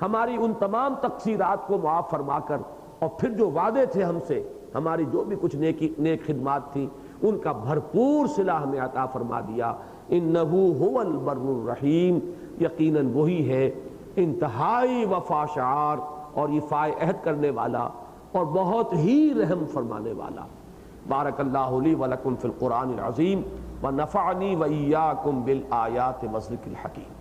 ہماری ان تمام تقصیرات کو معاف فرما کر, اور پھر جو وعدے تھے ہم سے, ہماری جو بھی کچھ نیک خدمات تھی ان کا بھرپور صلہ ہمیں عطا فرما دیا. انہو هو البر الرحیم, یقیناً وہی ہے انتہائی وفا شعار اور ایفاء عہد کرنے والا اور بہت ہی رحم فرمانے والا. بارک اللہ لی ولکم فی القرآن العظیم ونفعنی وإیاکم بالآیات والذکر الحکیم.